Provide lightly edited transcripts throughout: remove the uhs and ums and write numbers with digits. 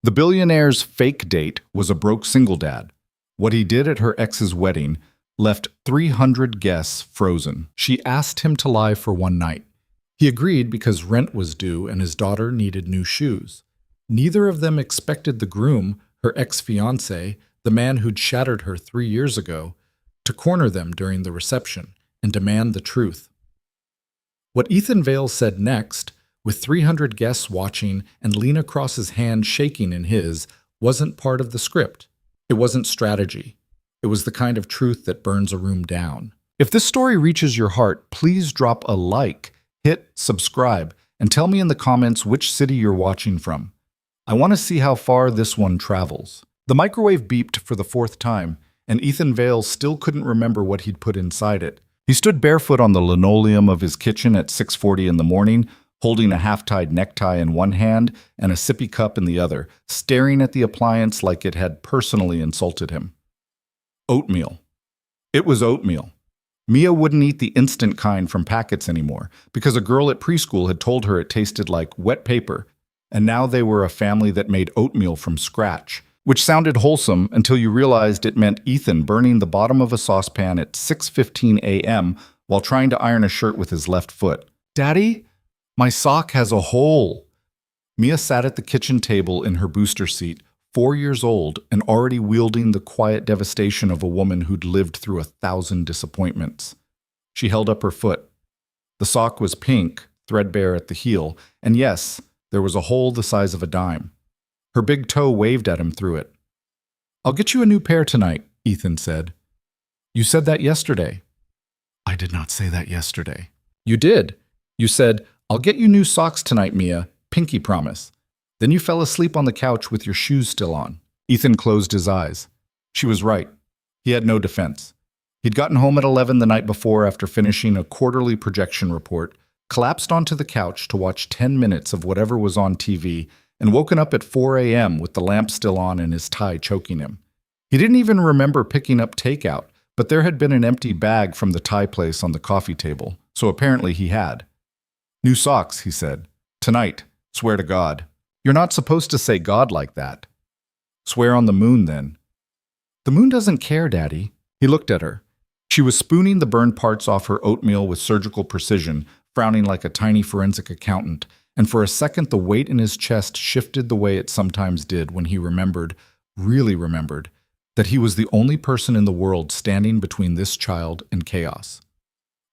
The billionaire's fake date was a broke single dad. What he did at her ex's wedding left 300 guests frozen. She asked him to lie for one night. He agreed because rent was due and his daughter needed new shoes. Neither of them expected the groom, her ex-fiancé, the man who'd shattered her 3 years ago, to corner them during the reception and demand the truth. What Ethan Vale said next, with 300 guests watching and Lena Cross's hand shaking in his, wasn't part of the script. It wasn't strategy. It was the kind of truth that burns a room down. If this story reaches your heart, please drop a like, hit subscribe, and tell me in the comments which city you're watching from. I want to see how far this one travels. The microwave beeped for the 4th time, and Ethan Vale still couldn't remember what he'd put inside it. He stood barefoot on the linoleum of his kitchen at 6:40 in the morning, holding a half-tied necktie in one hand and a sippy cup in the other, staring at the appliance like it had personally insulted him. Oatmeal. It was oatmeal. Mia wouldn't eat the instant kind from packets anymore because a girl at preschool had told her it tasted like wet paper, and now they were a family that made oatmeal from scratch, which sounded wholesome until you realized it meant Ethan burning the bottom of a saucepan at 6:15 a.m. while trying to iron a shirt with his left foot. "Daddy, my sock has a hole." Mia sat at the kitchen table in her booster seat, 4 years old and already wielding the quiet devastation of a woman who'd lived through 1,000 disappointments. She held up her foot. The sock was pink, threadbare at the heel, and yes, there was a hole the size of a dime. Her big toe waved at him through it. "I'll get you a new pair tonight," Ethan said. "You said that yesterday." "I did not say that yesterday." "You did. You said, 'I'll get you new socks tonight, Mia. Pinky promise.' Then you fell asleep on the couch with your shoes still on." Ethan closed his eyes. She was right. He had no defense. He'd gotten home at 11 the night before after finishing a quarterly projection report, collapsed onto the couch to watch 10 minutes of whatever was on TV, and woken up at 4 a.m. with the lamp still on and his tie choking him. He didn't even remember picking up takeout, but there had been an empty bag from the Thai place on the coffee table, so apparently he had. "New socks," he said. "Tonight. Swear to God." "You're not supposed to say God like that." "Swear on the moon, then." "The moon doesn't care, Daddy." He looked at her. She was spooning the burned parts off her oatmeal with surgical precision, frowning like a tiny forensic accountant, and for a second the weight in his chest shifted the way it sometimes did when he remembered, really remembered, that he was the only person in the world standing between this child and chaos.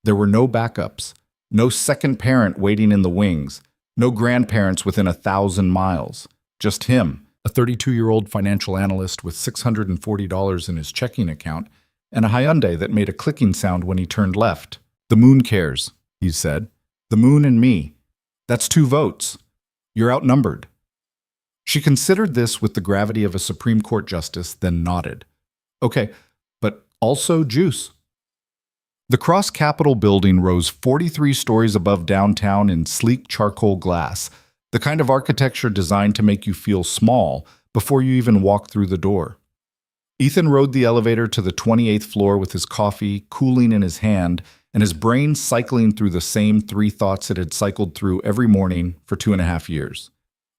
There were no backups, no second parent waiting in the wings, no grandparents within 1,000 miles. Just him, a 32-year-old financial analyst with $640 in his checking account, and a Hyundai that made a clicking sound when he turned left. "The moon cares," he said. "The moon and me. That's 2 votes. You're outnumbered." She considered this with the gravity of a Supreme Court justice, then nodded. "Okay, but also juice." The Cross Capitol building rose 43 stories above downtown in sleek charcoal glass, the kind of architecture designed to make you feel small before you even walk through the door. Ethan rode the elevator to the 28th floor with his coffee cooling in his hand and his brain cycling through the same 3 thoughts it had cycled through every morning for 2.5 years.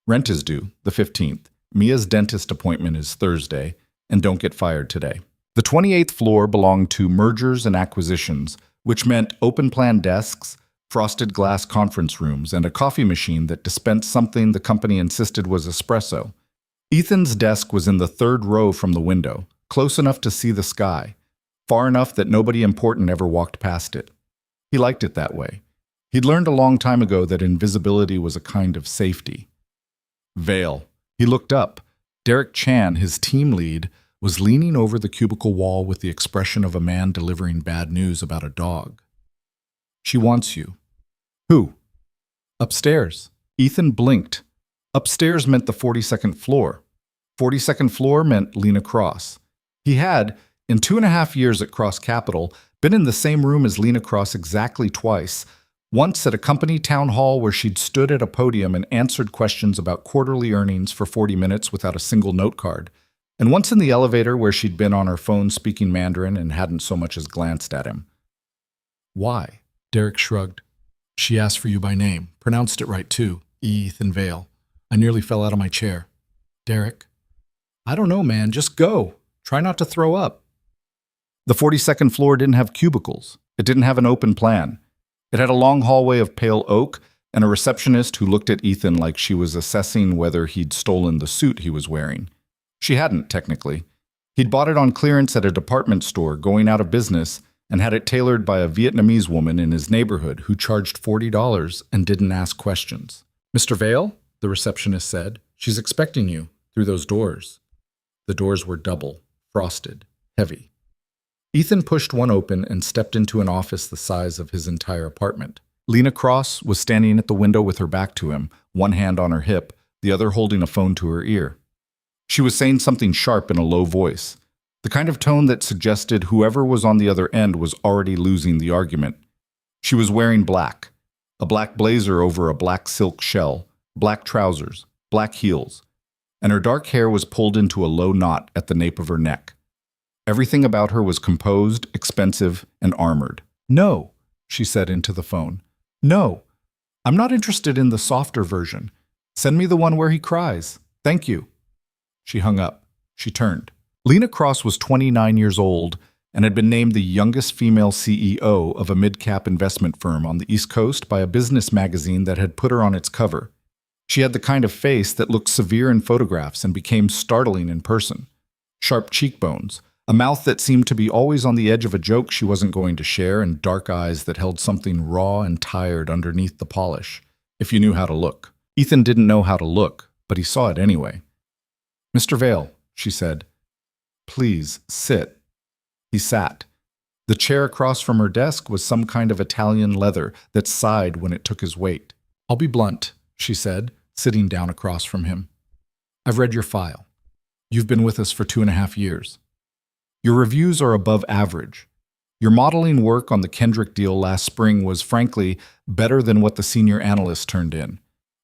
Rent is due, the 15th. Mia's dentist appointment is Thursday, and don't get fired today. The 28th floor belonged to mergers and acquisitions, which meant open-plan desks, frosted glass conference rooms, and a coffee machine that dispensed something the company insisted was espresso. Ethan's desk was in the 3rd row from the window, close enough to see the sky, far enough that nobody important ever walked past it. He liked it that way. He'd learned a long time ago that invisibility was a kind of safety. Vale. He looked up. Derek Chan, his team lead, was leaning over the cubicle wall with the expression of a man delivering bad news about a dog. "She wants you." "Who?" "Upstairs." Ethan blinked. Upstairs meant the 42nd floor. 42nd floor meant Lena Cross. He had, in 2.5 years at Cross Capitol, been in the same room as Lena Cross exactly twice, once at a company town hall where she'd stood at a podium and answered questions about quarterly earnings for 40 minutes without a single note card, and once in the elevator where she'd been on her phone speaking Mandarin and hadn't so much as glanced at him. "Why?" Derek shrugged. "She asked for you by name. Pronounced it right, too. Ethan Vale. I nearly fell out of my chair." Derek. I don't know, man. Just go. Try not to throw up. The 42nd floor didn't have cubicles. It didn't have an open plan. It had a long hallway of pale oak and a receptionist who looked at Ethan like she was assessing whether he'd stolen the suit he was wearing. She hadn't, technically. He'd bought it on clearance at a department store going out of business and had it tailored by a Vietnamese woman in his neighborhood who charged $40 and didn't ask questions. Mr. Vale, the receptionist said, she's expecting you through those doors. The doors were double, frosted, heavy. Ethan pushed one open and stepped into an office the size of his entire apartment. Lena Cross was standing at the window with her back to him, one hand on her hip, the other holding a phone to her ear. She was saying something sharp in a low voice, the kind of tone that suggested whoever was on the other end was already losing the argument. She was wearing black, a black blazer over a black silk shell, black trousers, black heels, and her dark hair was pulled into a low knot at the nape of her neck. Everything about her was composed, expensive, and armored. No, she said into the phone. No, I'm not interested in the softer version. Send me the one where he cries. Thank you. She hung up. She turned. Lena Cross was 29 years old and had been named the youngest female CEO of a mid-cap investment firm on the East Coast by a business magazine that had put her on its cover. She had the kind of face that looked severe in photographs and became startling in person. Sharp cheekbones, a mouth that seemed to be always on the edge of a joke she wasn't going to share, and dark eyes that held something raw and tired underneath the polish, if you knew how to look. Ethan didn't know how to look, but he saw it anyway. Mr. Vale, she said, please sit. He sat. The chair across from her desk was some kind of Italian leather that sighed when it took his weight. I'll be blunt, she said, sitting down across from him. I've read your file. You've been with us for 2.5 years. Your reviews are above average. Your modeling work on the Kendrick deal last spring was, frankly, better than what the senior analyst turned in.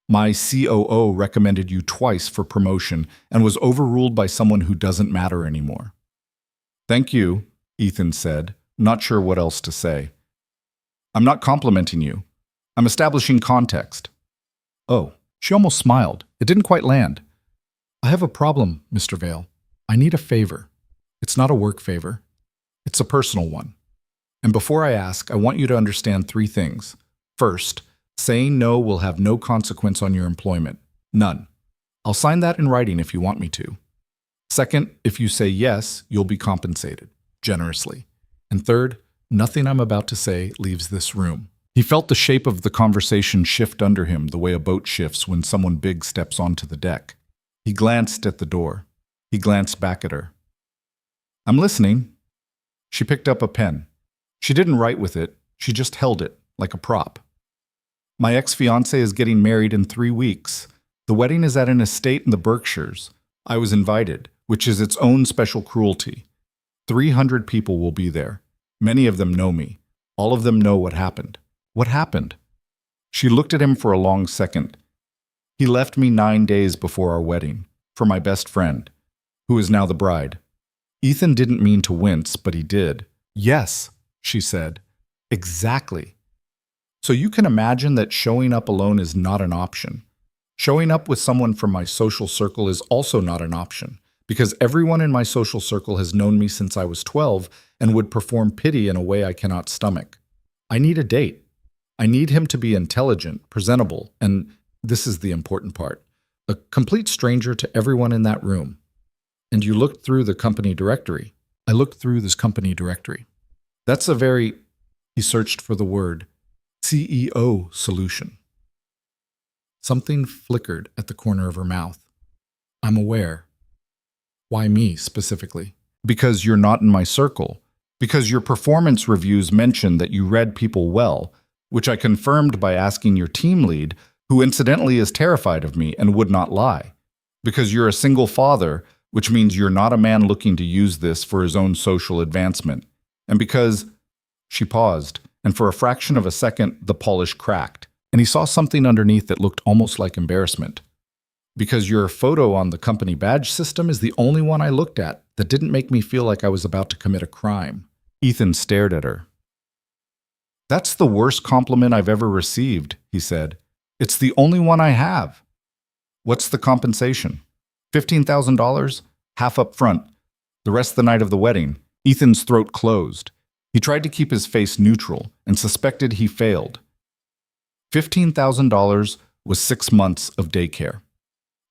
My COO recommended you twice for promotion and was overruled by someone who doesn't matter anymore. Thank you, Ethan said, not sure what else to say. I'm not complimenting you. I'm establishing context. Oh, she almost smiled. It didn't quite land. I have a problem, Mr. Vale. I need a favor. It's not a work favor. It's a personal one. And before I ask, I want you to understand 3 things. First, saying no will have no consequence on your employment. None. I'll sign that in writing if you want me to. Second, if you say yes, you'll be compensated, generously. And third, nothing I'm about to say leaves this room. He felt the shape of the conversation shift under him the way a boat shifts when someone big steps onto the deck. He glanced at the door. He glanced back at her. I'm listening. She picked up a pen. She didn't write with it. She just held it, like a prop. My ex-fiancé is getting married in 3 weeks. The wedding is at an estate in the Berkshires. I was invited, which is its own special cruelty. 300 people will be there. Many of them know me. All of them know what happened. What happened? She looked at him for a long second. He left me 9 days before our wedding, for my best friend, who is now the bride. Ethan didn't mean to wince, but he did. Yes, she said. Exactly. So you can imagine that showing up alone is not an option. Showing up with someone from my social circle is also not an option, because everyone in my social circle has known me since I was 12 and would perform pity in a way I cannot stomach. I need a date. I need him to be intelligent, presentable, and this is the important part, a complete stranger to everyone in that room. And you looked through the company directory. I looked through this company directory. That's a very, he searched for the word, CEO solution. Something flickered at the corner of her mouth. I'm aware. Why me specifically? Because you're not in my circle. Because your performance reviews mention that you read people well, which I confirmed by asking your team lead, who incidentally is terrified of me and would not lie. Because you're a single father, which means you're not a man looking to use this for his own social advancement. And because... She paused, and for a fraction of a second, the polish cracked, and he saw something underneath that looked almost like embarrassment. Because your photo on the company badge system is the only one I looked at that didn't make me feel like I was about to commit a crime. Ethan stared at her. That's the worst compliment I've ever received, he said. It's the only one I have. What's the compensation? $15,000? Half up front. The rest of the night of the wedding. Ethan's throat closed. He tried to keep his face neutral and suspected he failed. $15,000 was 6 months of daycare.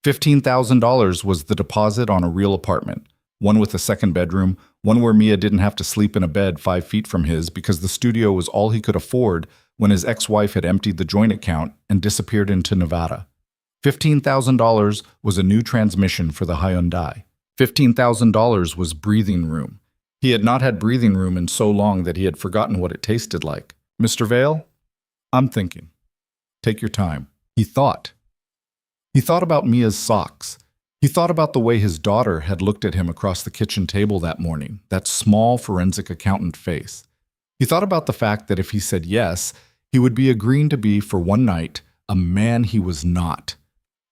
$15,000 was the deposit on a real apartment, one with a second bedroom, one where Mia didn't have to sleep in a bed 5 feet from his because the studio was all he could afford when his ex-wife had emptied the joint account and disappeared into Nevada. $15,000 was a new transmission for the Hyundai. $15,000 was breathing room. He had not had breathing room in so long that he had forgotten what it tasted like. Mr. Vale? I'm thinking. Take your time. He thought. He thought about Mia's socks. He thought about the way his daughter had looked at him across the kitchen table that morning, that small forensic accountant face. He thought about the fact that if he said yes, he would be agreeing to be, for one night, a man he was not.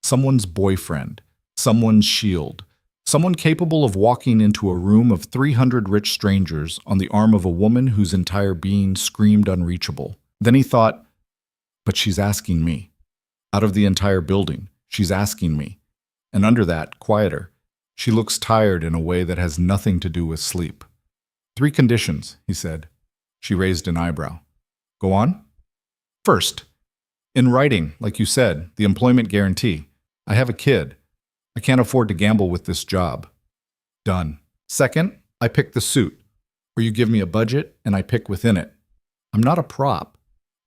Someone's boyfriend, someone's shield, someone capable of walking into a room of 300 rich strangers on the arm of a woman whose entire being screamed unreachable. Then he thought, but she's asking me. Out of the entire building, she's asking me. And under that, quieter, she looks tired in a way that has nothing to do with sleep. 3 conditions, he said. She raised an eyebrow. Go on. First, in writing, like you said, the employment guarantee. I have a kid. I can't afford to gamble with this job. Done. Second, I pick the suit, or you give me a budget and I pick within it. I'm not a prop.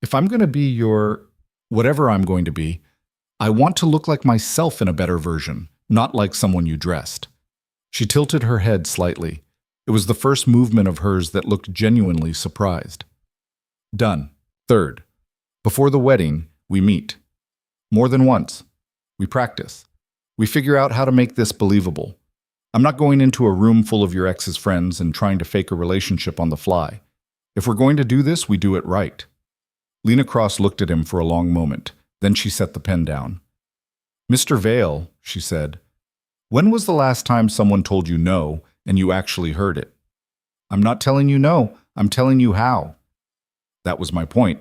If I'm going to be your whatever I'm going to be, I want to look like myself in a better version, not like someone you dressed. She tilted her head slightly. It was the first movement of hers that looked genuinely surprised. Done. Third, before the wedding, we meet. More than once. We practice. We figure out how to make this believable. I'm not going into a room full of your ex's friends and trying to fake a relationship on the fly. If we're going to do this, we do it right. Lena Cross looked at him for a long moment. Then she set the pen down. Mr. Vale, she said, when was the last time someone told you no and you actually heard it? I'm not telling you no, I'm telling you how. That was my point.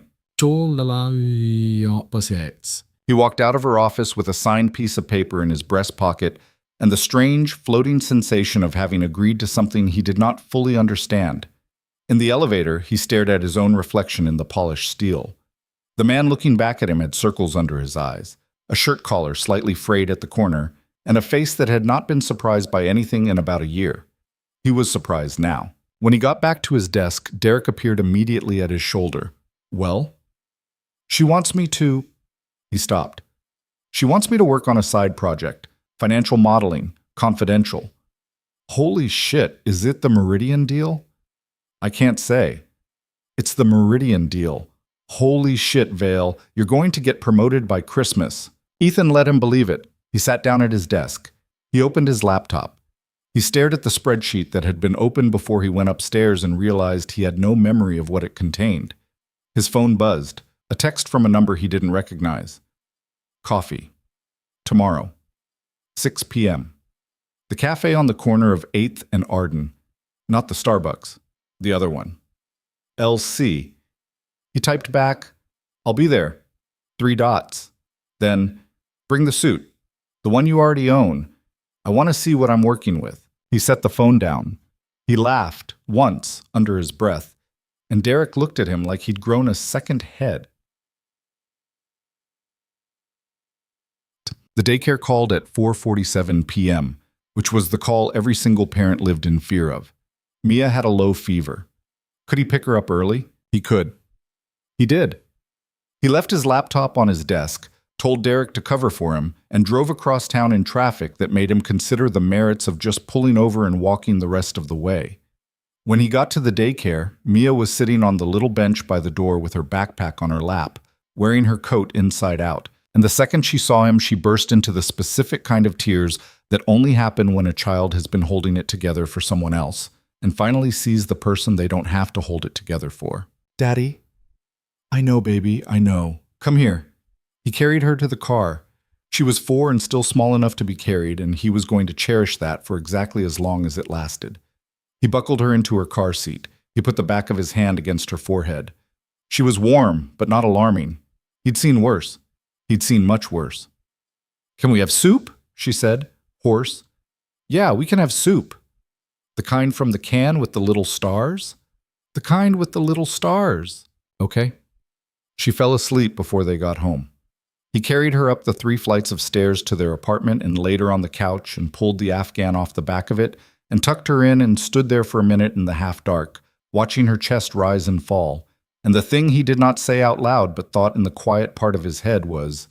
He walked out of her office with a signed piece of paper in his breast pocket and the strange, floating sensation of having agreed to something he did not fully understand. In the elevator, he stared at his own reflection in the polished steel. The man looking back at him had circles under his eyes, a shirt collar slightly frayed at the corner, and a face that had not been surprised by anything in about a year. He was surprised now. When he got back to his desk, Derek appeared immediately at his shoulder. Well? She wants me to... He stopped. She wants me to work on a side project, financial modeling, confidential. Holy shit, is it the Meridian deal? I can't say. It's the Meridian deal. Holy shit, Vale, you're going to get promoted by Christmas. Ethan let him believe it. He sat down at his desk. He opened his laptop. He stared at the spreadsheet that had been opened before he went upstairs and realized he had no memory of what it contained. His phone buzzed, a text from a number he didn't recognize. Coffee. Tomorrow. 6 p.m. The cafe on the corner of 8th and Arden. Not the Starbucks. The other one. LC. He typed back, I'll be there. 3 dots. Then, bring the suit. The one you already own. I want to see what I'm working with. He set the phone down. He laughed, once, under his breath, and Derek looked at him like he'd grown a second head. The daycare called at 4:47 p.m., which was the call every single parent lived in fear of. Mia had a low fever. Could he pick her up early? He could. He did. He left his laptop on his desk, told Derek to cover for him, and drove across town in traffic that made him consider the merits of just pulling over and walking the rest of the way. When he got to the daycare, Mia was sitting on the little bench by the door with her backpack on her lap, wearing her coat inside out, and the second she saw him, she burst into the specific kind of tears that only happen when a child has been holding it together for someone else, and finally sees the person they don't have to hold it together for. Daddy? I know, baby, I know. Come here. He carried her to the car. She was 4 and still small enough to be carried, and he was going to cherish that for exactly as long as it lasted. He buckled her into her car seat. He put the back of his hand against her forehead. She was warm, but not alarming. He'd seen worse. He'd seen much worse. Can we have soup? She said, Horse? Yeah, we can have soup. The kind from the can with the little stars? The kind with the little stars. Okay. She fell asleep before they got home. He carried her up the 3 flights of stairs to their apartment and laid her on the couch and pulled the Afghan off the back of it and tucked her in and stood there for a minute in the half-dark, watching her chest rise and fall. And the thing he did not say out loud but thought in the quiet part of his head was,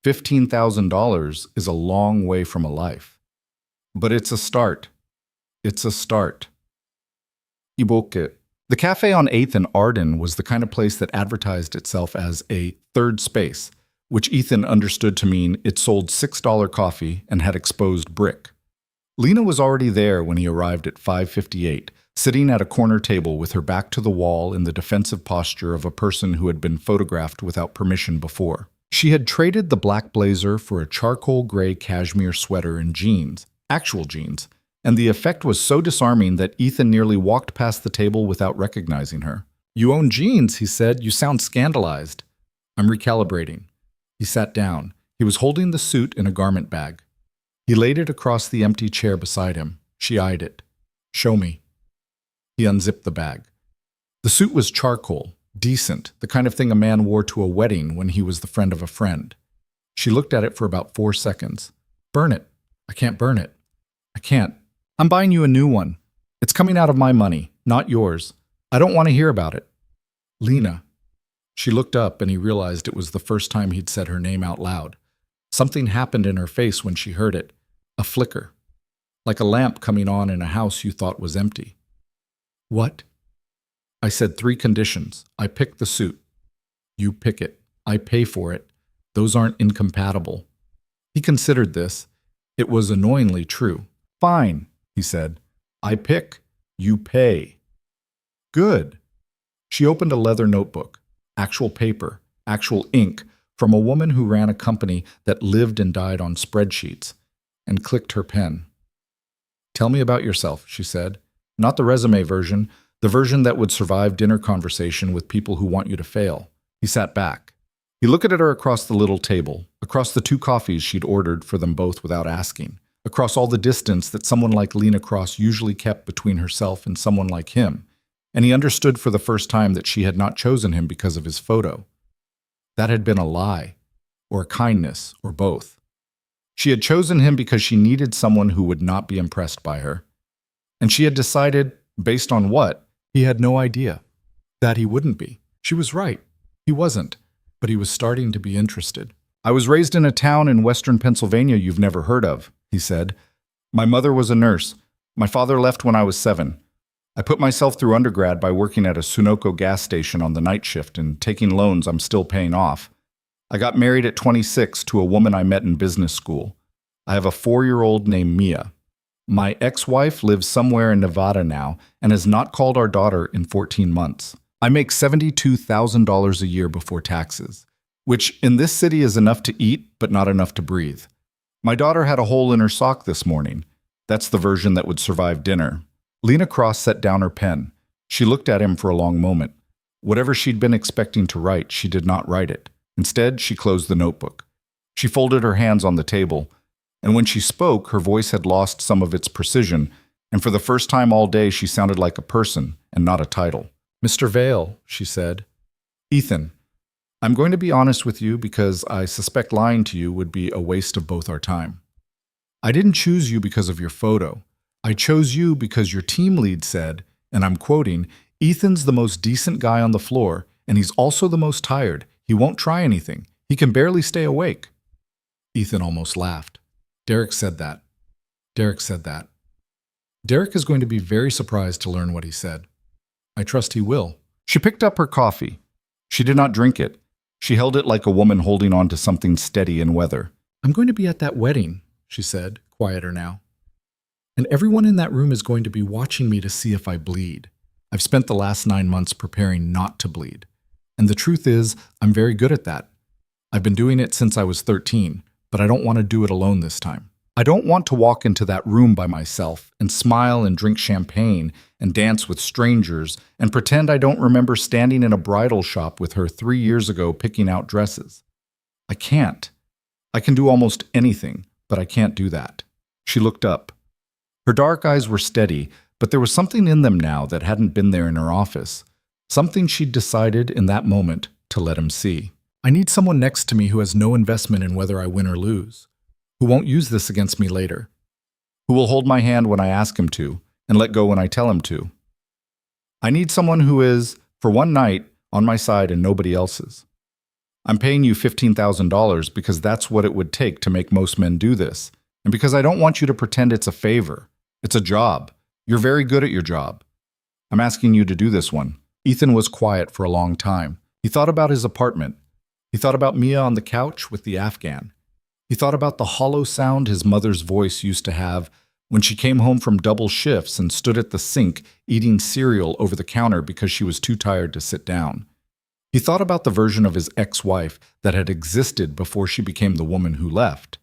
$15,000 is a long way from a life. But it's a start. It's a start. Iboke. The cafe on 8th and Arden was the kind of place that advertised itself as a third space, which Ethan understood to mean it sold $6 coffee and had exposed brick. Lena was already there when he arrived at 5:58, sitting at a corner table with her back to the wall in the defensive posture of a person who had been photographed without permission before. She had traded the black blazer for a charcoal gray cashmere sweater and jeans, actual jeans, and the effect was so disarming that Ethan nearly walked past the table without recognizing her. "You own jeans," he said. "You sound scandalized." "I'm recalibrating." He sat down. He was holding the suit in a garment bag. He laid it across the empty chair beside him. She eyed it. "Show me." He unzipped the bag. The suit was charcoal, decent, the kind of thing a man wore to a wedding when he was the friend of a friend. She looked at it for about 4 seconds. "Burn it." "I can't burn it." "I can't. I'm buying you a new one. It's coming out of my money, not yours. I don't want to hear about it." "Lena." She looked up and he realized it was the first time he'd said her name out loud. Something happened in her face when she heard it. A flicker. Like a lamp coming on in a house you thought was empty. "What?" "I said 3 conditions. I pick the suit. You pick it. I pay for it. Those aren't incompatible." He considered this. It was annoyingly true. "Fine," he said. "I pick. You pay." "Good." She opened a leather notebook. Actual paper. Actual ink. From a woman who ran a company that lived and died on spreadsheets, and clicked her pen. "Tell me about yourself," she said. "Not the resume version, the version that would survive dinner conversation with people who want you to fail." He sat back. He looked at her across the little table, across the 2 coffees she'd ordered for them both without asking, across all the distance that someone like Lena Cross usually kept between herself and someone like him, and he understood for the first time that she had not chosen him because of his photo. That had been a lie, or a kindness, or both. She had chosen him because she needed someone who would not be impressed by her. And she had decided, based on what, he had no idea, that he wouldn't be. She was right. He wasn't, but he was starting to be interested. "I was raised in a town in western Pennsylvania you've never heard of," he said. "My mother was a nurse. My father left when I was 7. I put myself through undergrad by working at a Sunoco gas station on the night shift and taking loans I'm still paying off. I got married at 26 to a woman I met in business school. I have a 4-year-old named Mia. My ex-wife lives somewhere in Nevada now and has not called our daughter in 14 months. I make $72,000 a year before taxes, which in this city is enough to eat but not enough to breathe. My daughter had a hole in her sock this morning. That's the version that would survive dinner." Lena Cross set down her pen. She looked at him for a long moment. Whatever she'd been expecting to write, she did not write it. Instead, she closed the notebook. She folded her hands on the table, and when she spoke, her voice had lost some of its precision, and for the first time all day she sounded like a person and not a title. "Mr. Vale," she said. "Ethan, I'm going to be honest with you because I suspect lying to you would be a waste of both our time. I didn't choose you because of your photo. I chose you because your team lead said, and I'm quoting, 'Ethan's the most decent guy on the floor, and he's also the most tired. He won't try anything. He can barely stay awake.'" Ethan almost laughed. Derek said that. Derek said that. Derek is going to be very surprised to learn what he said. I trust he will. She picked up her coffee. She did not drink it. She held it like a woman holding on to something steady in weather. "I'm going to be at that wedding," she said, quieter now. "And everyone in that room is going to be watching me to see if I bleed. I've spent the last 9 months preparing not to bleed. And the truth is, I'm very good at that. I've been doing it since I was 13, but I don't want to do it alone this time. I don't want to walk into that room by myself and smile and drink champagne and dance with strangers and pretend I don't remember standing in a bridal shop with her 3 years ago picking out dresses. I can't. I can do almost anything, but I can't do that. She looked up. Her dark eyes were steady, but there was something in them now that hadn't been there in her office. Something she'd decided in that moment to let him see. I need someone next to me who has no investment in whether I win or lose, who won't use this against me later, who will hold my hand when I ask him to and let go when I tell him to. I need someone who is, for one night, on my side and nobody else's. I'm paying you $15,000 because that's what it would take to make most men do this, and because I don't want you to pretend it's a favor. It's a job. You're very good at your job. I'm asking you to do this one. Ethan was quiet for a long time. He thought about his apartment. He thought about Mia on the couch with the Afghan. He thought about the hollow sound his mother's voice used to have when she came home from double shifts and stood at the sink eating cereal over the counter because she was too tired to sit down. He thought about the version of his ex-wife that had existed before she became the woman who left.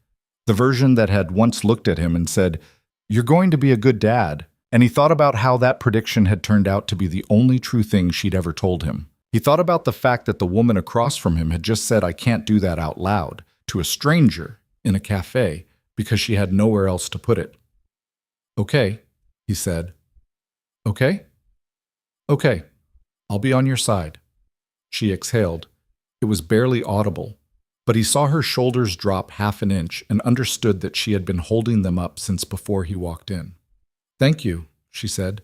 The version that had once looked at him and said, "You're going to be a good dad." And he thought about how that prediction had turned out to be the only true thing she'd ever told him. He thought about the fact that the woman across from him had just said, "I can't do that," out loud to a stranger in a cafe because she had nowhere else to put it. "Okay," he said. "Okay? Okay, I'll be on your side." She exhaled. It was barely audible, but he saw her shoulders drop half an inch and understood that she had been holding them up since before he walked in. "Thank you," she said.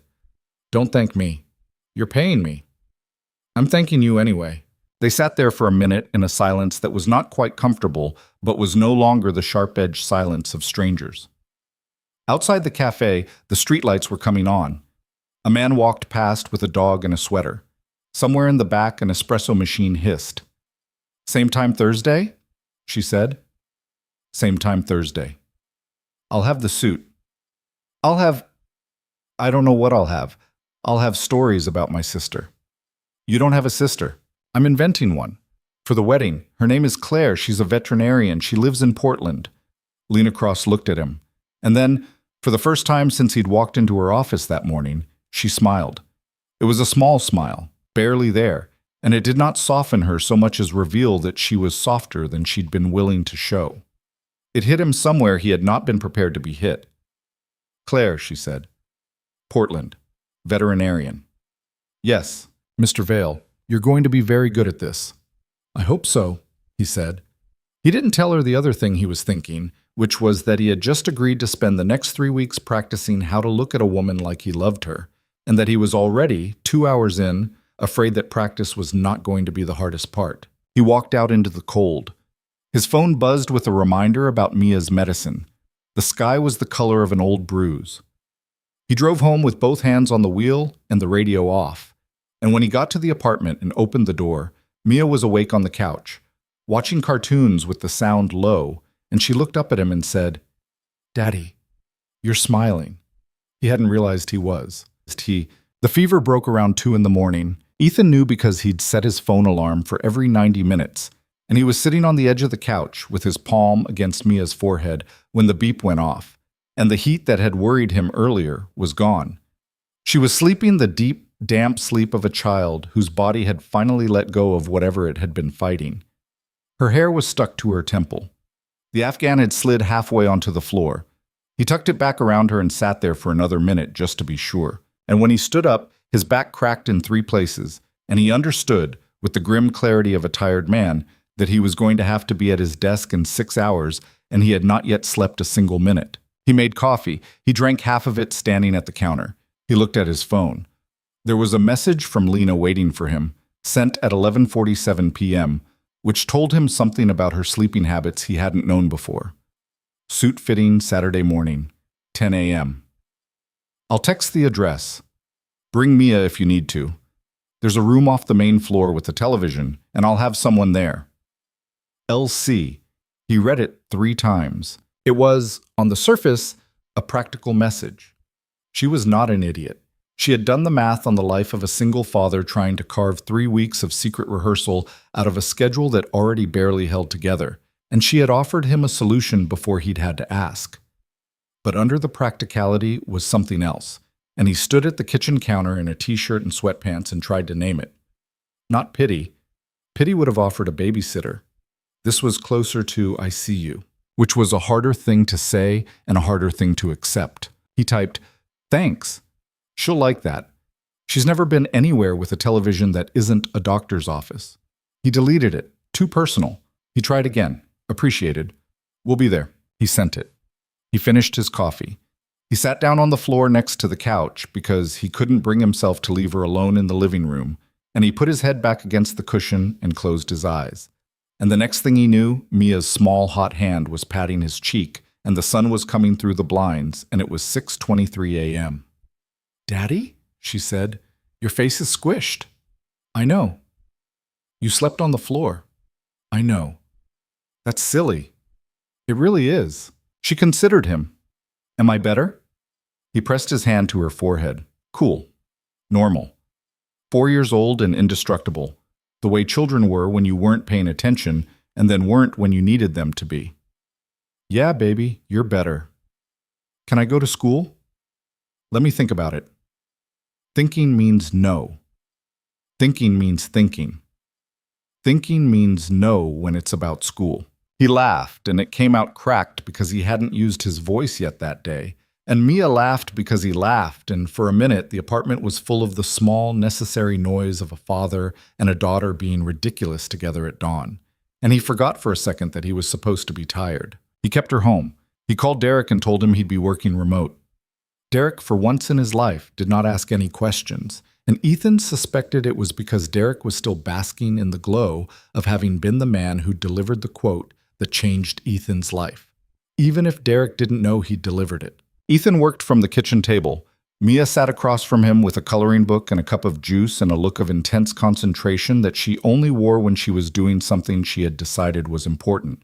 "Don't thank me. You're paying me." "I'm thanking you anyway." They sat there for a minute in a silence that was not quite comfortable, but was no longer the sharp-edged silence of strangers. Outside the cafe, the streetlights were coming on. A man walked past with a dog and a sweater. Somewhere in the back, an espresso machine hissed. "Same time Thursday?" she said. "Same time Thursday." "I'll have the suit." I don't know what I'll have. I'll have stories about my sister." "You don't have a sister." "I'm inventing one. For the wedding. Her name is Claire. She's a veterinarian. She lives in Portland." Lena Cross looked at him. And then, for the first time since he'd walked into her office that morning, she smiled. It was a small smile, barely there, and it did not soften her so much as reveal that she was softer than she'd been willing to show. It hit him somewhere he had not been prepared to be hit. "Claire," she said. "Portland. Veterinarian." "Yes, Mr. Vale, you're going to be very good at this." "I hope so," he said. He didn't tell her the other thing he was thinking, which was that he had just agreed to spend the next 3 weeks practicing how to look at a woman like he loved her, and that he was already, 2 hours in, afraid that practice was not going to be the hardest part. He walked out into the cold. His phone buzzed with a reminder about Mia's medicine. The sky was the color of an old bruise. He drove home with both hands on the wheel and the radio off, and when he got to the apartment and opened the door, Mia was awake on the couch, watching cartoons with the sound low, and she looked up at him and said, "Daddy, you're smiling." He hadn't realized he was. The fever broke around 2 a.m. Ethan knew because he'd set his phone alarm for every 90 minutes, and he was sitting on the edge of the couch with his palm against Mia's forehead when the beep went off, and the heat that had worried him earlier was gone. She was sleeping the deep, damp sleep of a child whose body had finally let go of whatever it had been fighting. Her hair was stuck to her temple. The Afghan had slid halfway onto the floor. He tucked it back around her and sat there for another minute just to be sure. And when he stood up, his back cracked in 3 places, and he understood, with the grim clarity of a tired man, that he was going to have to be at his desk in 6 hours, and he had not yet slept a single minute. He made coffee. He drank half of it standing at the counter. He looked at his phone. There was a message from Lena waiting for him, sent at 11:47 p.m., which told him something about her sleeping habits he hadn't known before. Suit fitting Saturday morning, 10 a.m. "I'll text the address. Bring Mia if you need to. There's a room off the main floor with a television, and I'll have someone there. LC." He read it 3 times. It was, on the surface, a practical message. She was not an idiot. She had done the math on the life of a single father trying to carve 3 weeks of secret rehearsal out of a schedule that already barely held together, and she had offered him a solution before he'd had to ask. But under the practicality was something else, and he stood at the kitchen counter in a t-shirt and sweatpants and tried to name it. Not pity. Pity would have offered a babysitter. This was closer to "I see you." which was a harder thing to say and a harder thing to accept. He typed, "Thanks. She'll like that. She's never been anywhere with a television that isn't a doctor's office." He deleted it. Too personal. He tried again. Appreciated. "We'll be there." He sent it. He finished his coffee. He sat down on the floor next to the couch because he couldn't bring himself to leave her alone in the living room, and he put his head back against the cushion and closed his eyes. And the next thing he knew, Mia's small, hot hand was patting his cheek, and the sun was coming through the blinds, and it was 6:23 a.m. "Daddy?" she said. "Your face is squished." "I know." "You slept on the floor." "I know." "That's silly." "It really is." She considered him. "Am I better?" He pressed his hand to her forehead. "Cool. Normal. 4 years old and indestructible. The way children were when you weren't paying attention and then weren't when you needed them to be." "Yeah, baby, you're better." "Can I go to school?" "Let me think about it." Thinking means no. Thinking means thinking. Thinking means no when it's about school. He laughed, and it came out cracked because he hadn't used his voice yet that day. And Mia laughed because he laughed, and for a minute the apartment was full of the small, necessary noise of a father and a daughter being ridiculous together at dawn. And he forgot for a second that he was supposed to be tired. He kept her home. He called Derek and told him he'd be working remote. Derek, for once in his life, did not ask any questions, and Ethan suspected it was because Derek was still basking in the glow of having been the man who delivered the quote that changed Ethan's life, even if Derek didn't know he'd delivered it. Ethan worked from the kitchen table. Mia sat across from him with a coloring book and a cup of juice and a look of intense concentration that she only wore when she was doing something she had decided was important.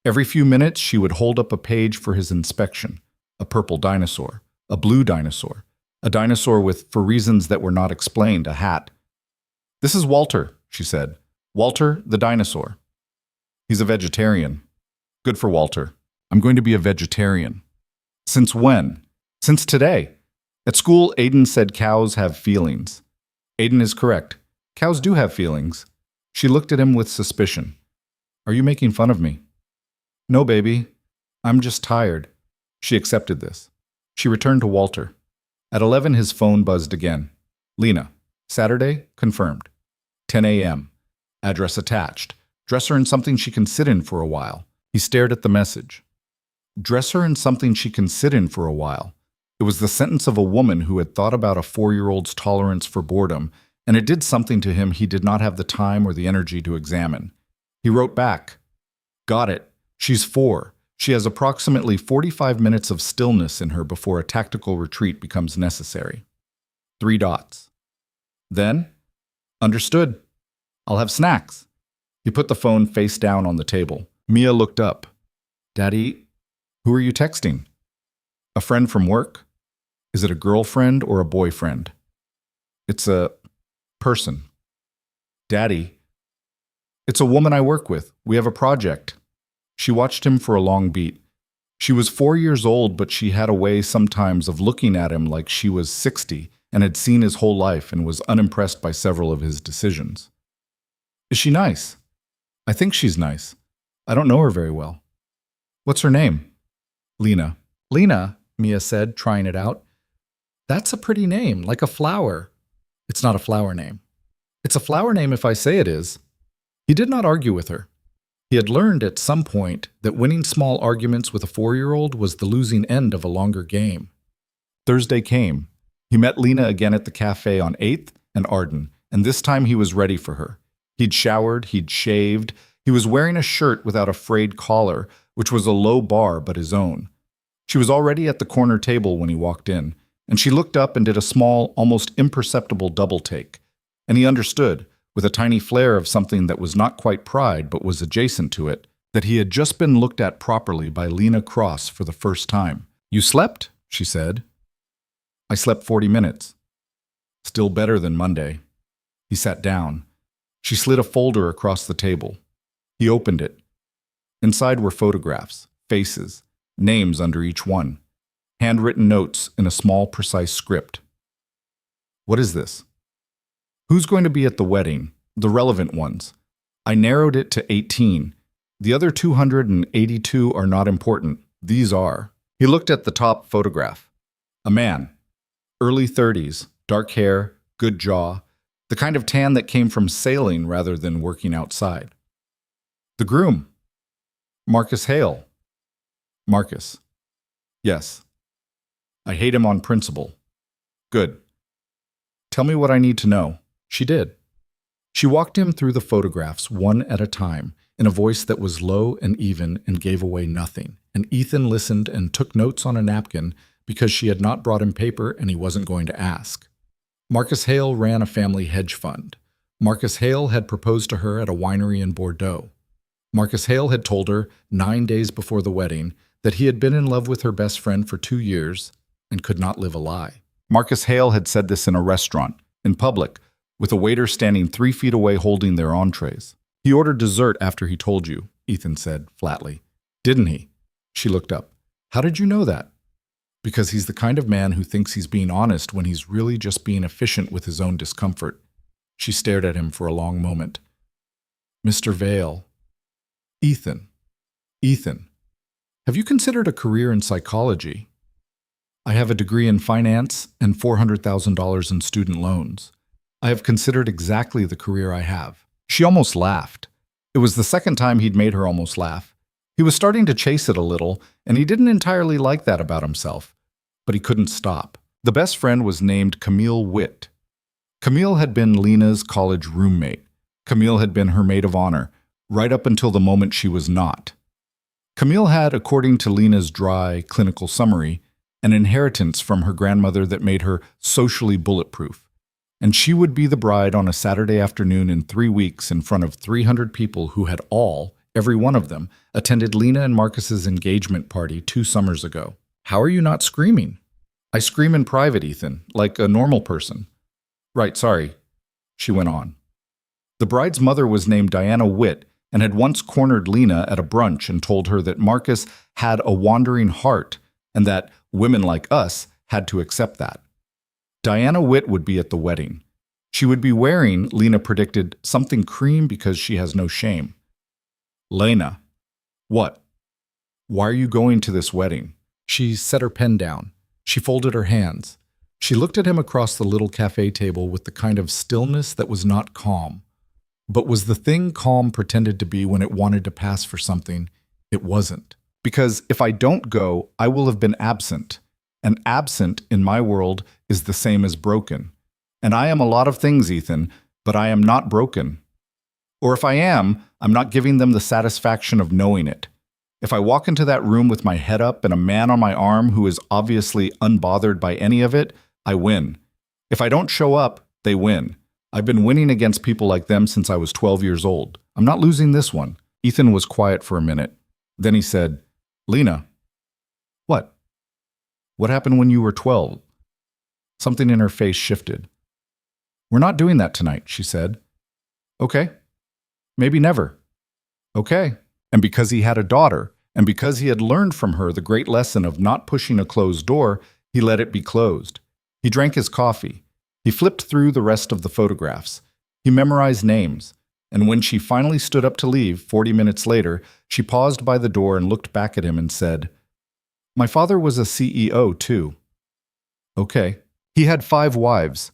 Every few minutes, she would hold up a page for his inspection. A purple dinosaur, a blue dinosaur, a dinosaur with, for reasons that were not explained, a hat. "This is Walter," she said. "Walter, the dinosaur. He's a vegetarian." "Good for Walter. I'm going to be a vegetarian." "Since when?" "Since today. At school, Aiden said cows have feelings." "Aiden is correct. Cows do have feelings." She looked at him with suspicion. "Are you making fun of me?" "No, baby. I'm just tired." She accepted this. She returned to Walter. At 11, his phone buzzed again. "Lena. Saturday, confirmed. 10 a.m. Address attached. Dress her in something she can sit in for a while." He stared at the message. Dress her in something she can sit in for a while. It was the sentence of a woman who had thought about a 4-year-old's tolerance for boredom, and it did something to him he did not have the time or the energy to examine. He wrote back, "Got it. She's 4. She has approximately 45 minutes of stillness in her before a tactical retreat becomes necessary." 3 dots. Then, "Understood. I'll have snacks." He put the phone face down on the table. Mia looked up. "Daddy, who are you texting?" "A friend from work." "Is it a girlfriend or a boyfriend?" "It's a person." "Daddy, it's a woman I work with. We have a project." She watched him for a long beat. She was 4 years old, but she had a way sometimes of looking at him like she was 60 and had seen his whole life and was unimpressed by several of his decisions. "Is she nice?" "I think she's nice. I don't know her very well." "What's her name?" "Lena." "Lena," Mia said, trying it out. "That's a pretty name, like a flower." "It's not a flower name." "It's a flower name if I say it is." He did not argue with her. He had learned at some point that winning small arguments with a 4-year-old was the losing end of a longer game. Thursday came. He met Lena again at the cafe on 8th and Arden, and this time he was ready for her. He'd showered, he'd shaved, he was wearing a shirt without a frayed collar, which was a low bar but his own. She was already at the corner table when he walked in, and she looked up and did a small, almost imperceptible double take. And he understood, with a tiny flare of something that was not quite pride but was adjacent to it, that he had just been looked at properly by Lena Cross for the first time. "You slept?" she said. "I slept 40 minutes. Still better than Monday." He sat down. She slid a folder across the table. He opened it. Inside were photographs, faces, names under each one, handwritten notes in a small, precise script. "What is this?" "Who's going to be at the wedding? The relevant ones. I narrowed it to 18. The other 282 are not important. These are. He looked at the top photograph. A man. Early 30s, dark hair, good jaw, the kind of tan that came from sailing rather than working outside. The groom. Marcus Hale. Marcus. Yes. I hate him on principle. Good. Tell me what I need to know. She did. She walked him through the photographs one at a time, in a voice that was low and even and gave away nothing, and Ethan listened and took notes on a napkin because she had not brought him paper and he wasn't going to ask. Marcus Hale ran a family hedge fund. Marcus Hale had proposed to her at a winery in Bordeaux. Marcus Hale had told her 9 days before the wedding that he had been in love with her best friend for 2 years and could not live a lie. Marcus Hale had said this in a restaurant, in public, with a waiter standing 3 feet away holding their entrees. He ordered dessert after he told you, Ethan said flatly. Didn't he? She looked up. How did you know that? Because he's the kind of man who thinks he's being honest when he's really just being efficient with his own discomfort. She stared at him for a long moment. Mr. Vale. Ethan. Ethan. Have you considered a career in psychology? I have a degree in finance and $400,000 in student loans. I have considered exactly the career I have. She almost laughed. It was the second time he'd made her almost laugh. He was starting to chase it a little, and he didn't entirely like that about himself. But he couldn't stop. The best friend was named Camille Witt. Camille had been Lena's college roommate. Camille had been her maid of honor, right up until the moment she was not. Camille had, according to Lena's dry, clinical summary, an inheritance from her grandmother that made her socially bulletproof. And she would be the bride on a Saturday afternoon in 3 weeks in front of 300 people who had all, every one of them, attended Lena and Marcus's engagement party 2 summers ago. How are you not screaming? I scream in private, Ethan, like a normal person. Right, sorry, she went on. The bride's mother was named Diana Witt and had once cornered Lena at a brunch and told her that Marcus had a wandering heart and that women like us had to accept that. Diana Witt would be at the wedding. She would be wearing, Lena predicted, something cream because she has no shame. Lena. What? Why are you going to this wedding? She set her pen down. She folded her hands. She looked at him across the little cafe table with the kind of stillness that was not calm, but was the thing calm pretended to be when it wanted to pass for something it wasn't. Because if I don't go, I will have been absent. And absent, in my world, is the same as broken. And I am a lot of things, Ethan, but I am not broken. Or if I am, I'm not giving them the satisfaction of knowing it. If I walk into that room with my head up and a man on my arm who is obviously unbothered by any of it, I win. If I don't show up, they win. I've been winning against people like them since I was 12 years old. I'm not losing this one. Ethan was quiet for a minute. Then he said, Lena. What? What happened when you were 12? Something in her face shifted. We're not doing that tonight, she said. Okay. Maybe never. Okay. And because he had a daughter, and because he had learned from her the great lesson of not pushing a closed door, he let it be closed. He drank his coffee. He flipped through the rest of the photographs. He memorized names. And when she finally stood up to leave, 40 minutes later, she paused by the door and looked back at him and said, My father was a CEO, too. Okay. He had 5 wives.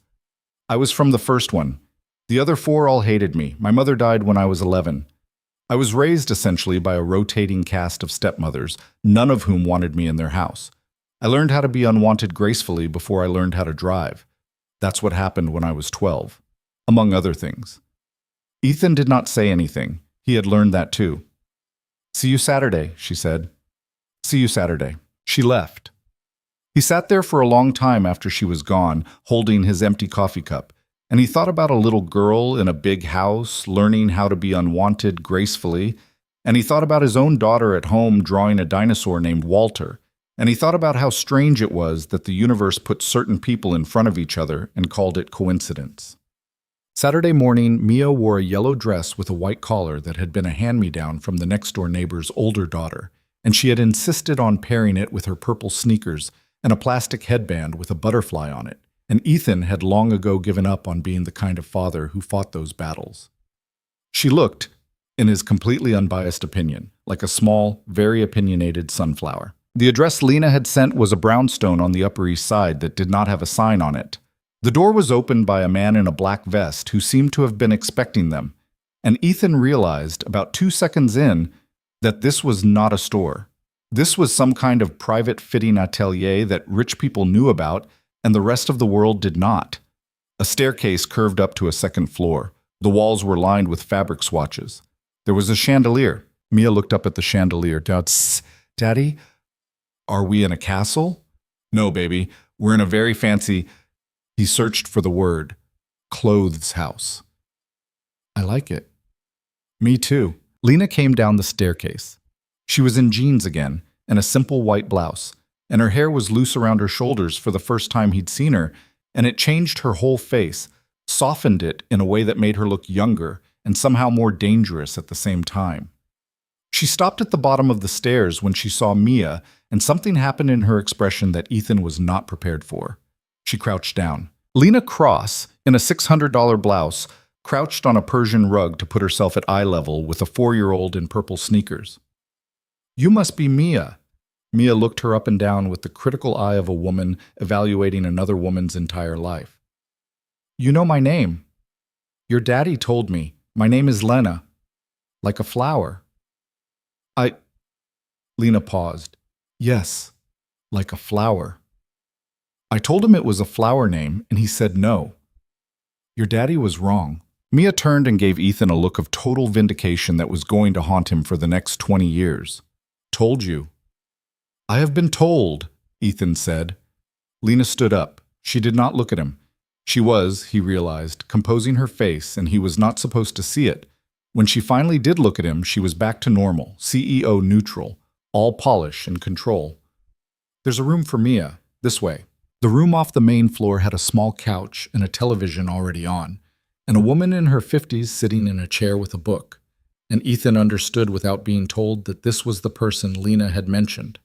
I was from the first one. The other 4 all hated me. My mother died when I was 11. I was raised essentially by a rotating cast of stepmothers, none of whom wanted me in their house. I learned how to be unwanted gracefully before I learned how to drive. That's what happened when I was 12, among other things. Ethan did not say anything. He had learned that too. See you Saturday, she said. See you Saturday. She left. He sat there for a long time after she was gone, holding his empty coffee cup, and he thought about a little girl in a big house, learning how to be unwanted gracefully, and he thought about his own daughter at home drawing a dinosaur named Walter, and he thought about how strange it was that the universe put certain people in front of each other and called it coincidence. Saturday morning, Mia wore a yellow dress with a white collar that had been a hand-me-down from the next-door neighbor's older daughter, and she had insisted on pairing it with her purple sneakers and a plastic headband with a butterfly on it, and Ethan had long ago given up on being the kind of father who fought those battles. She looked, in his completely unbiased opinion, like a small, very opinionated sunflower. The address Lena had sent was a brownstone on the Upper East Side that did not have a sign on it. The door was opened by a man in a black vest who seemed to have been expecting them, and Ethan realized, about 2 seconds in, that this was not a store. This was some kind of private fitting atelier that rich people knew about and the rest of the world did not. A staircase curved up to a second floor. The walls were lined with fabric swatches. There was a chandelier. Mia looked up at the chandelier. Daddy, are we in a castle? No, baby. We're in a very fancy... He searched for the word. Clothes house. I like it. Me too. Lena came down the staircase. She was in jeans again, and a simple white blouse, and her hair was loose around her shoulders for the first time he'd seen her, and it changed her whole face, softened it in a way that made her look younger and somehow more dangerous at the same time. She stopped at the bottom of the stairs when she saw Mia, and something happened in her expression that Ethan was not prepared for. She crouched down. Lena Cross, in a $600 blouse, crouched on a Persian rug to put herself at eye level with a 4-year-old in purple sneakers. You must be Mia. Mia looked her up and down with the critical eye of a woman evaluating another woman's entire life. You know my name. Your daddy told me. My name is Lena. Like a flower. Lena paused. Yes, like a flower. I told him it was a flower name, and he said no. Your daddy was wrong. Mia turned and gave Ethan a look of total vindication that was going to haunt him for the next 20 years. Told you. I have been told, Ethan said. Lena stood up. She did not look at him. She was, he realized, composing her face, and he was not supposed to see it. When she finally did look at him, she was back to normal, CEO neutral, all polish and control. There's a room for Mia. This way. The room off the main floor had a small couch and a television already on, and a woman in her 50s sitting in a chair with a book. And Ethan understood without being told that this was the person Lena had mentioned.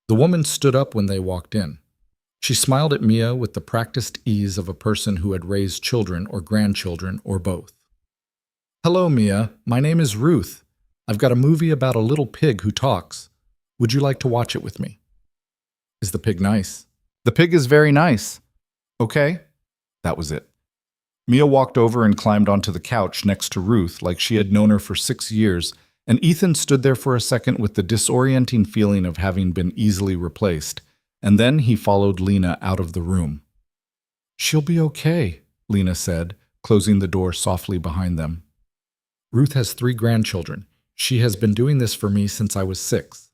The woman stood up when they walked in. She smiled at Mia with the practiced ease of a person who had raised children or grandchildren or both. Hello, Mia. My name is Ruth. I've got a movie about a little pig who talks. Would you like to watch it with me? Is the pig nice? The pig is very nice. Okay. That was it. Mia walked over and climbed onto the couch next to Ruth like she had known her for 6 years, and Ethan stood there for a second with the disorienting feeling of having been easily replaced, and then he followed Lena out of the room. She'll be okay, Lena said, closing the door softly behind them. Ruth has 3 grandchildren. She has been doing this for me since I was 6.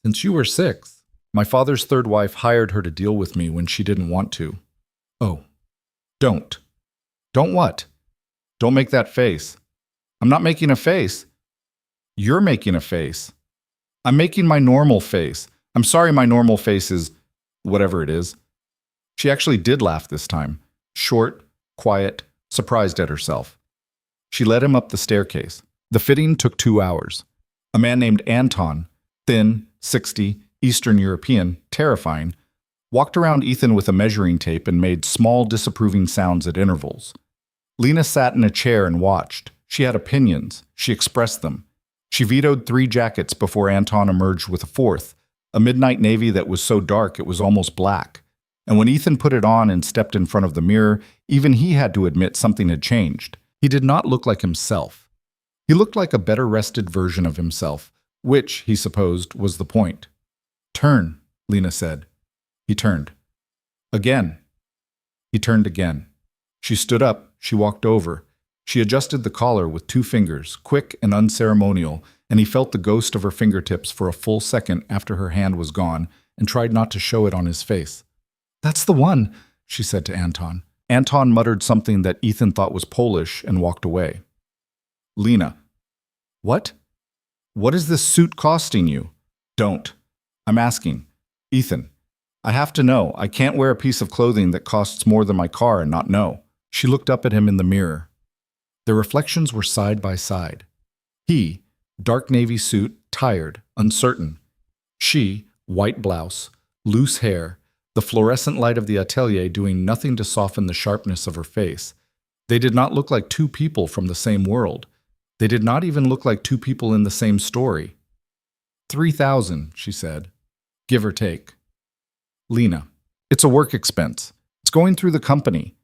Since you were 6? My father's 3rd wife hired her to deal with me when she didn't want to. Oh. Don't. Don't what? Don't make that face. I'm not making a face. You're making a face. I'm making my normal face. I'm sorry my normal face is whatever it is. She actually did laugh this time. Short, quiet, surprised at herself. She led him up the staircase. The fitting took 2 hours. A man named Anton, thin, 60, Eastern European, terrifying, walked around Ethan with a measuring tape and made small, disapproving sounds at intervals. Lena sat in a chair and watched. She had opinions. She expressed them. She vetoed 3 jackets before Anton emerged with a 4th, a midnight navy that was so dark it was almost black. And when Ethan put it on and stepped in front of the mirror, even he had to admit something had changed. He did not look like himself. He looked like a better-rested version of himself, which, he supposed, was the point. Turn, Lena said. He turned. Again. He turned again. She stood up. She walked over. She adjusted the collar with 2 fingers, quick and unceremonial, and he felt the ghost of her fingertips for a full second after her hand was gone and tried not to show it on his face. That's the one, she said to Anton. Anton muttered something that Ethan thought was Polish and walked away. Lena. What? What is this suit costing you? Don't. I'm asking. Ethan. I have to know. I can't wear a piece of clothing that costs more than my car and not know. She looked up at him in the mirror. Their reflections were side by side. He, dark navy suit, tired, uncertain. She, white blouse, loose hair, the fluorescent light of the atelier doing nothing to soften the sharpness of her face. They did not look like 2 people from the same world. They did not even look like two people in the same story. 3,000, she said, give or take. Lena, it's a work expense. It's going through the company.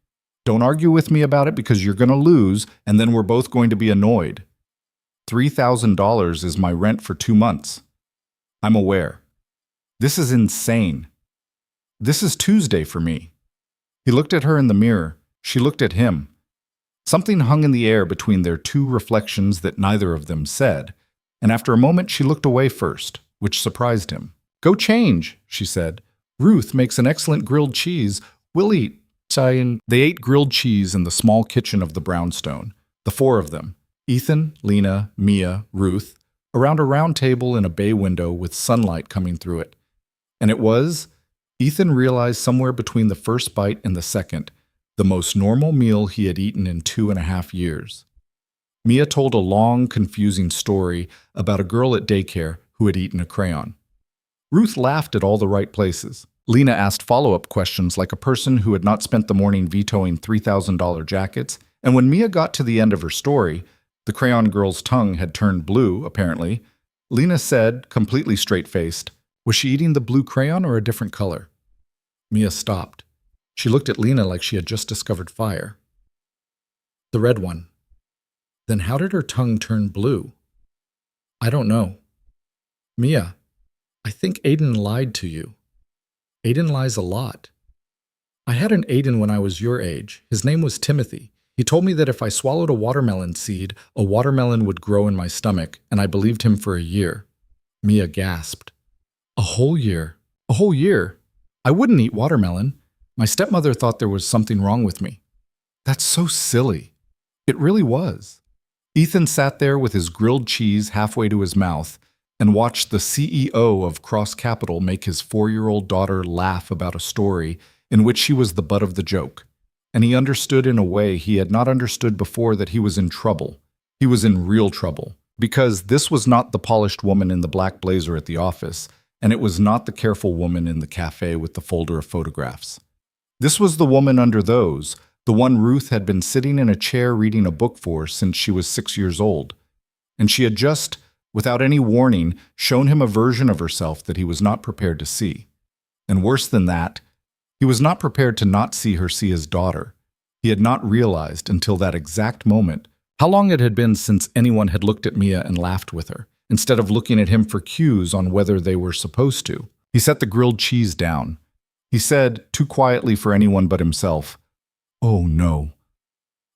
Don't argue with me about it because you're going to lose, and then we're both going to be annoyed. $3,000 is my rent for 2 months. I'm aware. This is insane. This is Tuesday for me. He looked at her in the mirror. She looked at him. Something hung in the air between their two reflections that neither of them said, and after a moment she looked away first, which surprised him. Go change, she said. Ruth makes an excellent grilled cheese. We'll eat. They ate grilled cheese in the small kitchen of the brownstone, the four of them, Ethan, Lena, Mia, Ruth, around a round table in a bay window with sunlight coming through it. And it was, Ethan realized somewhere between the first bite and the second, the most normal meal he had eaten in 2.5 years. Mia told a long, confusing story about a girl at daycare who had eaten a crayon. Ruth laughed at all the right places. Lena asked follow-up questions like a person who had not spent the morning vetoing $3,000 jackets, and when Mia got to the end of her story, the crayon girl's tongue had turned blue, apparently, Lena said, completely straight-faced, was she eating the blue crayon or a different color? Mia stopped. She looked at Lena like she had just discovered fire. The red one. Then how did her tongue turn blue? I don't know. Mia, I think Aiden lied to you. Aiden lies a lot. I had an Aiden when I was your age. His name was Timothy. He told me that if I swallowed a watermelon seed, a watermelon would grow in my stomach, and I believed him for a year. Mia gasped. A whole year? A whole year? I wouldn't eat watermelon. My stepmother thought there was something wrong with me. That's so silly. It really was. Ethan sat there with his grilled cheese halfway to his mouth and watched the CEO of Cross Capital make his 4-year-old daughter laugh about a story in which she was the butt of the joke. And he understood in a way he had not understood before that he was in trouble. He was in real trouble. Because this was not the polished woman in the black blazer at the office, and it was not the careful woman in the cafe with the folder of photographs. This was the woman under those, the one Ruth had been sitting in a chair reading a book for since she was 6 years old. And she had just, without any warning, shown him a version of herself that he was not prepared to see. And worse than that, he was not prepared to not see her see his daughter. He had not realized until that exact moment how long it had been since anyone had looked at Mia and laughed with her, instead of looking at him for cues on whether they were supposed to. He set the grilled cheese down. He said, too quietly for anyone but himself, "Oh no."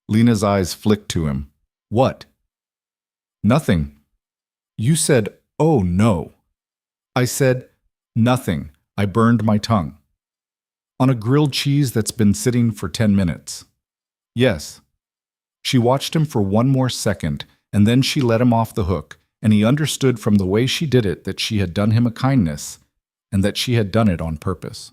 Lena's eyes flicked to him. "What?" "Nothing." "You said, 'Oh no.'" "I said, 'Nothing.' I burned my tongue." "On a grilled cheese that's been sitting for 10 minutes. "Yes." She watched him for one more second, and then she let him off the hook, and he understood from the way she did it that she had done him a kindness, and that she had done it on purpose.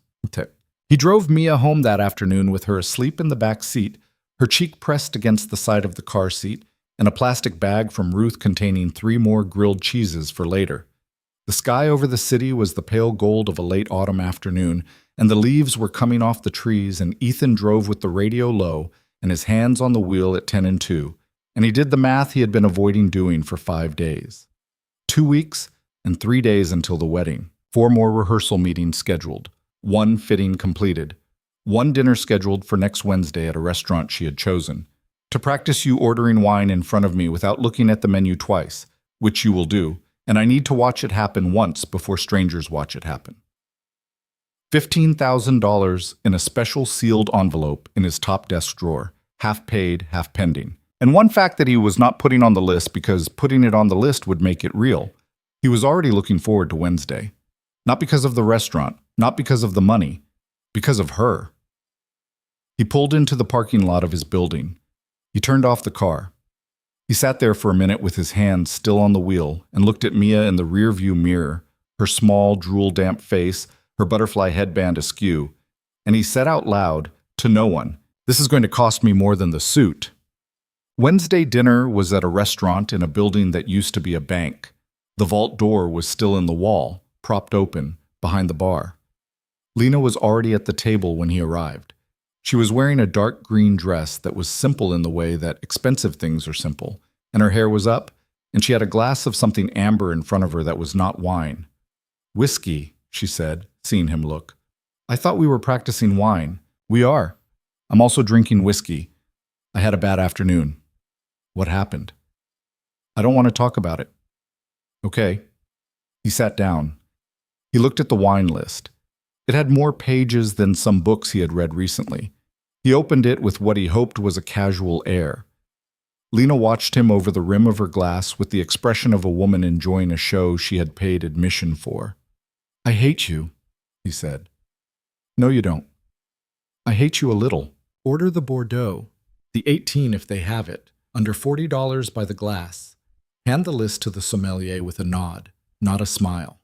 He drove Mia home that afternoon with her asleep in the back seat, her cheek pressed against the side of the car seat, and a plastic bag from Ruth containing 3 more grilled cheeses for later. The sky over the city was the pale gold of a late autumn afternoon, and the leaves were coming off the trees, and Ethan drove with the radio low and his hands on the wheel at 10 and 2, and he did the math he had been avoiding doing for 5 days. 2 weeks and 3 days until the wedding. 4 more rehearsal meetings scheduled. 1 fitting completed. 1 dinner scheduled for next Wednesday at a restaurant she had chosen. To practice you ordering wine in front of me without looking at the menu twice, which you will do, and I need to watch it happen once before strangers watch it happen. $15,000 in a special sealed envelope in his top desk drawer, half paid, half pending. And one fact that he was not putting on the list because putting it on the list would make it real. He was already looking forward to Wednesday. Not because of the restaurant, not because of the money, because of her. He pulled into the parking lot of his building. He turned off the car. He sat there for a minute with his hands still on the wheel and looked at Mia in the rearview mirror, her small, drool-damp face, her butterfly headband askew, and he said out loud, to no one, "This is going to cost me more than the suit." Wednesday dinner was at a restaurant in a building that used to be a bank. The vault door was still in the wall, propped open, behind the bar. Lena was already at the table when he arrived. She was wearing a dark green dress that was simple in the way that expensive things are simple, and her hair was up, and she had a glass of something amber in front of her that was not wine. "Whiskey," she said, seeing him look. "I thought we were practicing wine." "We are. I'm also drinking whiskey. I had a bad afternoon." "What happened?" "I don't want to talk about it." "Okay." He sat down. He looked at the wine list. It had more pages than some books he had read recently. He opened it with what he hoped was a casual air. Lena watched him over the rim of her glass with the expression of a woman enjoying a show she had paid admission for. "I hate you," he said. "No, you don't." "I hate you a little." "Order the Bordeaux, the 18 if they have it, under $40 by the glass." Hand the list to the sommelier with a nod, not a smile.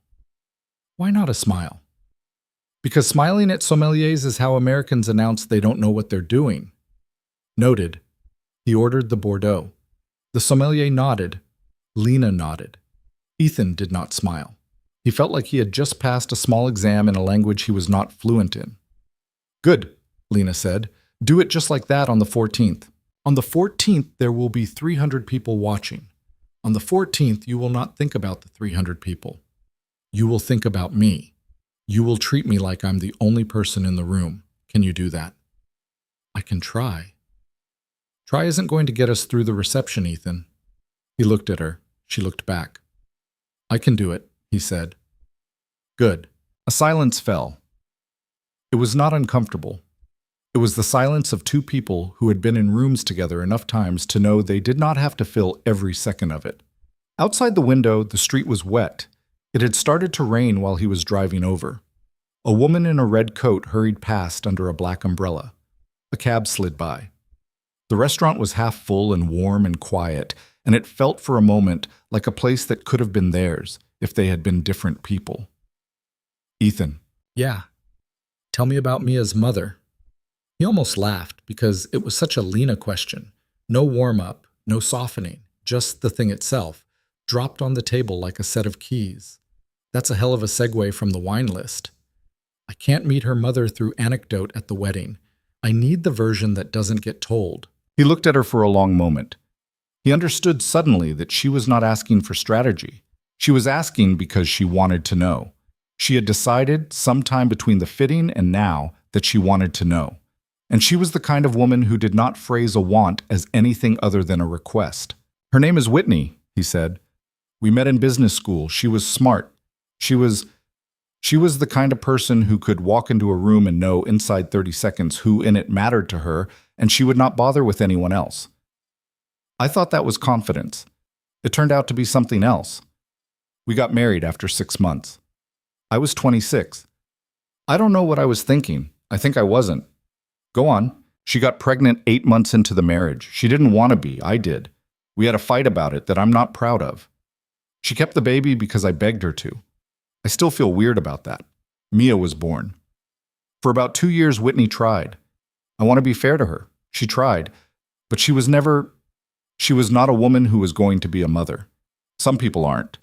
"Why not a smile?" "Because smiling at sommeliers is how Americans announce they don't know what they're doing." Noted. He ordered the Bordeaux. The sommelier nodded. Lena nodded. Ethan did not smile. He felt like he had just passed a small exam in a language he was not fluent in. "Good," Lena said. "Do it just like that on the 14th. On the 14th, there will be 300 people watching. On the 14th, you will not think about the 300 people. You will think about me. You will treat me like I'm the only person in the room. Can you do that?" "I can try." "Try isn't going to get us through the reception, Ethan." He looked at her. She looked back. "I can do it," he said. "Good." A silence fell. It was not uncomfortable. It was the silence of two people who had been in rooms together enough times to know they did not have to fill every second of it. Outside the window, the street was wet. It had started to rain while he was driving over. A woman in a red coat hurried past under a black umbrella. A cab slid by. The restaurant was half full and warm and quiet, and it felt for a moment like a place that could have been theirs if they had been different people. "Ethan." "Yeah. Tell me about Mia's mother." He almost laughed because it was such a Lena question. No warm-up, no softening, just the thing itself, dropped on the table like a set of keys. That's a hell of a segue from the wine list. "I can't meet her mother through anecdote at the wedding. I need the version that doesn't get told." He looked at her for a long moment. He understood suddenly that she was not asking for strategy. She was asking because she wanted to know. She had decided sometime between the fitting and now that she wanted to know. And she was the kind of woman who did not phrase a want as anything other than a request. "Her name is Whitney," he said. "We met in business school. She was smart. She was the kind of person who could walk into a room and know inside 30 seconds who in it mattered to her, and she would not bother with anyone else." I thought that was confidence. It turned out to be something else. We got married after 6 months. I was 26. I don't know what I was thinking. I think I wasn't. Go on. She got pregnant 8 months into the marriage. She didn't want to be. I did. We had a fight about it that I'm not proud of. She kept the baby because I begged her to. I still feel weird about that. Mia was born. For about 2 years, Whitney tried. I want to be fair to her. She tried, but she was not a woman who was going to be a mother. Some people aren't.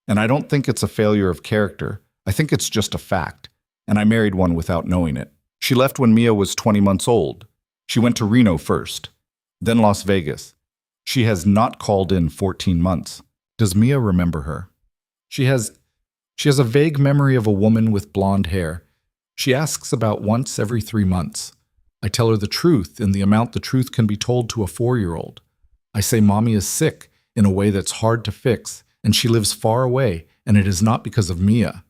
And I don't think it's a failure of character. I think it's just a fact. And I married one without knowing it. She left when Mia was 20 months old. She went to Reno first, then Las Vegas. She has not called in 14 months. Does Mia remember her? She has a vague memory of a woman with blonde hair. She asks about once every 3 months. I tell her the truth in the amount the truth can be told to a 4-year-old. I say Mommy is sick in a way that's hard to fix, and she lives far away, and it is not because of Mia.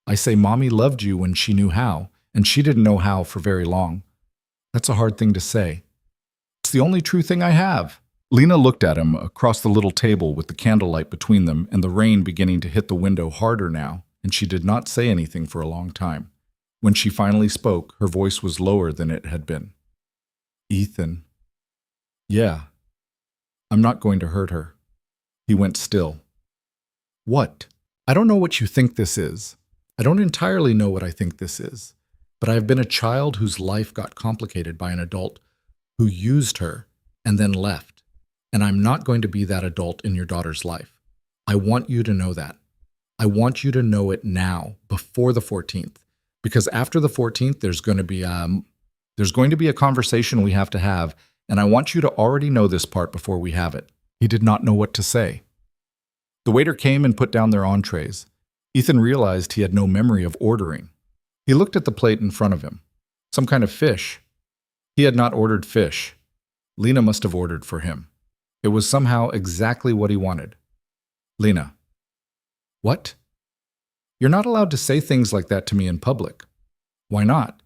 I say Mommy loved you when she knew how, and she didn't know how for very long. That's a hard thing to say. It's the only true thing I have. Lena looked at him across the little table with the candlelight between them and the rain beginning to hit the window harder now, and she did not say anything for a long time. When she finally spoke, her voice was lower than it had been. "Ethan." "Yeah. I'm not going to hurt her." He went still. "What?" "I don't know what you think this is. I don't entirely know what I think this is. But I have been a child whose life got complicated by an adult who used her and then left. And I'm not going to be that adult in your daughter's life. I want you to know that. I want you to know it now, before the 14th. Because after the 14th, there's going to be a conversation we have to have, and I want you to already know this part before we have it. He did not know what to say. The waiter came and put down their entrees. Ethan realized he had no memory of ordering. He looked at the plate in front of him. Some kind of fish. He had not ordered fish. Lena must have ordered for him. It was somehow exactly what he wanted. Lena. What? You're not allowed to say things like that to me in public. Why not?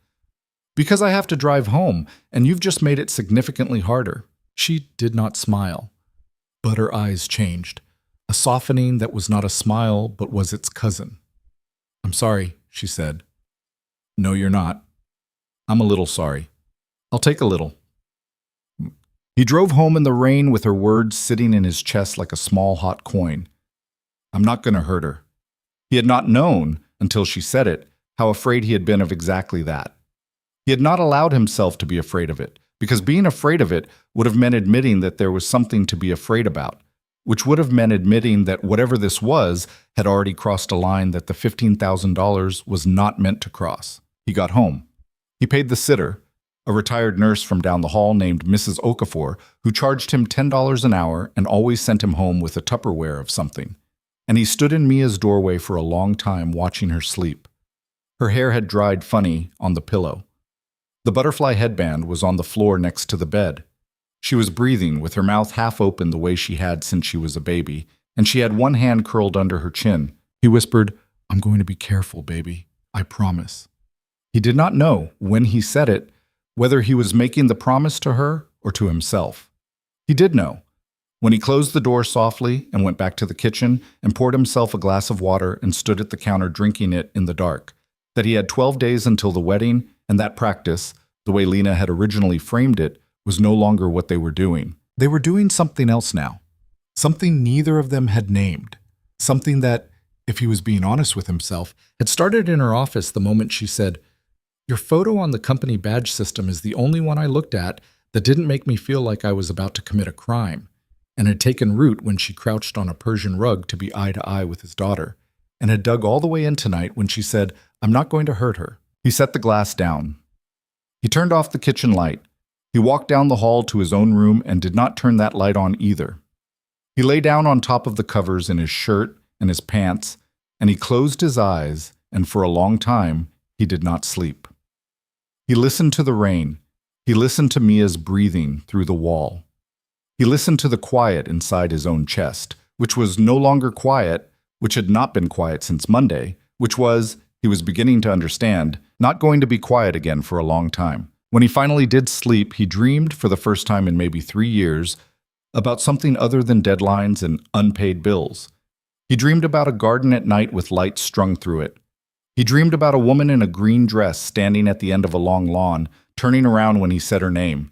Because I have to drive home, and you've just made it significantly harder. She did not smile, but her eyes changed. A softening that was not a smile, but was its cousin. I'm sorry, she said. No, you're not. I'm a little sorry. I'll take a little. He drove home in the rain with her words sitting in his chest like a small hot coin. I'm not going to hurt her. He had not known, until she said it, how afraid he had been of exactly that. He had not allowed himself to be afraid of it, because being afraid of it would have meant admitting that there was something to be afraid about, which would have meant admitting that whatever this was had already crossed a line that the $15,000 was not meant to cross. He got home. He paid the sitter, a retired nurse from down the hall named Mrs. Okafor, who charged him $10 an hour and always sent him home with a Tupperware of something. And he stood in Mia's doorway for a long time watching her sleep. Her hair had dried funny on the pillow. The butterfly headband was on the floor next to the bed. She was breathing with her mouth half open the way she had since she was a baby, and she had one hand curled under her chin. He whispered, I'm going to be careful, baby. I promise. He did not know, when he said it, whether he was making the promise to her or to himself. He did know. When he closed the door softly and went back to the kitchen and poured himself a glass of water and stood at the counter drinking it in the dark, that he had 12 days until the wedding, and that practice, the way Lena had originally framed it, was no longer what they were doing. They were doing something else now. Something neither of them had named. Something that, if he was being honest with himself, had started in her office the moment she said, Your photo on the company badge system is the only one I looked at that didn't make me feel like I was about to commit a crime, and had taken root when she crouched on a Persian rug to be eye to eye with his daughter, and had dug all the way in tonight when she said, I'm not going to hurt her. He set the glass down. He turned off the kitchen light. He walked down the hall to his own room and did not turn that light on either. He lay down on top of the covers in his shirt and his pants, and he closed his eyes, and for a long time he did not sleep. He listened to the rain. He listened to Mia's breathing through the wall. He listened to the quiet inside his own chest, which was no longer quiet, which had not been quiet since Monday, which was, he was beginning to understand, not going to be quiet again for a long time. When he finally did sleep, he dreamed, for the first time in maybe 3 years, about something other than deadlines and unpaid bills. He dreamed about a garden at night with lights strung through it. He dreamed about a woman in a green dress standing at the end of a long lawn, turning around when he said her name.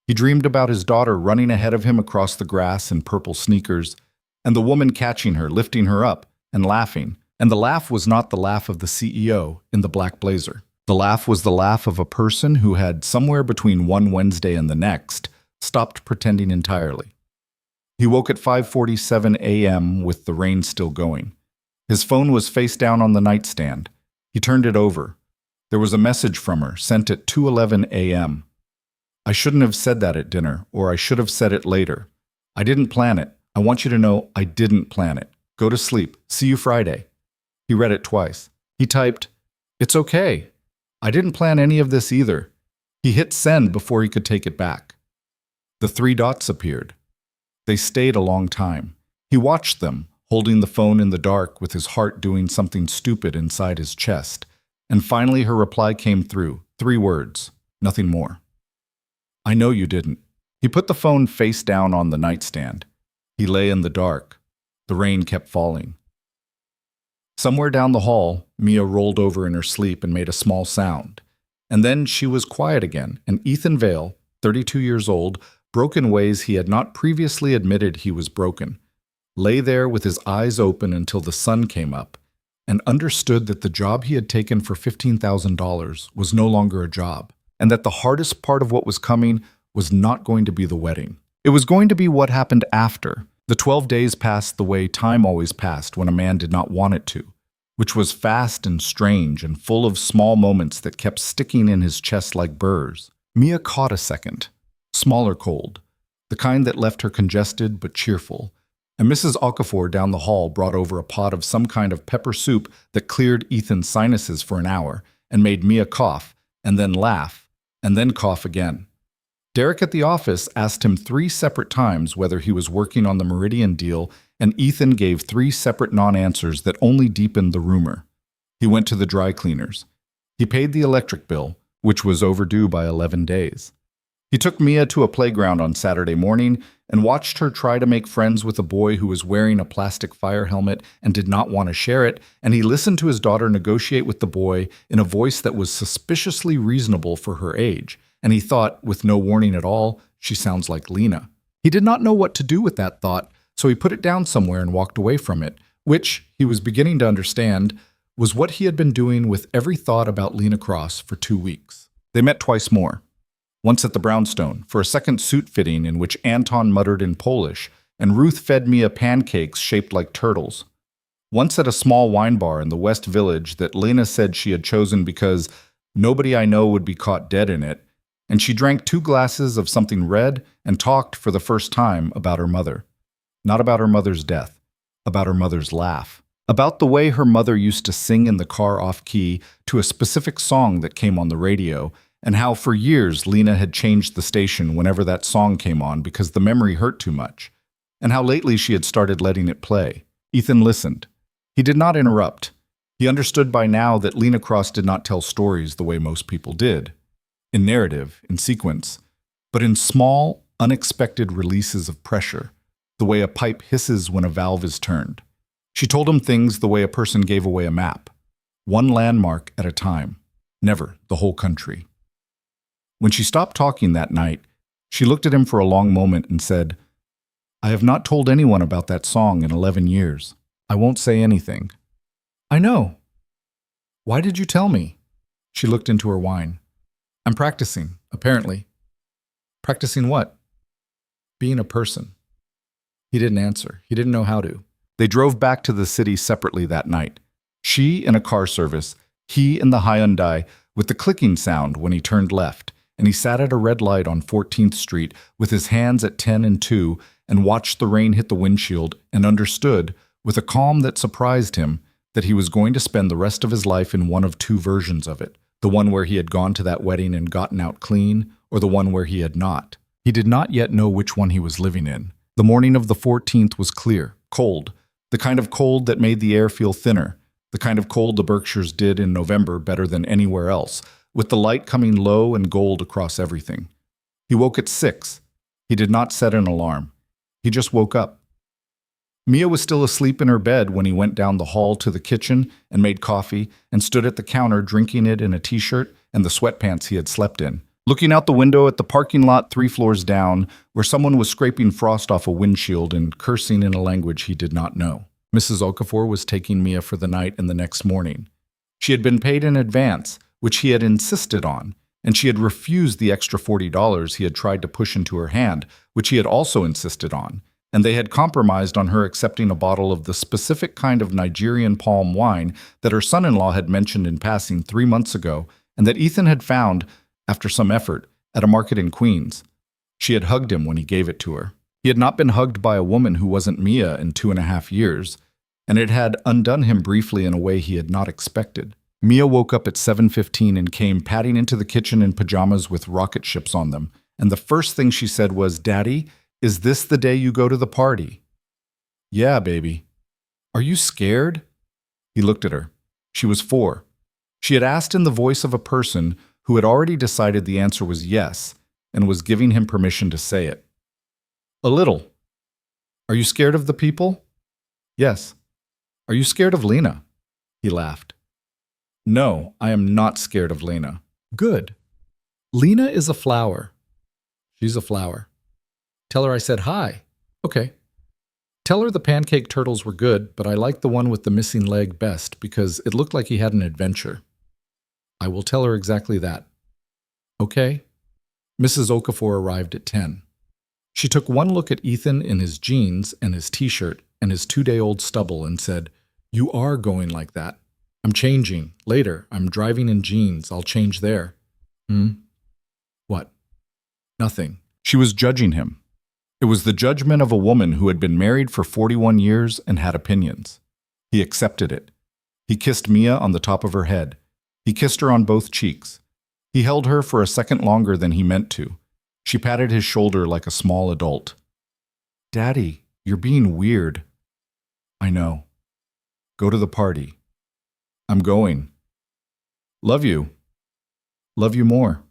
He dreamed about his daughter running ahead of him across the grass in purple sneakers, and the woman catching her, lifting her up, and laughing. And the laugh was not the laugh of the CEO in the black blazer. The laugh was the laugh of a person who had, somewhere between one Wednesday and the next, stopped pretending entirely. He woke at 5:47 a.m. with the rain still going. His phone was face down on the nightstand. He turned it over. There was a message from her, sent at 2:11 a.m. I shouldn't have said that at dinner, or I should have said it later. I didn't plan it. I want you to know I didn't plan it. Go to sleep. See you Friday. He read it twice. He typed, It's okay. I didn't plan any of this either. He hit send before he could take it back. The 3 dots appeared. They stayed a long time. He watched them, holding the phone in the dark with his heart doing something stupid inside his chest. And finally her reply came through. 3 words. Nothing more. I know you didn't. He put the phone face down on the nightstand. He lay in the dark. The rain kept falling. Somewhere down the hall, Mia rolled over in her sleep and made a small sound. And then she was quiet again, and Ethan Vale, 32 years old, broke in ways he had not previously admitted he was broken, lay there with his eyes open until the sun came up, and understood that the job he had taken for $15,000 was no longer a job, and that the hardest part of what was coming was not going to be the wedding. It was going to be what happened after. The 12 days passed the way time always passed when a man did not want it to, which was fast and strange and full of small moments that kept sticking in his chest like burrs. Mia caught a second. Smaller cold. the kind that left her congested but cheerful. And Mrs. Okafor down the hall brought over a pot of some kind of pepper soup that cleared Ethan's sinuses for an hour and made Mia cough, and then laugh, and then cough again. Derek at the office asked him 3 separate times whether he was working on the Meridian deal, and Ethan gave 3 separate non-answers that only deepened the rumor. He went to the dry cleaners. He paid the electric bill, which was overdue by 11 days. He took Mia to a playground on Saturday morning and watched her try to make friends with a boy who was wearing a plastic fire helmet and did not want to share it, and he listened to his daughter negotiate with the boy in a voice that was suspiciously reasonable for her age, and he thought, with no warning at all, she sounds like Lena. He did not know what to do with that thought, so he put it down somewhere and walked away from it, which, he was beginning to understand, was what he had been doing with every thought about Lena Cross for 2 weeks. They met twice more. Once at the brownstone, for a second suit fitting in which Anton muttered in Polish, and Ruth fed Mia pancakes shaped like turtles. Once at a small wine bar in the West Village that Lena said she had chosen because nobody I know would be caught dead in it, and she drank 2 glasses of something red and talked for the first time about her mother. Not about her mother's death, about her mother's laugh. About the way her mother used to sing in the car off-key to a specific song that came on the radio, and how for years Lena had changed the station whenever that song came on because the memory hurt too much, and how lately she had started letting it play. Ethan listened. He did not interrupt. He understood by now that Lena Cross did not tell stories the way most people did, in narrative, in sequence, but in small, unexpected releases of pressure, the way a pipe hisses when a valve is turned. She told him things the way a person gave away a map, one landmark at a time, never the whole country. When she stopped talking that night, she looked at him for a long moment and said, "I have not told anyone about that song in 11 years. I won't say anything." "I know." "Why did you tell me?" She looked into her wine. "I'm practicing, apparently." "Practicing what?" "Being a person." He didn't answer. He didn't know how to. They drove back to the city separately that night. She in a car service, he in the Hyundai, with the clicking sound when he turned left, and he sat at a red light on 14th Street with his hands at 10 and 2 and watched the rain hit the windshield and understood, with a calm that surprised him, that he was going to spend the rest of his life in one of 2 versions of it, the one where he had gone to that wedding and gotten out clean, or the one where he had not. He did not yet know which one he was living in. The morning of the 14th was clear, cold, the kind of cold that made the air feel thinner, the kind of cold the Berkshires did in November better than anywhere else, with the light coming low and gold across everything. He woke at 6. He did not set an alarm. He just woke up. Mia was still asleep in her bed when he went down the hall to the kitchen and made coffee and stood at the counter drinking it in a t-shirt and the sweatpants he had slept in, looking out the window at the parking lot 3 floors down where someone was scraping frost off a windshield and cursing in a language he did not know. Mrs. Okafor was taking Mia for the night and the next morning. She had been paid in advance, which he had insisted on, and she had refused the extra $40 he had tried to push into her hand, which he had also insisted on, and they had compromised on her accepting a bottle of the specific kind of Nigerian palm wine that her son-in-law had mentioned in passing 3 months ago, and that Ethan had found, after some effort, at a market in Queens. She had hugged him when he gave it to her. He had not been hugged by a woman who wasn't Mia in 2.5 years, and it had undone him briefly in a way he had not expected. Mia woke up at 7:15 and came padding into the kitchen in pajamas with rocket ships on them, and the first thing she said was, "Daddy, is this the day you go to the party?" "Yeah, baby." "Are you scared?" He looked at her. She was 4. She had asked in the voice of a person who had already decided the answer was yes, and was giving him permission to say it. "A little." "Are you scared of the people?" "Yes." "Are you scared of Lena?" He laughed. "No, I am not scared of Lena." "Good. Lena is a flower." "She's a flower." "Tell her I said hi." "Okay." "Tell her the pancake turtles were good, but I liked the one with the missing leg best because it looked like he had an adventure." "I will tell her exactly that." "Okay." Mrs. Okafor arrived at 10. She took one look at Ethan in his jeans and his t-shirt and his 2-day-old stubble and said, "You are going like that." "I'm changing. Later. I'm driving in jeans. I'll change there." "Hmm? What?" "Nothing." She was judging him. It was the judgment of a woman who had been married for 41 years and had opinions. He accepted it. He kissed Mia on the top of her head. He kissed her on both cheeks. He held her for a second longer than he meant to. She patted his shoulder like a small adult. "Daddy, you're being weird." "I know. Go to the party." "I'm going." "Love you." "Love you more."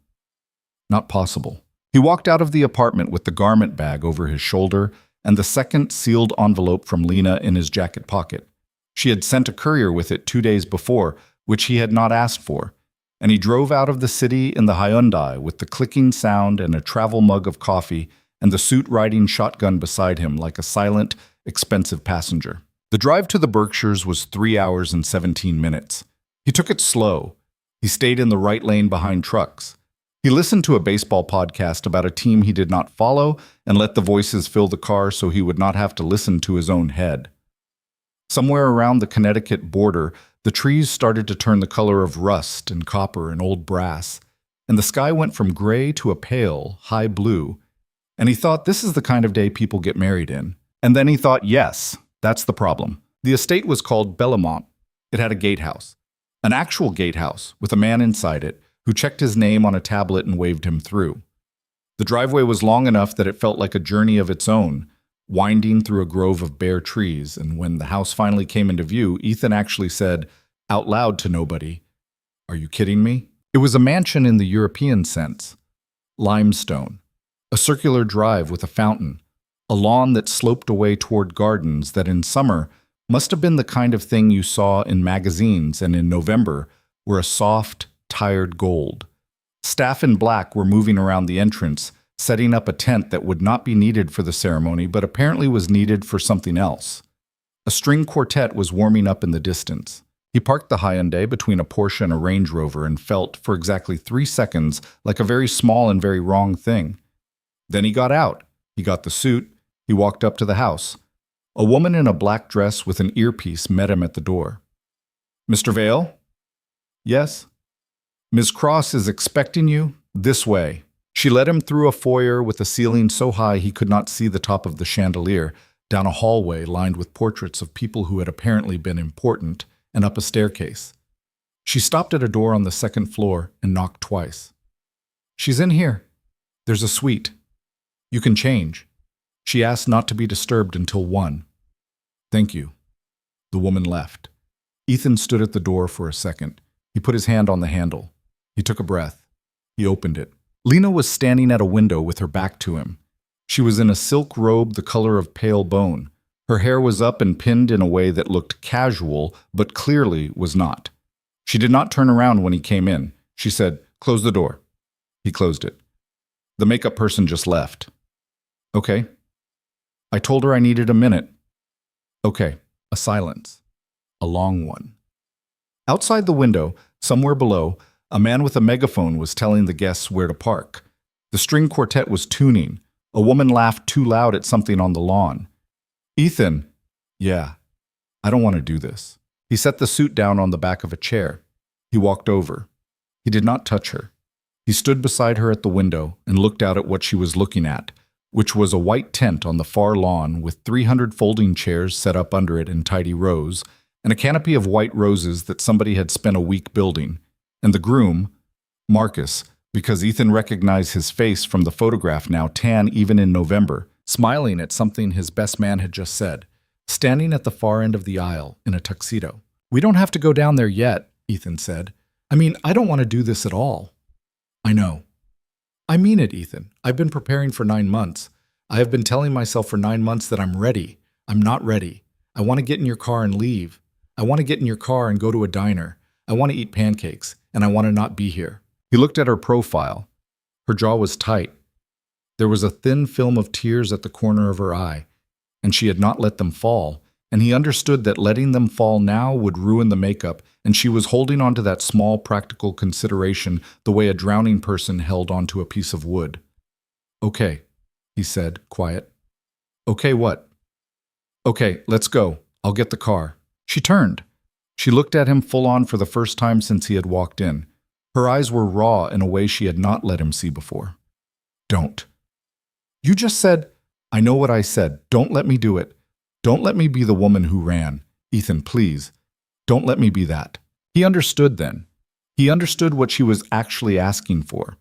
Not possible. He walked out of the apartment with the garment bag over his shoulder and the second sealed envelope from Lena in his jacket pocket. She had sent a courier with it 2 days before, which he had not asked for, and he drove out of the city in the Hyundai with the clicking sound and a travel mug of coffee and the suit riding shotgun beside him like a silent, expensive passenger. The drive to the Berkshires was 3 hours and 17 minutes. He took it slow. He stayed in the right lane behind trucks. He listened to a baseball podcast about a team he did not follow and let the voices fill the car so he would not have to listen to his own head. Somewhere around the Connecticut border, the trees started to turn the color of rust and copper and old brass, and the sky went from gray to a pale, high blue, and he thought this is the kind of day people get married in. And then he thought, yes, that's the problem. The estate was called Bellamont. It had a gatehouse, an actual gatehouse with a man inside it who checked his name on a tablet and waved him through. The driveway was long enough that it felt like a journey of its own, winding through a grove of bare trees, and when the house finally came into view, Ethan actually said, out loud to nobody, "Are you kidding me?" It was a mansion in the European sense. Limestone, a circular drive with a fountain, a lawn that sloped away toward gardens that in summer must have been the kind of thing you saw in magazines and in November were a soft, tired gold. Staff in black were moving around the entrance, setting up a tent that would not be needed for the ceremony but apparently was needed for something else. A string quartet was warming up in the distance. He parked the Hyundai between a Porsche and a Range Rover and felt, for exactly 3 seconds, like a very small and very wrong thing. Then he got out. He got the suit. He walked up to the house. A woman in a black dress with an earpiece met him at the door. "Mr. Vale?" "Yes." "Ms. Cross is expecting you. This way." She led him through a foyer with a ceiling so high he could not see the top of the chandelier, down a hallway lined with portraits of people who had apparently been important, and up a staircase. She stopped at a door on the second floor and knocked twice. "She's in here. There's a suite. You can change." She asked not to be disturbed until 1. "Thank you." The woman left. Ethan stood at the door for a second. He put his hand on the handle. He took a breath. He opened it. Lena was standing at a window with her back to him. She was in a silk robe the color of pale bone. Her hair was up and pinned in a way that looked casual, but clearly was not. She did not turn around when he came in. She said, "Close the door." He closed it. The makeup person just left. "Okay." I told her I needed a minute. "Okay." A silence. A long one. Outside the window, somewhere below, a man with a megaphone was telling the guests where to park. The string quartet was tuning. A woman laughed too loud at something on the lawn. "Ethan." "Yeah, I don't want to do this." He set the suit down on the back of a chair. He walked over. He did not touch her. He stood beside her at the window and looked out at what she was looking at, which was a white tent on the far lawn with 300 folding chairs set up under it in tidy rows, and a canopy of white roses that somebody had spent a week building. And the groom, Marcus, because Ethan recognized his face from the photograph now tan even in November, smiling at something his best man had just said, standing at the far end of the aisle in a tuxedo. "We don't have to go down there yet," Ethan said. "I mean, I don't want to do this at all." "I know." "I mean it, Ethan. I've been preparing for 9 months. I have been telling myself for 9 months that I'm ready. I'm not ready. I want to get in your car and leave. I want to get in your car and go to a diner. I want to eat pancakes, and I want to not be here." He looked at her profile. Her jaw was tight. There was a thin film of tears at the corner of her eye, and she had not let them fall, and he understood that letting them fall now would ruin the makeup, and she was holding on to that small practical consideration the way a drowning person held onto a piece of wood. "Okay," he said, quiet. "Okay, what?" "Okay, let's go. I'll get the car." She turned. She looked at him full on for the first time since he had walked in. Her eyes were raw in a way she had not let him see before. "Don't." "You just said..." I know what I said. Don't let me do it. Don't let me be the woman who ran. Ethan, please. Don't let me be that. He understood then. He understood what she was actually asking for.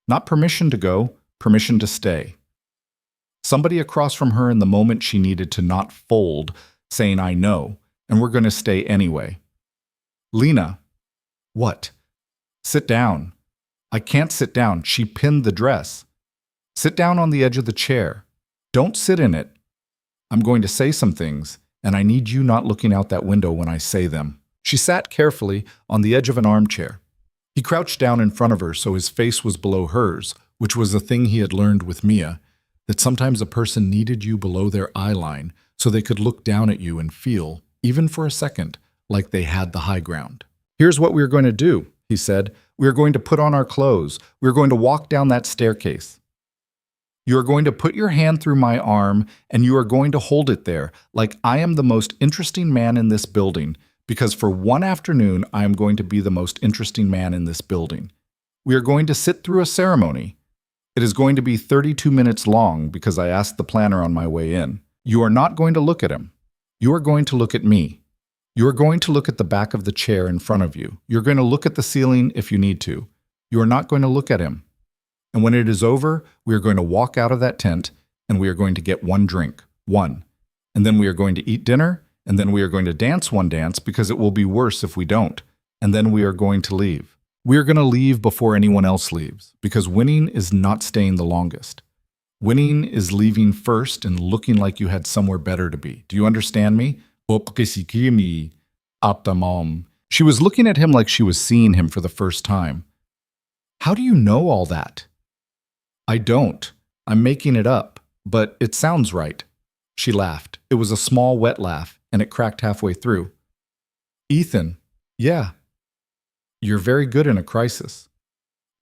Not permission to go, permission to stay. Somebody across from her in the moment she needed to not fold, saying, I know, and we're going to stay anyway. Lena. What? Sit down. I can't sit down. She pinned the dress. Sit down on the edge of the chair. Don't sit in it. I'm going to say some things, and I need you not looking out that window when I say them. She sat carefully on the edge of an armchair. He crouched down in front of her so his face was below hers, which was a thing he had learned with Mia, that sometimes a person needed you below their eye line so they could look down at you and feel, even for a second, like they had the high ground. Here's what we're going to do, he said. We are going to put on our clothes. We are going to walk down that staircase. You are going to put your hand through my arm, and you are going to hold it there, like I am the most interesting man in this building, because for one afternoon I am going to be the most interesting man in this building. We are going to sit through a ceremony. It is going to be 32 minutes long because I asked the planner on my way in. You are not going to look at him. You are going to look at me. You are going to look at the back of the chair in front of you. You're going to look at the ceiling if you need to. You are not going to look at him. And when it is over, we are going to walk out of that tent and we are going to get one drink, one. And then we are going to eat dinner, and then we are going to dance one dance because it will be worse if we don't. And then we are going to leave. We are going to leave before anyone else leaves because winning is not staying the longest. Winning is leaving first and looking like you had somewhere better to be. Do you understand me? She was looking at him like she was seeing him for the first time. How do you know all that? I don't. I'm making it up, but it sounds right. She laughed. It was a small, wet laugh, and it cracked halfway through. Ethan, yeah. You're very good in a crisis.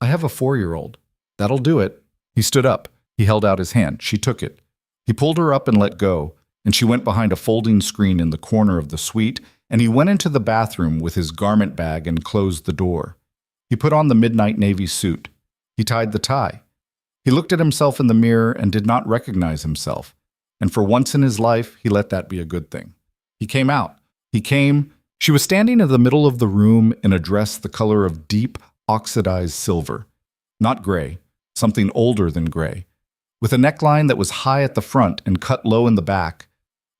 I have a 4-year-old. That'll do it. He stood up. He held out his hand. She took it. He pulled her up and let go, and she went behind a folding screen in the corner of the suite, and he went into the bathroom with his garment bag and closed the door. He put on the midnight navy suit. He tied the tie. He looked at himself in the mirror and did not recognize himself. And for once in his life, he let that be a good thing. He came out. He came. She was standing in the middle of the room in a dress the color of deep, oxidized silver. Not gray, something older than gray, with a neckline that was high at the front and cut low in the back,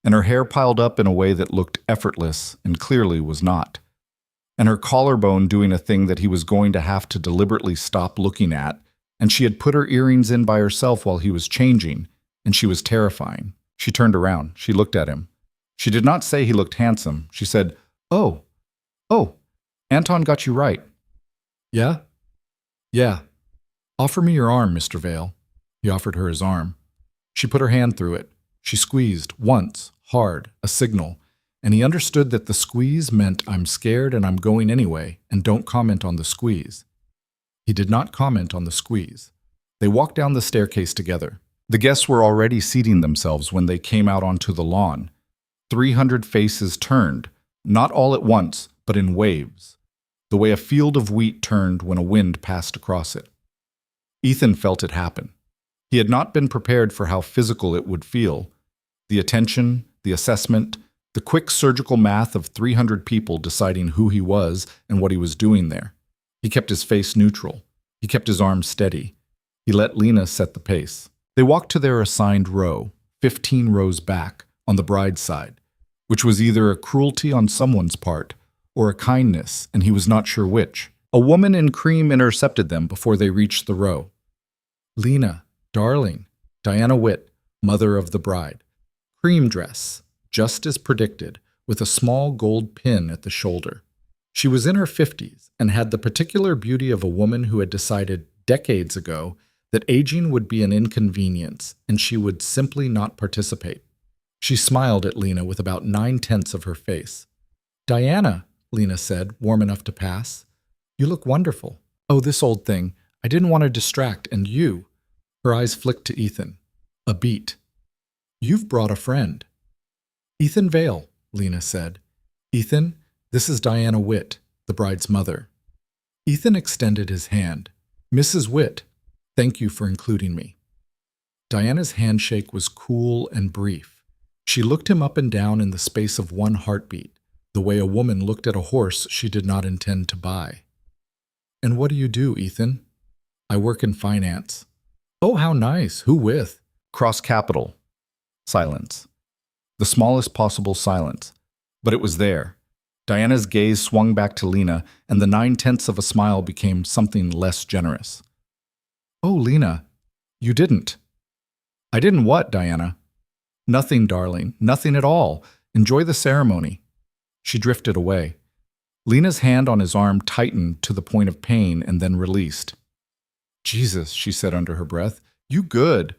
and her hair piled up in a way that looked effortless and clearly was not, and her collarbone doing a thing that he was going to have to deliberately stop looking at, and she had put her earrings in by herself while he was changing, and she was terrifying. She turned around. She looked at him. She did not say he looked handsome. She said, Oh, Anton got you right. Yeah? Yeah. Offer me your arm, Mr. Vale. He offered her his arm. She put her hand through it. She squeezed, once, hard, a signal, and he understood that the squeeze meant I'm scared and I'm going anyway, and don't comment on the squeeze. He did not comment on the squeeze. They walked down the staircase together. The guests were already seating themselves when they came out onto the lawn. 300 faces turned, not all at once, but in waves, the way a field of wheat turned when a wind passed across it. Ethan felt it happen. He had not been prepared for how physical it would feel. The attention, the assessment, the quick surgical math of 300 people deciding who he was and what he was doing there. He kept his face neutral. He kept his arms steady. He let Lena set the pace. They walked to their assigned row, 15 rows back, on the bride's side, which was either a cruelty on someone's part or a kindness, and he was not sure which. A woman in cream intercepted them before they reached the row. Lena, darling, Diana Witt, mother of the bride. Cream dress, just as predicted, with a small gold pin at the shoulder. She was in her 50s and had the particular beauty of a woman who had decided decades ago that aging would be an inconvenience and she would simply not participate. She smiled at Lena with about 9/10 of her face. Diana, Lena said, warm enough to pass. You look wonderful. Oh, this old thing. I didn't want to distract, and you. Her eyes flicked to Ethan. A beat. You've brought a friend. Ethan Vale, Lena said. Ethan, this is Diana Witt, the bride's mother. Ethan extended his hand. Mrs. Witt, thank you for including me. Diana's handshake was cool and brief. She looked him up and down in the space of one heartbeat, the way a woman looked at a horse she did not intend to buy. "And what do you do, Ethan?" "I work in finance." "Oh, how nice. Who with?" "Cross Capital." Silence. The smallest possible silence. But it was there. Diana's gaze swung back to Lena, and the 9/10 of a smile became something less generous. "Oh, Lena, you didn't." "I didn't what, Diana?" "Nothing, darling. Nothing at all. Enjoy the ceremony." She drifted away. Lena's hand on his arm tightened to the point of pain and then released. "Jesus," she said under her breath. "You good."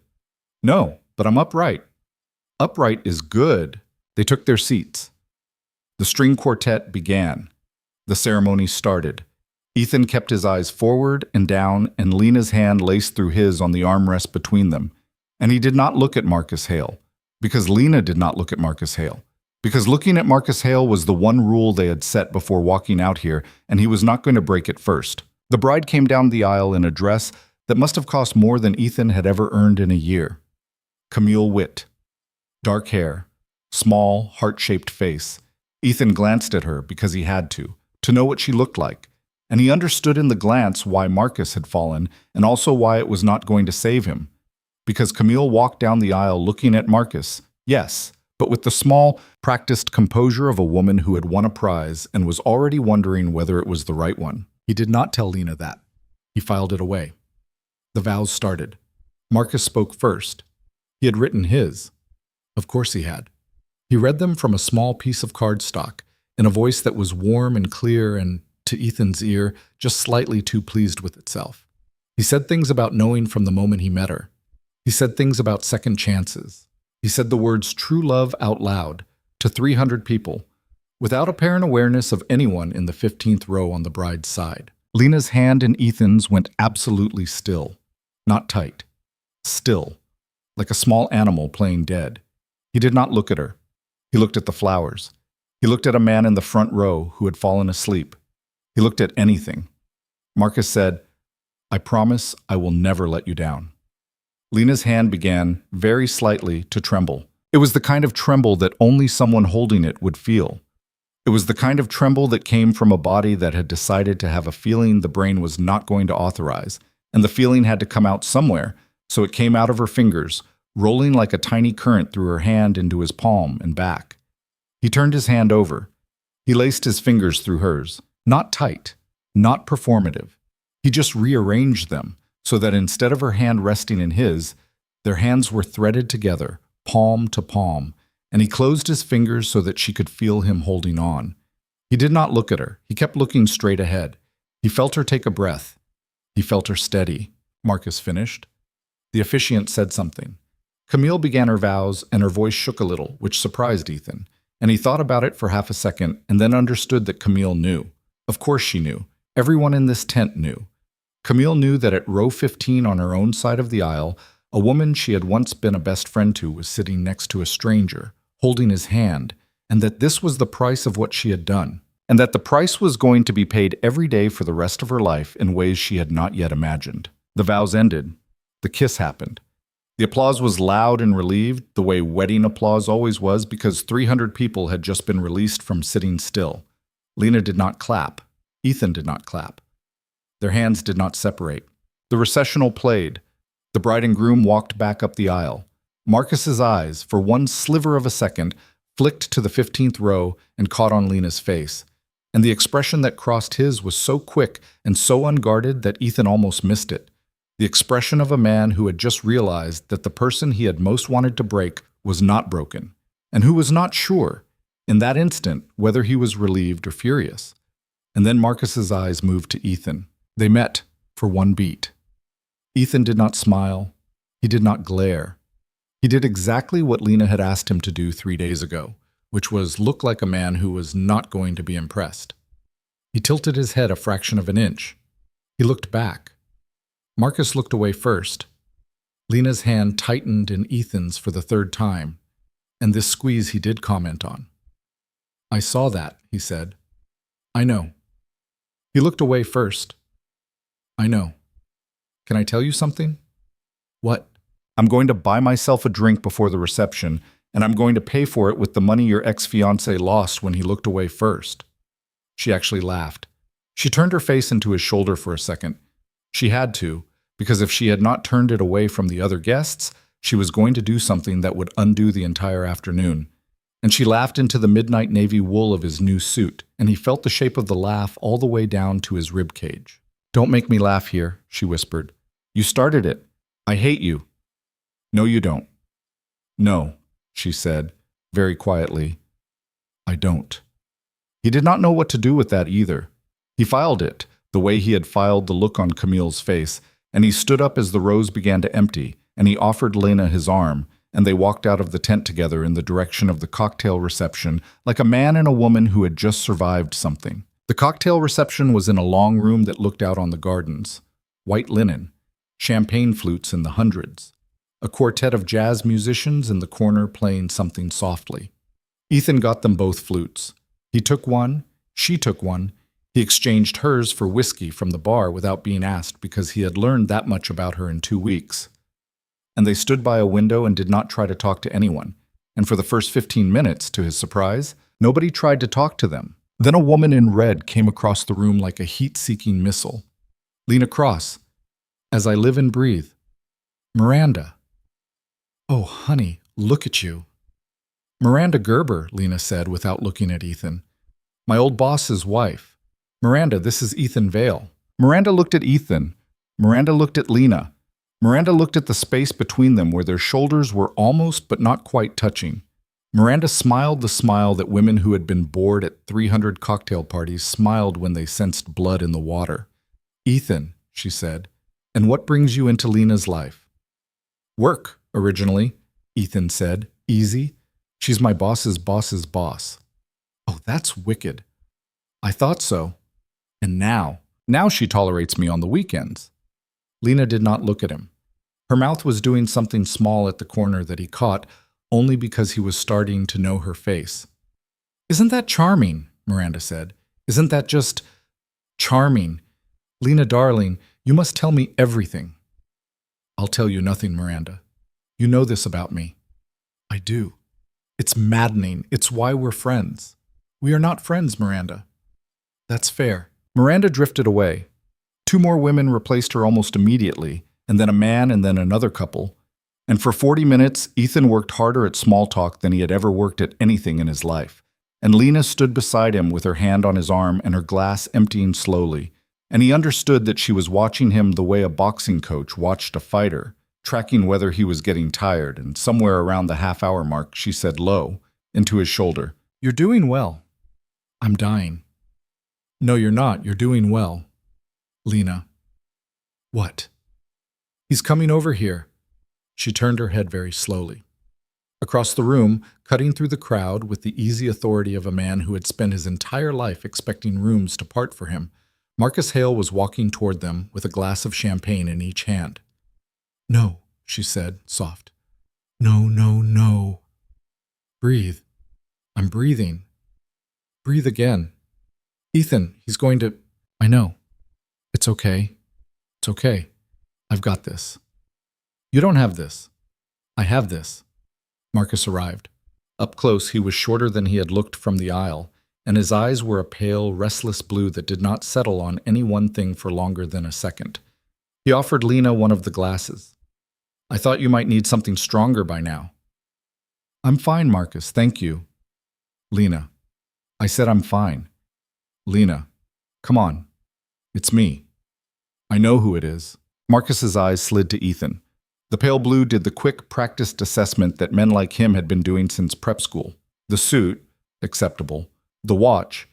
"No, but I'm upright." "Upright is good." They took their seats. The string quartet began. The ceremony started. Ethan kept his eyes forward and down, and Lena's hand laced through his on the armrest between them. And he did not look at Marcus Hale, because Lena did not look at Marcus Hale, because looking at Marcus Hale was the one rule they had set before walking out here, and he was not going to break it first. The bride came down the aisle in a dress that must have cost more than Ethan had ever earned in a year. Camille Witt. Dark hair, small, heart-shaped face. Ethan glanced at her because he had to know what she looked like. And he understood in the glance why Marcus had fallen and also why it was not going to save him. Because Camille walked down the aisle looking at Marcus, yes, but with the small, practiced composure of a woman who had won a prize and was already wondering whether it was the right one. He did not tell Lena that. He filed it away. The vows started. Marcus spoke first. He had written his. Of course he had. He read them from a small piece of cardstock, in a voice that was warm and clear and, to Ethan's ear, just slightly too pleased with itself. He said things about knowing from the moment he met her. He said things about second chances. He said the words true love out loud, to 300 people, without apparent awareness of anyone in the 15th row on the bride's side. Lena's hand in Ethan's went absolutely still. Not tight. Still. Like a small animal playing dead. He did not look at her. He looked at the flowers. He looked at a man in the front row who had fallen asleep. He looked at anything. Marcus said, "I promise I will never let you down." Lena's hand began, very slightly, to tremble. It was the kind of tremble that only someone holding it would feel. It was the kind of tremble that came from a body that had decided to have a feeling the brain was not going to authorize, and the feeling had to come out somewhere, so it came out of her fingers, rolling like a tiny current through her hand into his palm and back. He turned his hand over. He laced his fingers through hers. Not tight, not performative. He just rearranged them so that instead of her hand resting in his, their hands were threaded together, palm to palm, and he closed his fingers so that she could feel him holding on. He did not look at her. He kept looking straight ahead. He felt her take a breath. He felt her steady. Marcus finished. The officiant said something. Camille began her vows, and her voice shook a little, which surprised Ethan, and he thought about it for half a second and then understood that Camille knew. Of course she knew. Everyone in this tent knew. Camille knew that at row 15 on her own side of the aisle, a woman she had once been a best friend to was sitting next to a stranger, holding his hand, and that this was the price of what she had done, and that the price was going to be paid every day for the rest of her life in ways she had not yet imagined. The vows ended. The kiss happened. The applause was loud and relieved, the way wedding applause always was, because 300 people had just been released from sitting still. Lena did not clap. Ethan did not clap. Their hands did not separate. The recessional played. The bride and groom walked back up the aisle. Marcus's eyes, for one sliver of a second, flicked to the 15th row and caught on Lena's face. And the expression that crossed his was so quick and so unguarded that Ethan almost missed it. The expression of a man who had just realized that the person he had most wanted to break was not broken, and who was not sure, in that instant, whether he was relieved or furious. And then Marcus's eyes moved to Ethan. They met for one beat. Ethan did not smile. He did not glare. He did exactly what Lena had asked him to do 3 days ago, which was look like a man who was not going to be impressed. He tilted his head a fraction of an inch. He looked back. Marcus looked away first. Lena's hand tightened in Ethan's for the 3rd time, and this squeeze he did comment on. "I saw that," he said. "I know." He looked away first. "I know. Can I tell you something?" "What?" I'm going to buy myself a drink before the reception, and I'm going to pay for it with the money your ex-fiancé lost when he looked away first." She actually laughed. She turned her face into his shoulder for a second. She had to, because if she had not turned it away from the other guests, she was going to do something that would undo the entire afternoon. And she laughed into the midnight navy wool of his new suit, and he felt the shape of the laugh all the way down to his rib cage. "Don't make me laugh here," she whispered. "You started it. I hate you." "No, you don't." "No," she said, very quietly. "I don't." He did not know what to do with that either. He filed it, the way he had filed the look on Camille's face, and he stood up as the rose began to empty, and he offered Lena his arm, and they walked out of the tent together in the direction of the cocktail reception like a man and a woman who had just survived something. The cocktail reception was in a long room that looked out on the gardens. White linen, champagne flutes in the hundreds, a quartet of jazz musicians in the corner playing something softly. Ethan got them both flutes. He took one, she took one. He exchanged hers for whiskey from the bar without being asked because he had learned that much about her in 2 weeks. And they stood by a window and did not try to talk to anyone. And for the first 15 minutes, to his surprise, nobody tried to talk to them. Then a woman in red came across the room like a heat-seeking missile. "Lena Cross, as I live and breathe. Miranda." "Oh, honey, look at you." "Miranda Gerber," Lena said without looking at Ethan. "My old boss's wife. Miranda, this is Ethan Vale." Miranda looked at Ethan. Miranda looked at Lena. Miranda looked at the space between them where their shoulders were almost but not quite touching. Miranda smiled the smile that women who had been bored at 300 cocktail parties smiled when they sensed blood in the water. "Ethan," she said, "and what brings you into Lena's life?" "Work, originally," Ethan said, easy. "She's my boss's boss's boss." "Oh, that's wicked." "I thought so. And now she tolerates me on the weekends." Lena did not look at him. Her mouth was doing something small at the corner that he caught only because he was starting to know her face. "Isn't that charming?" Miranda said. "Isn't that just charming? Lena, darling, you must tell me everything." "I'll tell you nothing, Miranda. You know this about me." "I do. It's maddening. It's why we're friends." "We are not friends, Miranda." "That's fair." Miranda drifted away. 2 more women replaced her almost immediately, and then a man and then another couple. And for 40 minutes, Ethan worked harder at small talk than he had ever worked at anything in his life. And Lena stood beside him with her hand on his arm and her glass emptying slowly. And he understood that she was watching him the way a boxing coach watched a fighter, tracking whether he was getting tired, and somewhere around the half-hour mark, she said low, into his shoulder, "You're doing well." "I'm dying." "No, you're not. You're doing well." "Lena." "What?" "He's coming over here." She turned her head very slowly. Across the room, cutting through the crowd with the easy authority of a man who had spent his entire life expecting rooms to part for him, Marcus Hale was walking toward them with a glass of champagne in each hand. "No," she said, soft. "No, no, no. Breathe. I'm breathing. Breathe again. Ethan, he's going to—" "I know. It's okay. It's okay. I've got this." "You don't have this. I have this." Marcus arrived. Up close, he was shorter than he had looked from the aisle, and his eyes were a pale, restless blue that did not settle on any one thing for longer than a second. He offered Lena one of the glasses. "I thought you might need something stronger by now." "I'm fine, Marcus, thank you." "Lena." "I said I'm fine." "Lena, come on. It's me. I know who it is." Marcus's eyes slid to Ethan. The pale blue did the quick, practiced assessment that men like him had been doing since prep school. The suit, acceptable. The watch,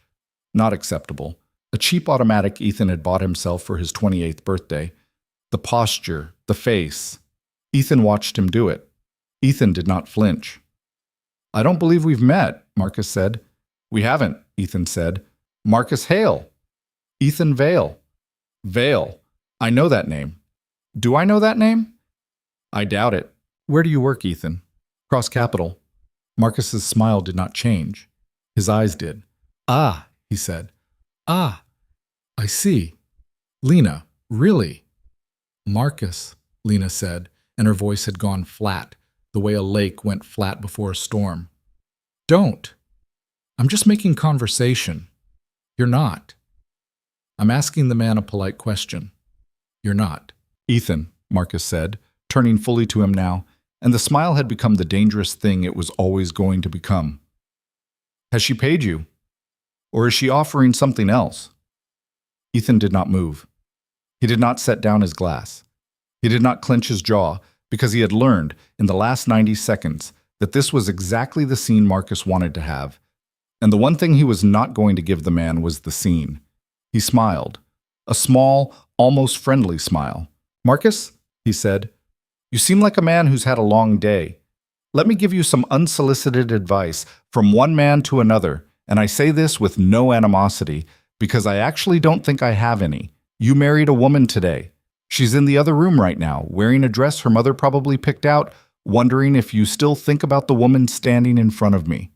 not acceptable. A cheap automatic Ethan had bought himself for his 28th birthday. The posture, the face. Ethan watched him do it. Ethan did not flinch. "I don't believe we've met," Marcus said. "We haven't," Ethan said. "Marcus Hale." "Ethan Vale." "Vale. I know that name." "Do I know that name?" "I doubt it." "Where do you work, Ethan?" "Cross Capital." Marcus's smile did not change. His eyes did. "Ah," he said. "Ah, I see. Lena, really?" "Marcus," Lena said, and her voice had gone flat, the way a lake went flat before a storm. Don't. I'm just making conversation. You're not. I'm asking the man a polite question. You're not. Ethan, Marcus said, turning fully to him now, and the smile had become the dangerous thing it was always going to become. Has she paid you? Or is she offering something else? Ethan did not move. He did not set down his glass. He did not clench his jaw, because he had learned, in the last 90 seconds, that this was exactly the scene Marcus wanted to have. And the one thing he was not going to give the man was the scene. He smiled. A small, almost friendly smile. Marcus, he said, you seem like a man who's had a long day. Let me give you some unsolicited advice from one man to another, and I say this with no animosity, because I actually don't think I have any. You married a woman today. She's in the other room right now, wearing a dress her mother probably picked out, wondering if you still think about the woman standing in front of me.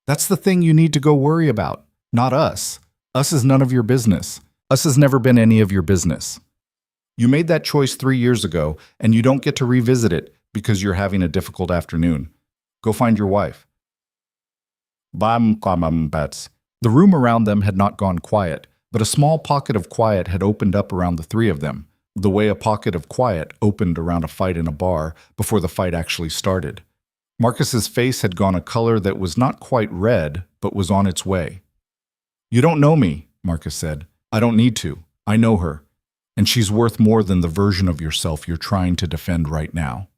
That's the thing you need to go worry about, not us. Us is none of your business. Us has never been any of your business. You made that choice 3 years ago, and you don't get to revisit it because you're having a difficult afternoon. Go find your wife. The room around them had not gone quiet, but a small pocket of quiet had opened up around the three of them, the way a pocket of quiet opened around a fight in a bar before the fight actually started. Marcus's face had gone a color that was not quite red, but was on its way. You don't know me, Marcus said. I don't need to. I know her. And she's worth more than the version of yourself you're trying to defend right now.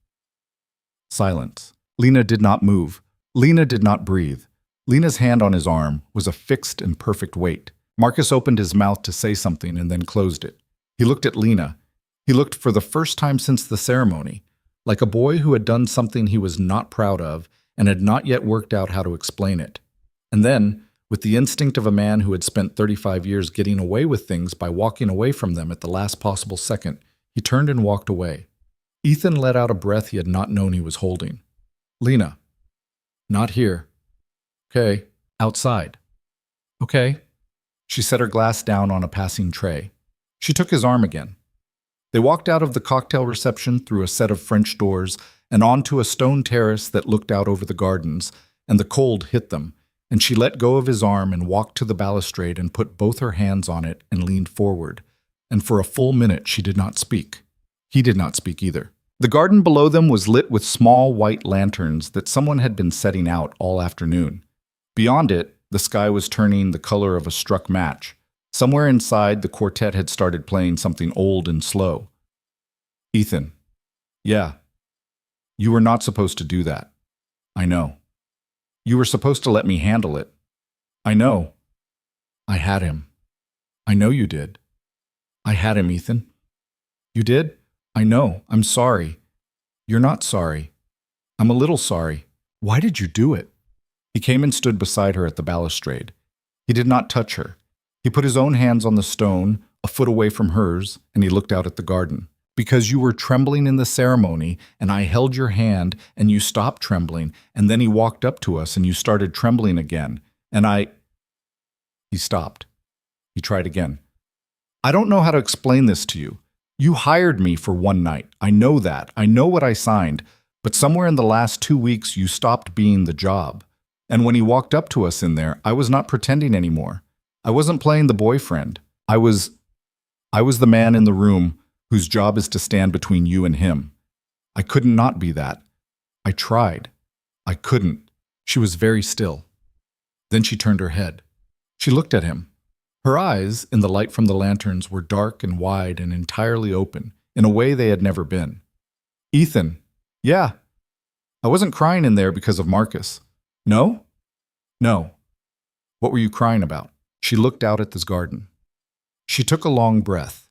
Silence. Lena did not move. Lena did not breathe. Lena's hand on his arm was a fixed and perfect weight. Marcus opened his mouth to say something and then closed it. He looked at Lena. He looked for the first time since the ceremony, like a boy who had done something he was not proud of and had not yet worked out how to explain it. And then, with the instinct of a man who had spent 35 years getting away with things by walking away from them at the last possible second, he turned and walked away. Ethan let out a breath he had not known he was holding. Lena. Not here. Okay. Outside. Okay. She set her glass down on a passing tray. She took his arm again. They walked out of the cocktail reception through a set of French doors and onto a stone terrace that looked out over the gardens, and the cold hit them, and she let go of his arm and walked to the balustrade and put both her hands on it and leaned forward. And for a full minute she did not speak. He did not speak either. The garden below them was lit with small white lanterns that someone had been setting out all afternoon. Beyond it, the sky was turning the color of a struck match. Somewhere inside, the quartet had started playing something old and slow. Ethan. Yeah. You were not supposed to do that. I know. You were supposed to let me handle it. I know. I had him. I know you did. I had him, Ethan. You did? I know. I'm sorry. You're not sorry. I'm a little sorry. Why did you do it? He came and stood beside her at the balustrade. He did not touch her. He put his own hands on the stone, a foot away from hers, and he looked out at the garden. Because you were trembling in the ceremony, and I held your hand, and you stopped trembling, and then he walked up to us, and you started trembling again, and He stopped. He tried again. I don't know how to explain this to you. You hired me for one night. I know that. I know what I signed, but somewhere in the last 2 weeks you stopped being the job. And when he walked up to us in there, I was not pretending anymore. I wasn't playing the boyfriend. I was the man in the room whose job is to stand between you and him. I couldn't not be that. I tried. I couldn't. She was very still. Then she turned her head. She looked at him. Her eyes, in the light from the lanterns, were dark and wide and entirely open, in a way they had never been. Ethan. Yeah. I wasn't crying in there because of Marcus. No? No. What were you crying about? She looked out at this garden. She took a long breath.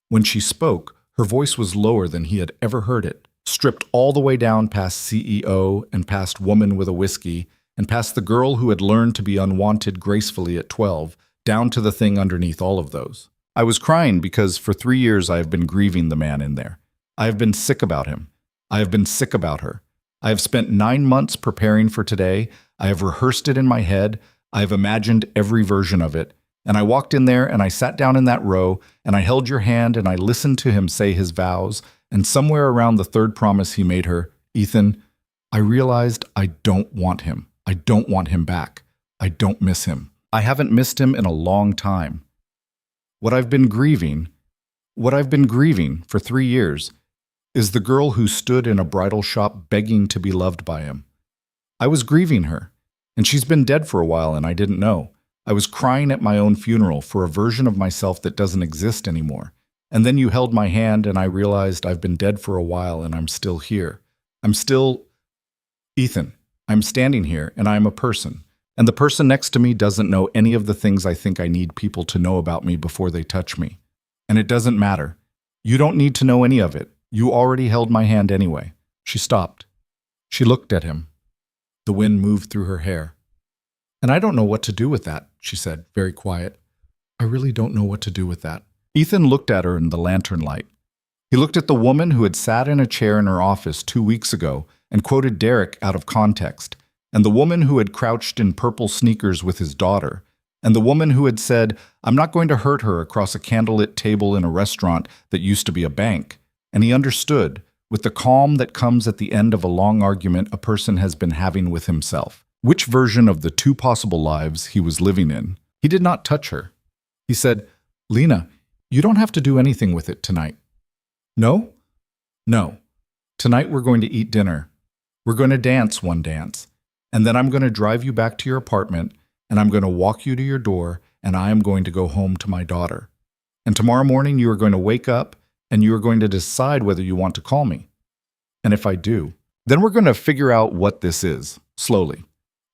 When she spoke, her voice was lower than he had ever heard it, stripped all the way down past CEO and past woman with a whiskey and past the girl who had learned to be unwanted gracefully at 12, down to the thing underneath all of those. I was crying because for 3 years I have been grieving the man in there. I have been sick about him. I have been sick about her. I have spent 9 months preparing for today. I have rehearsed it in my head. I have imagined every version of it. And I walked in there and I sat down in that row and I held your hand and I listened to him say his vows and somewhere around the third promise he made her, Ethan, I realized I don't want him. I don't want him back. I don't miss him. I haven't missed him in a long time. What I've been grieving for 3 years is the girl who stood in a bridal shop begging to be loved by him. I was grieving her, and she's been dead for a while and I didn't know. I was crying at my own funeral for a version of myself that doesn't exist anymore. And then you held my hand and I realized I've been dead for a while and I'm still here. Ethan, I'm standing here and I'm a person. And the person next to me doesn't know any of the things I think I need people to know about me before they touch me. And it doesn't matter. You don't need to know any of it. You already held my hand anyway. She stopped. She looked at him. The wind moved through her hair. And I don't know what to do with that, she said, very quiet. I really don't know what to do with that. Ethan looked at her in the lantern light. He looked at the woman who had sat in a chair in her office 2 weeks ago and quoted Derek out of context, and the woman who had crouched in purple sneakers with his daughter, and the woman who had said, I'm not going to hurt her across a candlelit table in a restaurant that used to be a bank. And he understood, with the calm that comes at the end of a long argument a person has been having with himself, which version of the 2 possible lives he was living in. He did not touch her. He said, Lena, you don't have to do anything with it tonight. No? No. Tonight we're going to eat dinner. We're going to dance one dance. And then I'm going to drive you back to your apartment, and I'm going to walk you to your door, and I am going to go home to my daughter. And tomorrow morning you are going to wake up, and you are going to decide whether you want to call me. And if I do, then we're going to figure out what this is, slowly.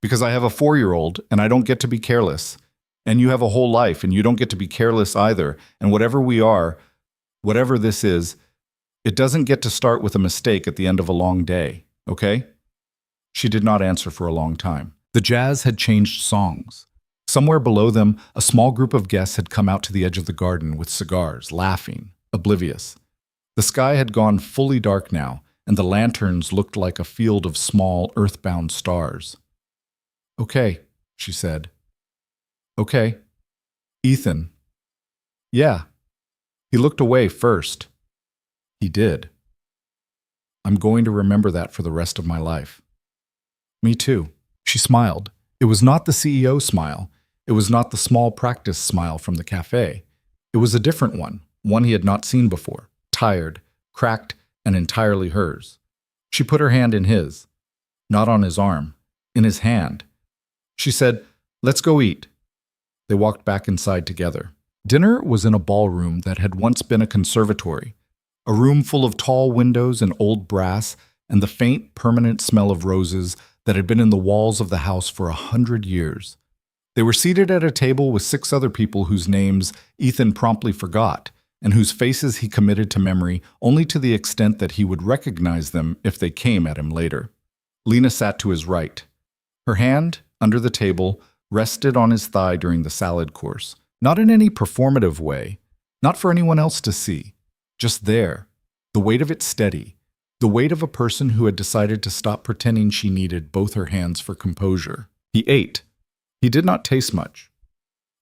Because I have a 4-year-old, and I don't get to be careless. And you have a whole life, and you don't get to be careless either. And whatever we are, whatever this is, it doesn't get to start with a mistake at the end of a long day, okay? She did not answer for a long time. The jazz had changed songs. Somewhere below them, a small group of guests had come out to the edge of the garden with cigars, laughing, oblivious. The sky had gone fully dark now, and the lanterns looked like a field of small, earthbound stars. Okay, she said. Okay. Ethan. Yeah. He looked away first. He did. I'm going to remember that for the rest of my life. Me too. She smiled. It was not the CEO smile. It was not the small practice smile from the cafe. It was a different one he had not seen before, tired, cracked, and entirely hers. She put her hand in his, not on his arm, in his hand. She said, Let's go eat. They walked back inside together. Dinner was in a ballroom that had once been a conservatory, a room full of tall windows and old brass and the faint, permanent smell of roses that had been in the walls of the house for 100 years. They were seated at a table with 6 other people whose names Ethan promptly forgot, and whose faces he committed to memory only to the extent that he would recognize them if they came at him later. Lena sat to his right. Her hand, under the table, rested on his thigh during the salad course, not in any performative way, not for anyone else to see, just there, the weight of it steady, the weight of a person who had decided to stop pretending she needed both her hands for composure. He ate. He did not taste much.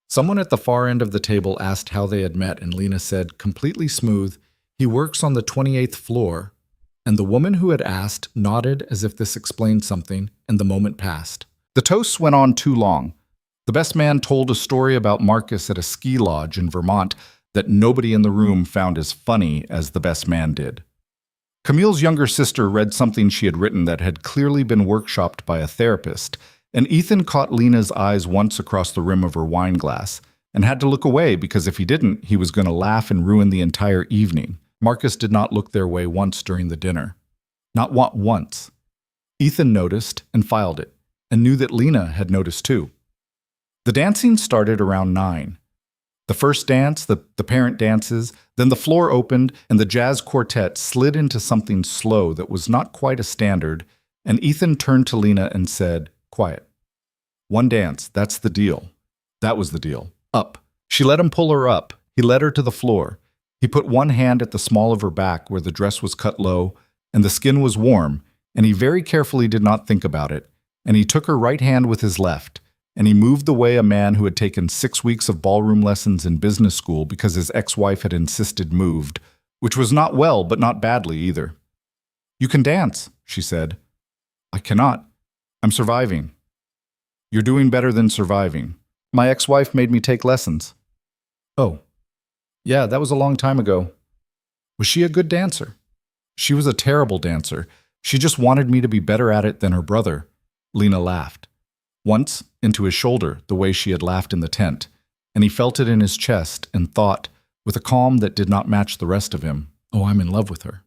Someone at the far end of the table asked how they had met, and Lena said, completely smooth, he works on the 28th floor, and the woman who had asked nodded as if this explained something, and the moment passed. The toasts went on too long. The best man told a story about Marcus at a ski lodge in Vermont that nobody in the room found as funny as the best man did. Camille's younger sister read something she had written that had clearly been workshopped by a therapist, and Ethan caught Lena's eyes once across the rim of her wine glass, and had to look away because if he didn't, he was going to laugh and ruin the entire evening. Marcus did not look their way once during the dinner. Not once. Ethan noticed and filed it, and knew that Lena had noticed too. The dancing started around 9. The first dance, the parent dances, then the floor opened and the jazz quartet slid into something slow that was not quite a standard, and Ethan turned to Lena and said, quiet. One dance, that's the deal. That was the deal. Up. She let him pull her up. He led her to the floor. He put one hand at the small of her back where the dress was cut low and the skin was warm, and he very carefully did not think about it, and he took her right hand with his left, and he moved the way a man who had taken 6 weeks of ballroom lessons in business school because his ex-wife had insisted moved, which was not well, but not badly either. You can dance, she said. I cannot. I'm surviving. You're doing better than surviving. My ex-wife made me take lessons. Oh, yeah, that was a long time ago. Was she a good dancer? She was a terrible dancer. She just wanted me to be better at it than her brother. Lena laughed. Once, into his shoulder, the way she had laughed in the tent, and he felt it in his chest and thought, with a calm that did not match the rest of him, oh, I'm in love with her.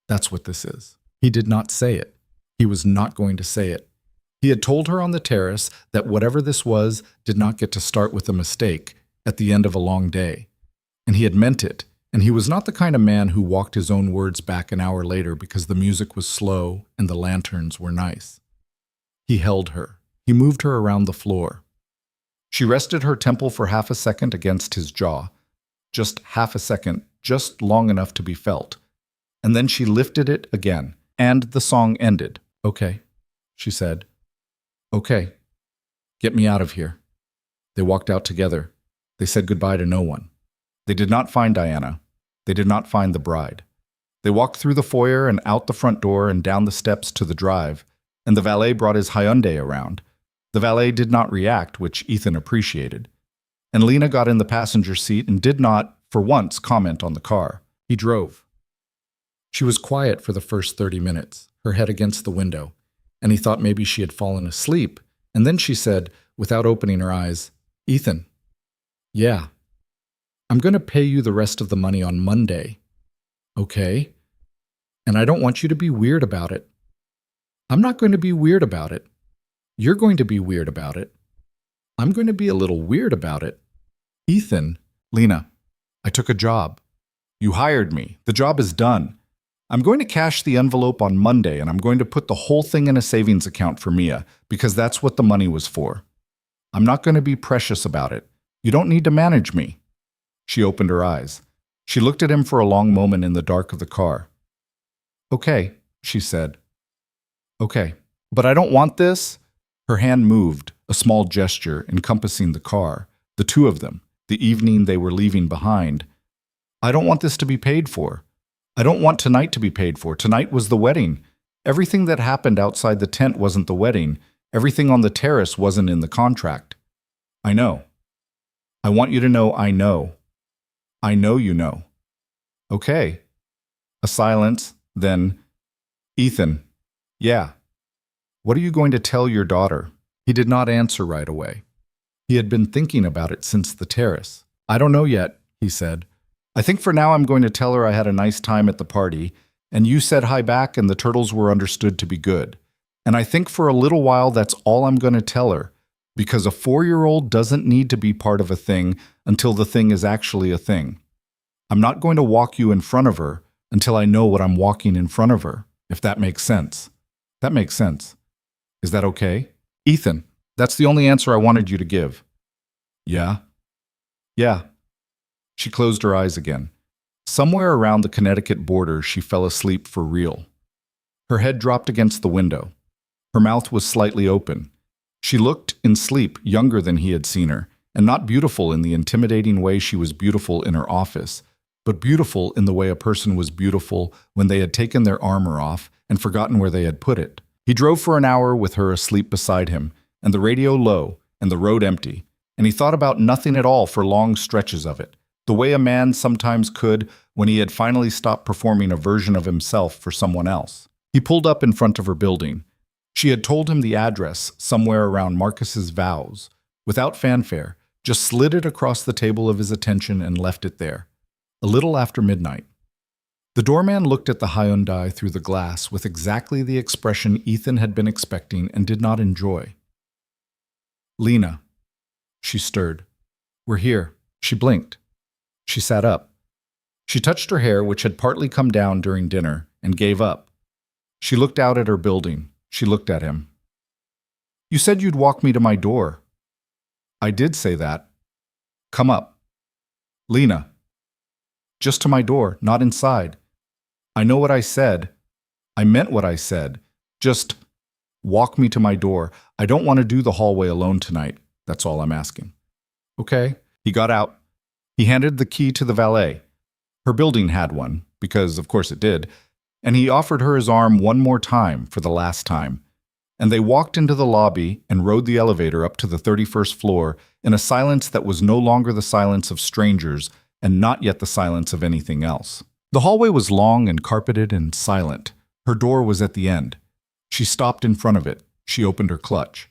That's what this is. He did not say it. He was not going to say it. He had told her on the terrace that whatever this was did not get to start with a mistake at the end of a long day. And he had meant it, and he was not the kind of man who walked his own words back an hour later because the music was slow and the lanterns were nice. He held her. He moved her around the floor. She rested her temple for half a second against his jaw. Just half a second, just long enough to be felt. And then she lifted it again, and the song ended. Okay, she said. Okay, get me out of here. They walked out together. They said goodbye to no one. They did not find Diana. They did not find the bride. They walked through the foyer and out the front door and down the steps to the drive, and the valet brought his Hyundai around. The valet did not react, which Ethan appreciated. And Lena got in the passenger seat and did not, for once, comment on the car. He drove. She was quiet for the first 30 minutes, her head against the window, and he thought maybe she had fallen asleep, and then she said, without opening her eyes, Ethan. Yeah. I'm going to pay you the rest of the money on Monday. Okay. And I don't want you to be weird about it. I'm not going to be weird about it. You're going to be weird about it. I'm going to be a little weird about it. Ethan, Lena, I took a job. You hired me. The job is done. I'm going to cash the envelope on Monday, and I'm going to put the whole thing in a savings account for Mia, because that's what the money was for. I'm not going to be precious about it. You don't need to manage me. She opened her eyes. She looked at him for a long moment in the dark of the car. Okay, she said. Okay, but I don't want this. Her hand moved, a small gesture encompassing the car, the two of them, the evening they were leaving behind. I don't want this to be paid for. I don't want tonight to be paid for. Tonight was the wedding. Everything that happened outside the tent wasn't the wedding. Everything on the terrace wasn't in the contract. I know. I want you to know I know. I know you know. Okay. A silence, then, Ethan, yeah. What are you going to tell your daughter? He did not answer right away. He had been thinking about it since the terrace. I don't know yet, he said. I think for now I'm going to tell her I had a nice time at the party, and you said hi back and the turtles were understood to be good. And I think for a little while that's all I'm going to tell her, because a 4-year-old doesn't need to be part of a thing until the thing is actually a thing. I'm not going to walk you in front of her until I know what I'm walking in front of her, if that makes sense. That makes sense. Is that okay? Ethan, that's the only answer I wanted you to give. Yeah? Yeah. She closed her eyes again. Somewhere around the Connecticut border, she fell asleep for real. Her head dropped against the window. Her mouth was slightly open. She looked, in sleep, younger than he had seen her, and not beautiful in the intimidating way she was beautiful in her office, but beautiful in the way a person was beautiful when they had taken their armor off and forgotten where they had put it. He drove for an hour with her asleep beside him, and the radio low, and the road empty, and he thought about nothing at all for long stretches of it, the way a man sometimes could when he had finally stopped performing a version of himself for someone else. He pulled up in front of her building. She had told him the address, somewhere around Marcus's Vows. Without fanfare, just slid it across the table of his attention and left it there. A little after midnight. The doorman looked at the Hyundai through the glass with exactly the expression Ethan had been expecting and did not enjoy. Lena. She stirred. We're here. She blinked. She sat up. She touched her hair, which had partly come down during dinner, and gave up. She looked out at her building. She looked at him. You said you'd walk me to my door. I did say that. Come up. Lena. Just to my door, not inside. I know what I said. I meant what I said. Just walk me to my door. I don't want to do the hallway alone tonight. That's all I'm asking. Okay. He got out. He handed the key to the valet. Her building had one, because of course it did, and he offered her his arm one more time for the last time. And they walked into the lobby and rode the elevator up to the 31st floor in a silence that was no longer the silence of strangers and not yet the silence of anything else. The hallway was long and carpeted and silent. Her door was at the end. She stopped in front of it. She opened her clutch.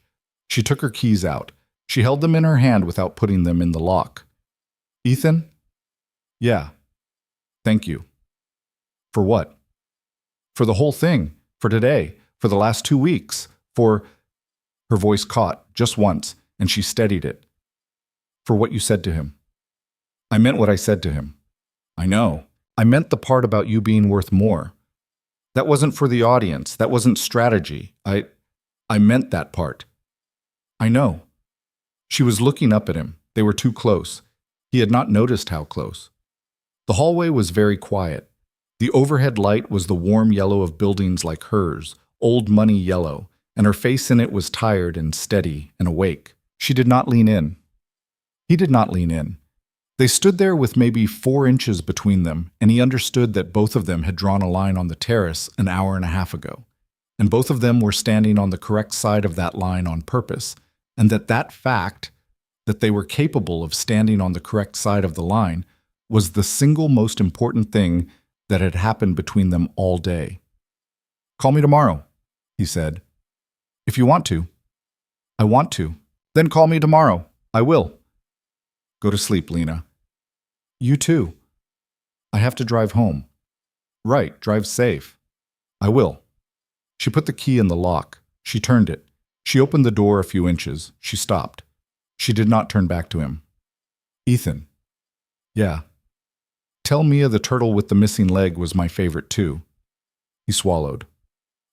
She took her keys out. She held them in her hand without putting them in the lock. Ethan? Yeah. Thank you. For what? For the whole thing. For today. For the last 2 weeks. For... Her voice caught, just once, and she steadied it. For what you said to him. I meant what I said to him. I know. I meant the part about you being worth more. That wasn't for the audience. That wasn't strategy. I meant that part. I know. She was looking up at him. They were too close. He had not noticed how close. The hallway was very quiet. The overhead light was the warm yellow of buildings like hers, old money yellow, and her face in it was tired and steady and awake. She did not lean in. He did not lean in. They stood there with maybe 4 inches between them, and he understood that both of them had drawn a line on the terrace an hour and a half ago, and both of them were standing on the correct side of that line on purpose, and that fact, that they were capable of standing on the correct side of the line, was the single most important thing that had happened between them all day. Call me tomorrow, he said. If you want to. I want to. Then call me tomorrow. I will. Go to sleep, Lena. You too. I have to drive home. Right, drive safe. I will. She put the key in the lock. She turned it. She opened the door a few inches. She stopped. She did not turn back to him. Ethan. Yeah. Tell Mia the turtle with the missing leg was my favorite too. He swallowed.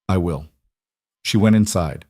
I will. She went inside.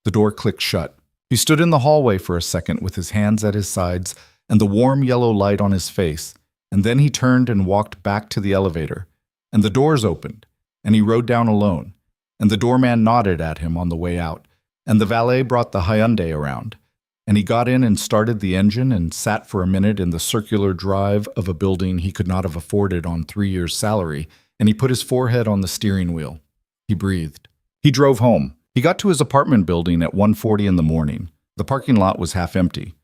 The door clicked shut. He stood in the hallway for a second with his hands at his sides and the warm yellow light on his face, and then he turned and walked back to the elevator, and the doors opened, and he rode down alone, and the doorman nodded at him on the way out, and the valet brought the Hyundai around, and he got in and started the engine and sat for a minute in the circular drive of a building he could not have afforded on 3 years' salary, and he put his forehead on the steering wheel. He breathed. He drove home. He got to his apartment building at 1:40 in the morning. The parking lot was half empty.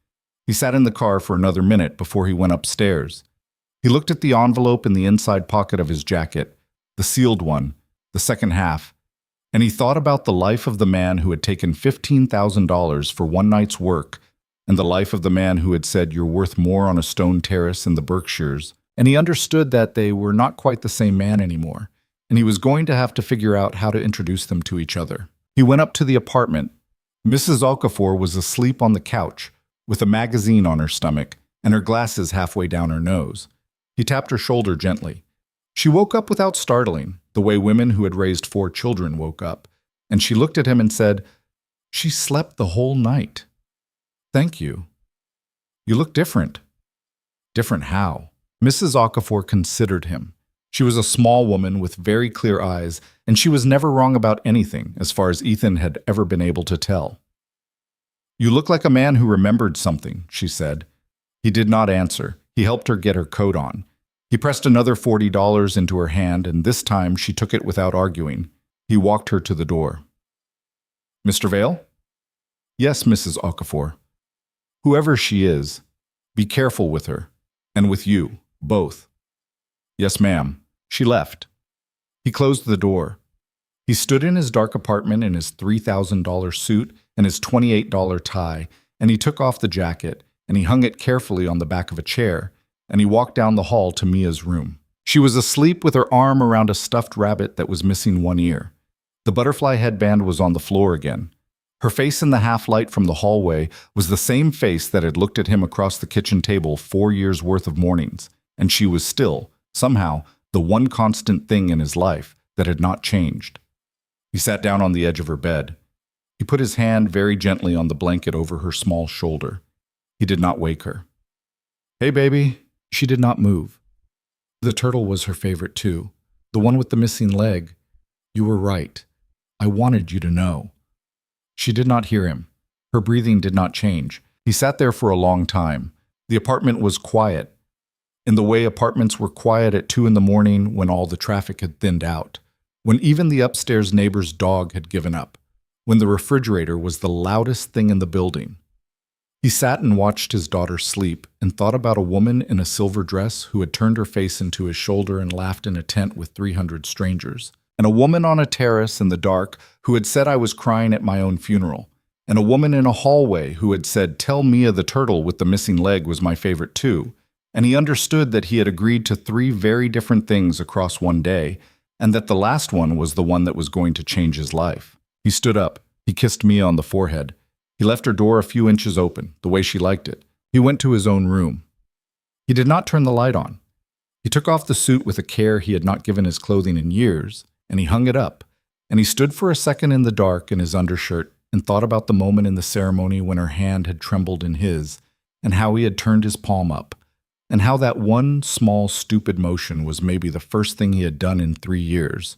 He sat in the car for another minute before he went upstairs. He looked at the envelope in the inside pocket of his jacket, the sealed one, the second half, and he thought about the life of the man who had taken $15,000 for one night's work and the life of the man who had said you're worth more on a stone terrace in the Berkshires, and he understood that they were not quite the same man anymore, and he was going to have to figure out how to introduce them to each other. He went up to the apartment. Mrs. Okafor was asleep on the couch, with a magazine on her stomach and her glasses halfway down her nose. He tapped her shoulder gently. She woke up without startling, the way women who had raised 4 children woke up, and she looked at him and said, "She slept the whole night. Thank you. You look different." Different how? Mrs. Okafor considered him. She was a small woman with very clear eyes, and she was never wrong about anything, as far as Ethan had ever been able to tell. "You look like a man who remembered something," she said. He did not answer. He helped her get her coat on. He pressed another $40 into her hand, and this time she took it without arguing. He walked her to the door. "Mr. Vale?" "Yes, Mrs. Okafor." "Whoever she is, be careful with her, and with you, both." "Yes, ma'am." She left. He closed the door. He stood in his dark apartment in his $3,000 suit and his $28 tie, and he took off the jacket, and he hung it carefully on the back of a chair, and he walked down the hall to Mia's room. She was asleep with her arm around a stuffed rabbit that was missing one ear. The butterfly headband was on the floor again. Her face in the half-light from the hallway was the same face that had looked at him across the kitchen table 4 years' worth of mornings, and she was still, somehow, the one constant thing in his life that had not changed. He sat down on the edge of her bed. He put his hand very gently on the blanket over her small shoulder. He did not wake her. "Hey, baby." She did not move. The turtle was her favorite too. The one with the missing leg. "You were right. I wanted you to know." She did not hear him. Her breathing did not change. He sat there for a long time. The apartment was quiet. in the way apartments were quiet at 2 in the morning when all the traffic had thinned out, when even the upstairs neighbor's dog had given up, when the refrigerator was the loudest thing in the building. He sat and watched his daughter sleep and thought about a woman in a silver dress who had turned her face into his shoulder and laughed in a tent with 300 strangers, and a woman on a terrace in the dark who had said I was crying at my own funeral, and a woman in a hallway who had said, "Tell Mia the turtle with the missing leg was my favorite too," and he understood that he had agreed to 3 very different things across one day, and that the last one was the one that was going to change his life. He stood up. He kissed Mia on the forehead. He left her door a few inches open, the way she liked it. He went to his own room. He did not turn the light on. He took off the suit with a care he had not given his clothing in years, and he hung it up, and he stood for a second in the dark in his undershirt and thought about the moment in the ceremony when her hand had trembled in his, and how he had turned his palm up, and how that one small stupid motion was maybe the first thing he had done in 3 years,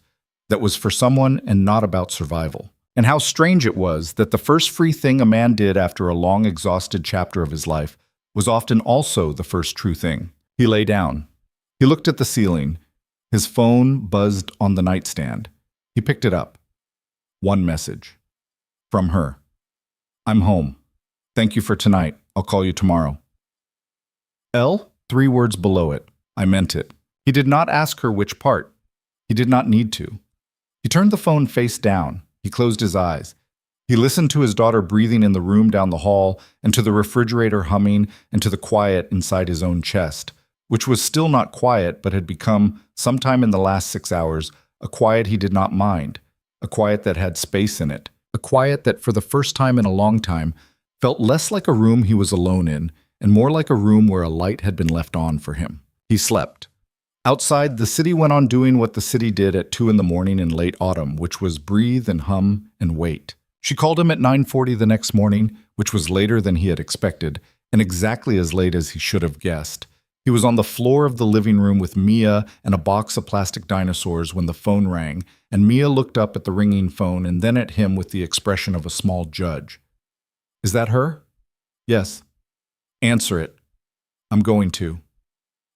that was for someone and not about survival. And how strange it was that the first free thing a man did after a long, exhausted chapter of his life was often also the first true thing. He lay down. He looked at the ceiling. His phone buzzed on the nightstand. He picked it up. One message. From her. "I'm home. Thank you for tonight. I'll call you tomorrow." 3 words below it. I meant it. He did not ask her which part. He did not need to. He turned the phone face down. He closed his eyes. He listened to his daughter breathing in the room down the hall, and to the refrigerator humming, and to the quiet inside his own chest, which was still not quiet but had become, sometime in the last 6 hours, a quiet he did not mind, a quiet that had space in it, a quiet that for the first time in a long time felt less like a room he was alone in, and more like a room where a light had been left on for him. He slept. Outside, the city went on doing what the city did at 2 in the morning in late autumn, which was breathe and hum and wait. She called him at 9:40 the next morning, which was later than he had expected, and exactly as late as he should have guessed. He was on the floor of the living room with Mia and a box of plastic dinosaurs when the phone rang, and Mia looked up at the ringing phone and then at him with the expression of a small judge. "Is that her?" "Yes." "Answer it." "I'm going to."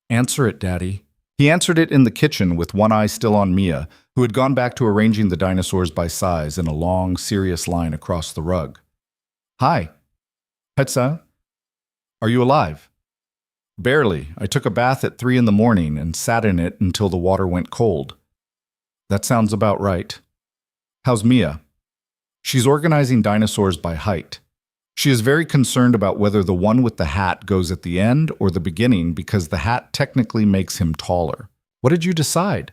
"Answer it, Daddy." He answered it in the kitchen with one eye still on Mia, who had gone back to arranging the dinosaurs by size in a long, serious line across the rug. "Hi. Hetsa. Are you alive?" "Barely. I took a bath at 3 in the morning and sat in it until the water went cold." "That sounds about right." "How's Mia?" "She's organizing dinosaurs by height. She is very concerned about whether the one with the hat goes at the end or the beginning because the hat technically makes him taller." "What did you decide?"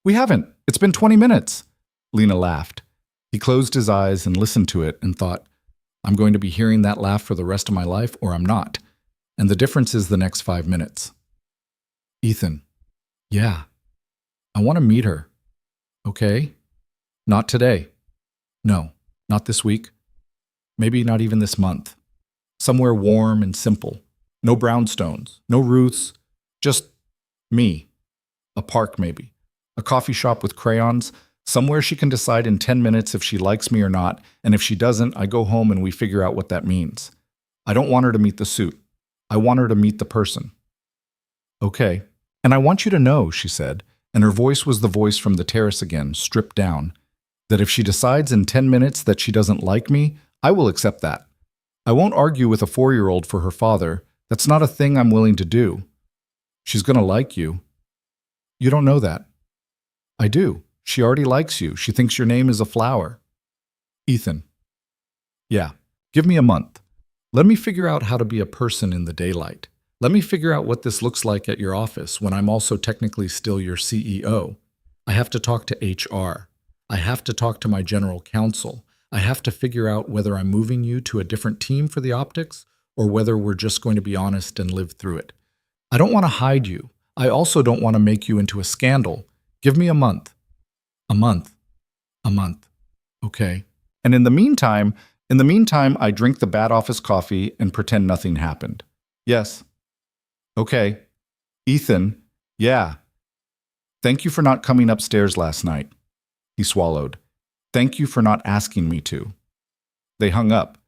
"We haven't. It's been 20 minutes. Lena laughed. He closed his eyes and listened to it and thought, "I'm going to be hearing that laugh for the rest of my life or I'm not. And the difference is the next 5 minutes." "Ethan." "Yeah. I want to meet her." "Okay. Not today." "No, not this week. Maybe not even this month. Somewhere warm and simple. No brownstones, no Ruths, just me. A park maybe. A coffee shop with crayons. Somewhere she can decide in 10 minutes if she likes me or not, and if she doesn't, I go home and we figure out what that means. I don't want her to meet the suit. I want her to meet the person." "Okay. And I want you to know," she said, and her voice was the voice from the terrace again, stripped down, "that if she decides in 10 minutes that she doesn't like me, I will accept that. I won't argue with a 4-year-old for her father. That's not a thing I'm willing to do. She's going to like you." "You don't know that." "I do. She already likes you. She thinks your name is a flower." "Ethan." "Yeah. Give me a month. Let me figure out how to be a person in the daylight. Let me figure out what this looks like at your office when I'm also technically still your CEO. I have to talk to HR. I have to talk to my general counsel. I have to figure out whether I'm moving you to a different team for the optics or whether we're just going to be honest and live through it. I don't want to hide you. I also don't want to make you into a scandal. Give me a month." "A month. A month. Okay. And in the meantime, I drink the bad office coffee and pretend nothing happened." "Yes." "Okay. Ethan." "Yeah. Thank you for not coming upstairs last night." He swallowed. "Thank you for not asking me to." They hung up.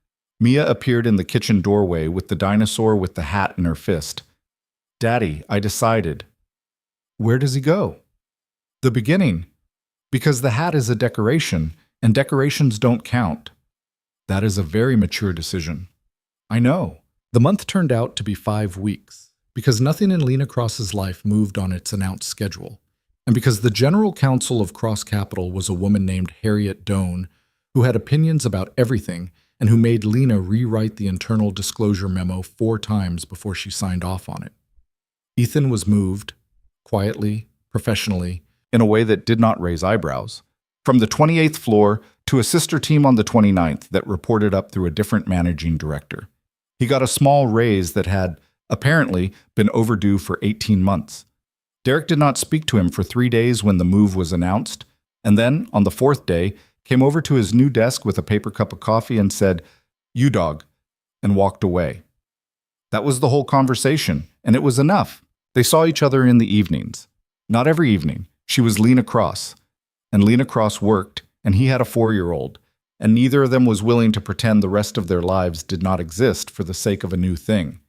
Mia appeared in the kitchen doorway with the dinosaur with the hat in her fist. Daddy, I decided. Where does he go? The beginning. Because the hat is a decoration, and decorations don't count. That is a very mature decision. I know. The month turned out to be 5 weeks, because nothing in Lena Cross's life moved on its announced schedule, and because the general counsel of Cross Capital was a woman named Harriet Doan, who had opinions about everything and who made Lena rewrite the internal disclosure memo 4 times before she signed off on it. Ethan was moved, quietly, professionally, in a way that did not raise eyebrows, from the 28th floor to a sister team on the 29th that reported up through a different managing director. He got a small raise that had, apparently, been overdue for 18 months. Derek did not speak to him for 3 days when the move was announced, and then, on the 4th day, came over to his new desk with a paper cup of coffee and said, "You dog," and walked away. That was the whole conversation, and it was enough. They saw each other in the evenings. Not every evening. She was Lena Cross, and Lena Cross worked, and he had a 4-year-old, and neither of them was willing to pretend the rest of their lives did not exist for the sake of a new thing.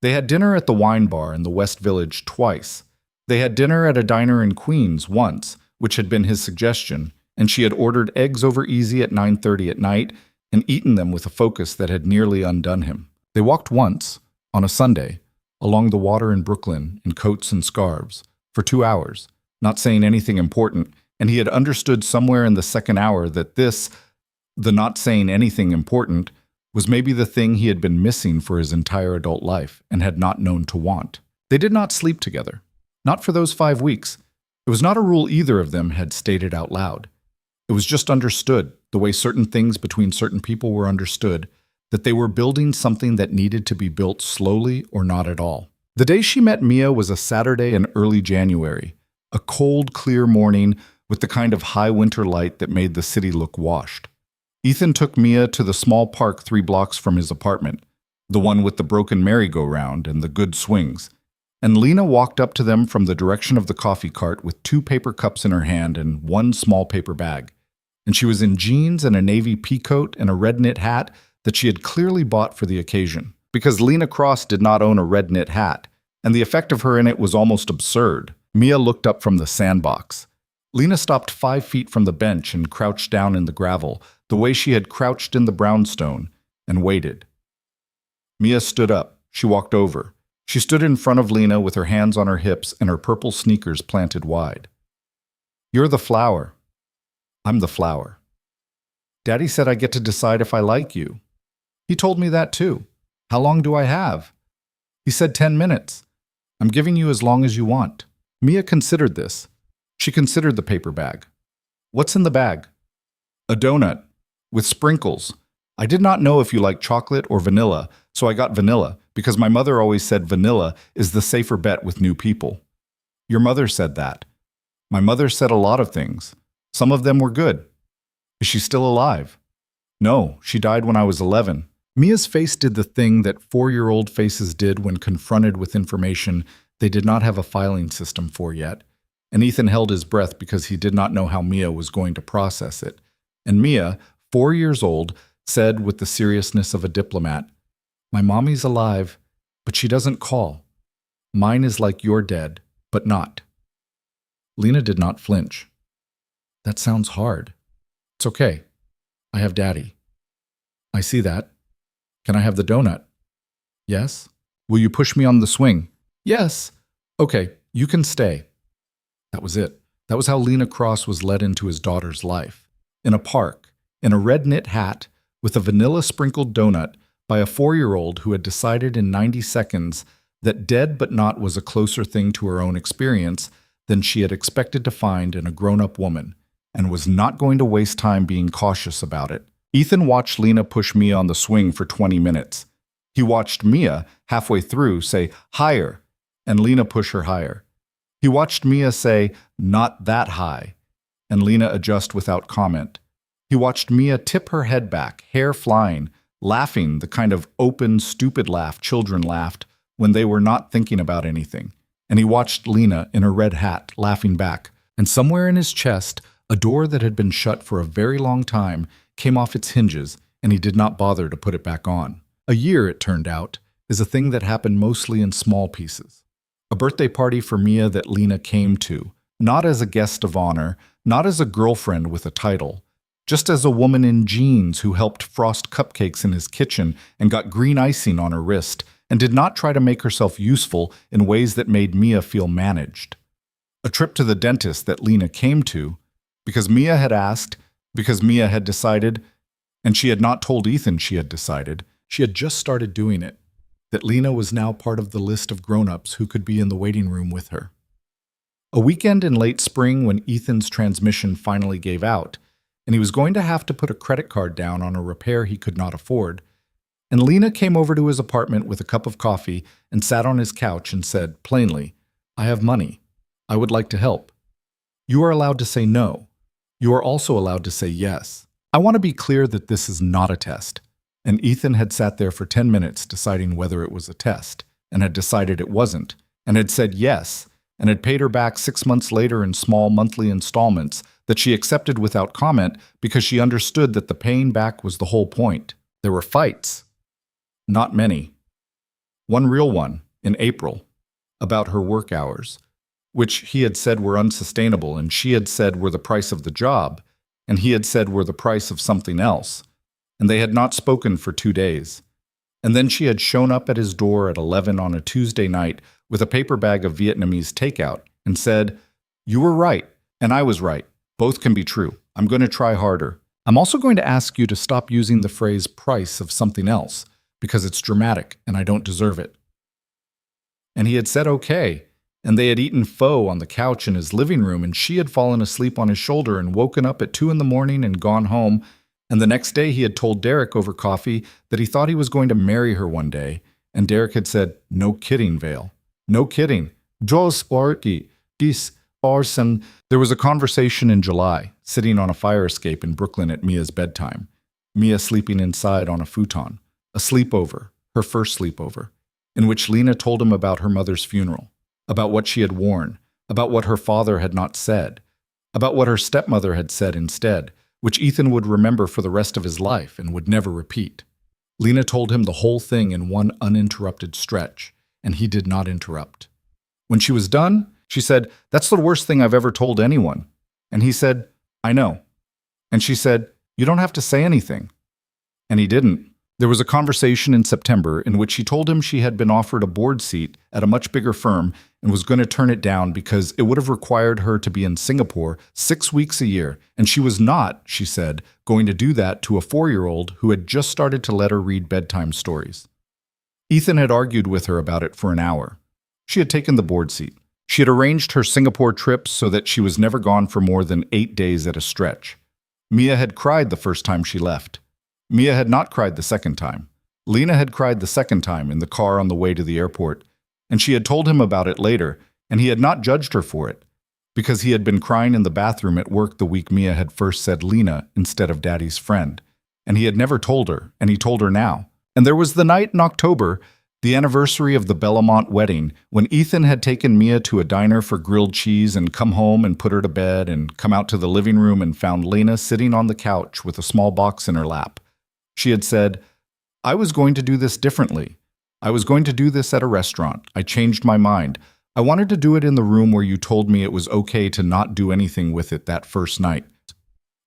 They had dinner at the wine bar in the West Village twice. They had dinner at a diner in Queens once, which had been his suggestion, and she had ordered eggs over easy at 9:30 at night and eaten them with a focus that had nearly undone him. They walked once, on a Sunday, along the water in Brooklyn in coats and scarves, for 2 hours, not saying anything important, and he had understood somewhere in the second hour that this, the not saying anything important, was maybe the thing he had been missing for his entire adult life and had not known to want. They did not sleep together. Not for those 5 weeks. It was not a rule either of them had stated out loud. It was just understood, the way certain things between certain people were understood, that they were building something that needed to be built slowly or not at all. The day she met Mia was a Saturday in early January, a cold, clear morning with the kind of high winter light that made the city look washed. Ethan took Mia to the small park 3 blocks from his apartment, the one with the broken merry-go-round and the good swings, and Lena walked up to them from the direction of the coffee cart with 2 paper cups in her hand and 1 small paper bag. And she was in jeans and a navy peacoat and a red knit hat that she had clearly bought for the occasion, because Lena Cross did not own a red knit hat, and the effect of her in it was almost absurd. Mia looked up from the sandbox. Lena stopped 5 feet from the bench and crouched down in the gravel, the way she had crouched in the brownstone, and waited. Mia stood up. She walked over. She stood in front of Lena with her hands on her hips and her purple sneakers planted wide. "You're the flower." "I'm the flower." "Daddy said I get to decide if I like you." "He told me that too." "How long do I have?" "He said 10 minutes. I'm giving you as long as you want." Mia considered this. She considered the paper bag. "What's in the bag?" "A donut. With sprinkles. I did not know if you like chocolate or vanilla, so I got vanilla, because my mother always said vanilla is the safer bet with new people." "Your mother said that." "My mother said a lot of things. Some of them were good." "Is she still alive?" "No, she died when I was 11. Mia's face did the thing that 4-year-old faces did when confronted with information they did not have a filing system for yet, and Ethan held his breath because he did not know how Mia was going to process it. And Mia, 4 years old, said with the seriousness of a diplomat, "My mommy's alive, but she doesn't call. Mine is like you're dead, but not." Lena did not flinch. "That sounds hard." "It's okay. I have Daddy." "I see that. Can I have the donut?" "Yes." "Will you push me on the swing?" "Yes." "Okay, you can stay." That was it. That was how Lena Cross was led into his daughter's life. In a park, in a red knit hat, with a vanilla-sprinkled donut, by a 4-year-old who had decided in 90 seconds that dead but not was a closer thing to her own experience than she had expected to find in a grown-up woman, and was not going to waste time being cautious about it. Ethan watched Lena push Mia on the swing for 20 minutes. He watched Mia, halfway through, say, "Higher," and Lena push her higher. He watched Mia say, "Not that high," and Lena adjust without comment. He watched Mia tip her head back, hair flying, laughing the kind of open, stupid laugh children laughed when they were not thinking about anything. And he watched Lena in her red hat laughing back, and somewhere in his chest, a door that had been shut for a very long time came off its hinges, and he did not bother to put it back on. A year, it turned out, is a thing that happened mostly in small pieces. A birthday party for Mia that Lena came to, not as a guest of honor, not as a girlfriend with a title, just as a woman in jeans who helped frost cupcakes in his kitchen and got green icing on her wrist and did not try to make herself useful in ways that made Mia feel managed. A trip to the dentist that Lena came to because Mia had asked, because Mia had decided, and she had not told Ethan she had decided. She had just started doing it, that Lena was now part of the list of grown-ups who could be in the waiting room with her. A weekend in late spring when Ethan's transmission finally gave out, and he was going to have to put a credit card down on a repair he could not afford, and Lena came over to his apartment with a cup of coffee and sat on his couch and said, plainly, "I have money. I would like to help. You are allowed to say no. You are also allowed to say yes. I want to be clear that this is not a test." And Ethan had sat there for 10 minutes deciding whether it was a test, and had decided it wasn't, and had said yes, and had paid her back 6 months later in small monthly installments that she accepted without comment because she understood that the paying back was the whole point. There were fights. Not many. One real one, in April, about her work hours, which he had said were unsustainable and she had said were the price of the job, and he had said were the price of something else. And they had not spoken for 2 days. And then she had shown up at his door at 11 on a Tuesday night with a paper bag of Vietnamese takeout and said, "You were right, and I was right. Both can be true. I'm going to try harder. I'm also going to ask you to stop using the phrase price of something else, because it's dramatic and I don't deserve it." And he had said okay, and they had eaten pho on the couch in his living room, and she had fallen asleep on his shoulder and woken up at 2 in the morning and gone home. And the next day he had told Derek over coffee that he thought he was going to marry her one day, and Derek had said, "No kidding, Vale. No kidding. Jos orki, dis arsen." There was a conversation in July, sitting on a fire escape in Brooklyn at Mia's bedtime, Mia sleeping inside on a futon, a sleepover, her first sleepover, in which Lena told him about her mother's funeral, about what she had worn, about what her father had not said, about what her stepmother had said instead, which Ethan would remember for the rest of his life and would never repeat. Lena told him the whole thing in one uninterrupted stretch, and he did not interrupt. When she was done, she said, "That's the worst thing I've ever told anyone." And he said, "I know." And she said, "You don't have to say anything." And he didn't. There was a conversation in September in which she told him she had been offered a board seat at a much bigger firm and was going to turn it down because it would have required her to be in Singapore 6 weeks a year, and she was not, she said, going to do that to a 4-year-old who had just started to let her read bedtime stories. Ethan had argued with her about it for an hour. She had taken the board seat. She had arranged her Singapore trips so that she was never gone for more than 8 days at a stretch. Mia had cried the first time she left. Mia had not cried the second time. Lena had cried the second time in the car on the way to the airport, and she had told him about it later, and he had not judged her for it, because he had been crying in the bathroom at work the week Mia had first said Lena instead of Daddy's friend, and he had never told her, and he told her now. And there was the night in October, the anniversary of the Bellamont wedding, when Ethan had taken Mia to a diner for grilled cheese and come home and put her to bed and come out to the living room and found Lena sitting on the couch with a small box in her lap. She had said, "I was going to do this differently. I was going to do this at a restaurant. I changed my mind. I wanted to do it in the room where you told me it was okay to not do anything with it that first night."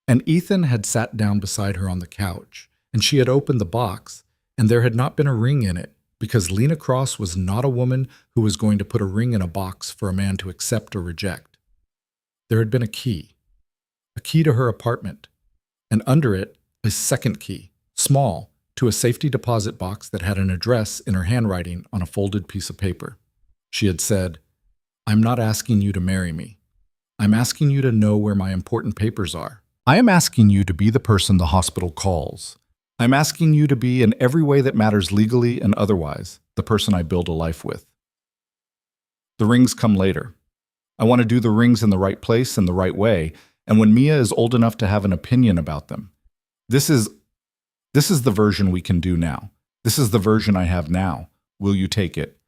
And Ethan had sat down beside her on the couch, and she had opened the box, and there had not been a ring in it, because Lena Cross was not a woman who was going to put a ring in a box for a man to accept or reject. There had been a key to her apartment, and under it, a second key, small, to a safety deposit box that had an address in her handwriting on a folded piece of paper. She had said, "I'm not asking you to marry me. I'm asking you to know where my important papers are. I am asking you to be the person the hospital calls. I'm asking you to be, in every way that matters legally and otherwise, the person I build a life with. The rings come later. I want to do the rings in the right place and the right way, and when Mia is old enough to have an opinion about them. This is the version we can do now. This is the version I have now. Will you take it?"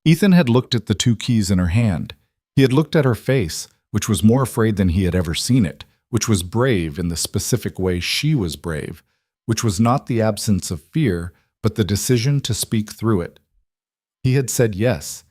Ethan had looked at the 2 keys in her hand. He had looked at her face, which was more afraid than he had ever seen it, which was brave in the specific way she was brave, which was not the absence of fear, but the decision to speak through it. He had said yes.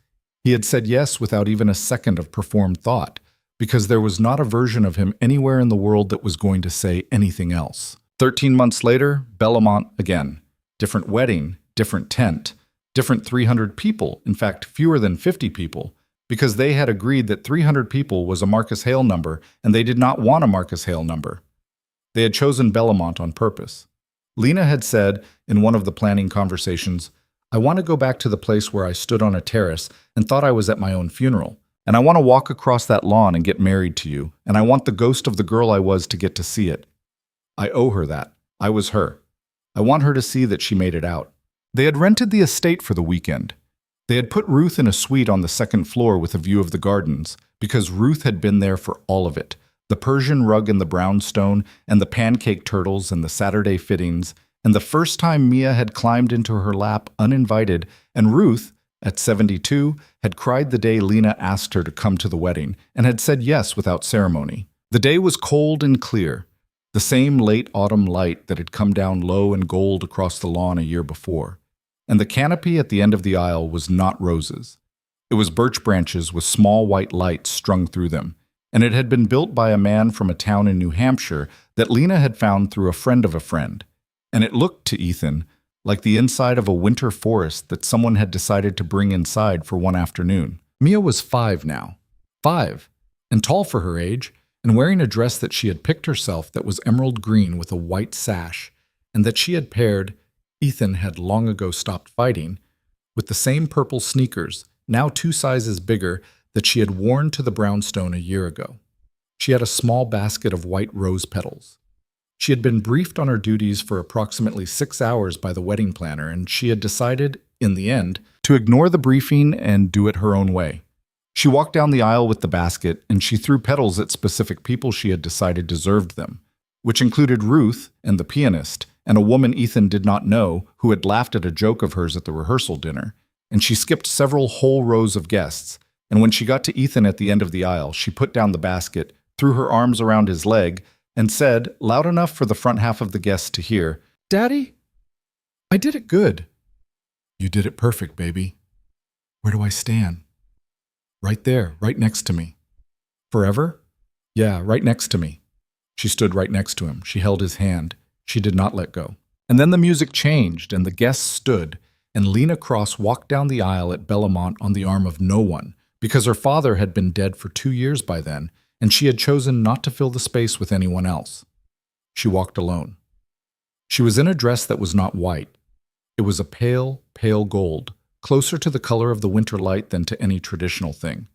He had said yes without even a second of performed thought, because there was not a version of him anywhere in the world that was going to say anything else. 13 months later, Bellamont again. Different wedding, different tent, different 300 people, in fact, fewer than 50 people, because they had agreed that 300 people was a Marcus Hale number, and they did not want a Marcus Hale number. They had chosen Bellamont on purpose. Lena had said in one of the planning conversations, "I want to go back to the place where I stood on a terrace and thought I was at my own funeral. And I want to walk across that lawn and get married to you, and I want the ghost of the girl I was to get to see it. I owe her that. I was her. I want her to see that she made it out." They had rented the estate for the weekend. They had put Ruth in a suite on the second floor with a view of the gardens, because Ruth had been there for all of it. The Persian rug and the brownstone, and the pancake turtles and the Saturday fittings, and the first time Mia had climbed into her lap uninvited, and Ruth, at 72, had cried the day Lena asked her to come to the wedding, and had said yes without ceremony. The day was cold and clear, the same late autumn light that had come down low and gold across the lawn a year before. And the canopy at the end of the aisle was not roses. It was birch branches with small white lights strung through them, and it had been built by a man from a town in New Hampshire that Lena had found through a friend of a friend. And it looked to Ethan like the inside of a winter forest that someone had decided to bring inside for one afternoon. Mia was 5 now. 5, and tall for her age, and wearing a dress that she had picked herself that was emerald green with a white sash, and that she had paired, Ethan had long ago stopped fighting, with the same purple sneakers, now 2 sizes bigger, that she had worn to the brownstone a year ago. She had a small basket of white rose petals. She had been briefed on her duties for approximately 6 hours by the wedding planner, and she had decided, in the end, to ignore the briefing and do it her own way. She walked down the aisle with the basket, and she threw petals at specific people she had decided deserved them, which included Ruth and the pianist, and a woman Ethan did not know who had laughed at a joke of hers at the rehearsal dinner, and she skipped several whole rows of guests, and when she got to Ethan at the end of the aisle, she put down the basket, threw her arms around his leg, and said, loud enough for the front half of the guests to hear, "Daddy, I did it good." "You did it perfect, baby. Where do I stand?" "Right there, right next to me." "Forever?" "Yeah, right next to me." She stood right next to him. She held his hand. She did not let go. And then the music changed, and the guests stood, and Lena Cross walked down the aisle at Bellamont on the arm of no one, because her father had been dead for 2 years by then, and she had chosen not to fill the space with anyone else. She walked alone. She was in a dress that was not white. It was a pale, pale gold, closer to the color of the winter light than to any traditional thing.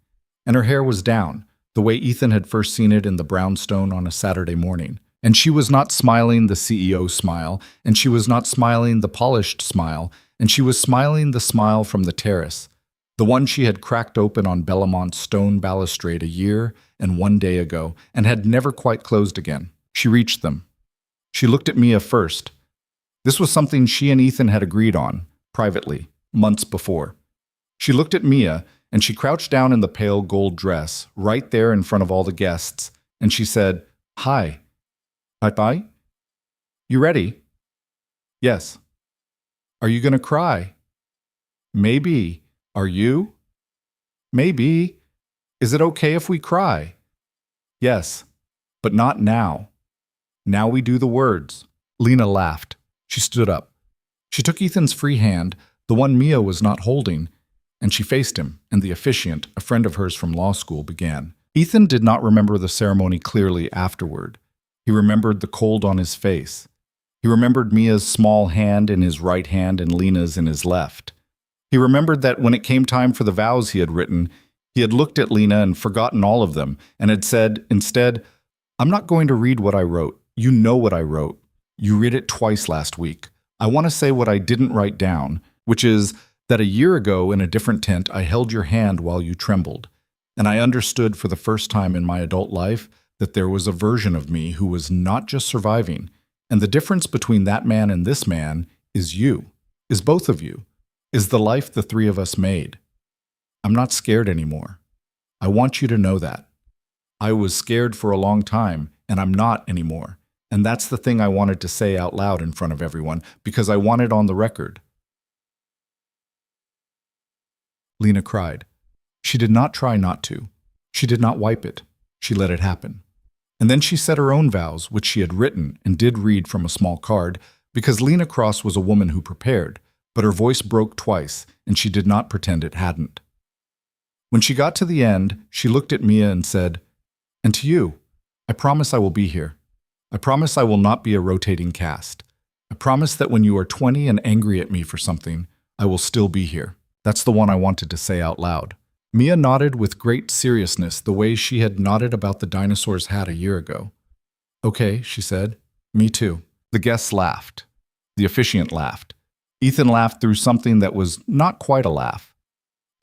And her hair was down, the way Ethan had first seen it in the brownstone on a Saturday morning. And she was not smiling the CEO smile, and she was not smiling the polished smile, and she was smiling the smile from the terrace, the one she had cracked open on Bellamont's stone balustrade a year and 1 day ago, and had never quite closed again. She reached them. She looked at Mia first. This was something she and Ethan had agreed on, privately, months before. She looked at Mia, and she crouched down in the pale gold dress, right there in front of all the guests, and she said, "Hi. Hi? You ready?" "Yes." "Are you going to cry?" "Maybe. Are you?" "Maybe. Is it okay if we cry?" "Yes, but not now. Now we do the words." Lena laughed. She stood up. She took Ethan's free hand, the one Mia was not holding, and she faced him, and the officiant, a friend of hers from law school, began. Ethan did not remember the ceremony clearly afterward. He remembered the cold on his face. He remembered Mia's small hand in his right hand and Lena's in his left. He remembered that when it came time for the vows he had written, he had looked at Lena and forgotten all of them, and had said, instead, "I'm not going to read what I wrote. You know what I wrote. You read it twice last week. I want to say what I didn't write down, which is that a year ago in a different tent I held your hand while you trembled, and I understood for the first time in my adult life that there was a version of me who was not just surviving, and the difference between that man and this man is you, is both of you, is the life the 3 of us made. I'm not scared anymore. I want you to know that. I was scared for a long time, and I'm not anymore. And that's the thing I wanted to say out loud in front of everyone, because I want it on the record. Lena cried. She did not try not to. She did not wipe it. She let it happen. And then she said her own vows, which she had written and did read from a small card, because Lena Cross was a woman who prepared, but her voice broke twice, and she did not pretend it hadn't. When she got to the end, she looked at Mia and said, "And to you, I promise I will be here. I promise I will not be a rotating cast. I promise that when you are 20 and angry at me for something, I will still be here." That's the one I wanted to say out loud. Mia nodded with great seriousness, the way she had nodded about the dinosaur's hat a year ago. "Okay," she said. "Me too." The guests laughed. The officiant laughed. Ethan laughed through something that was not quite a laugh.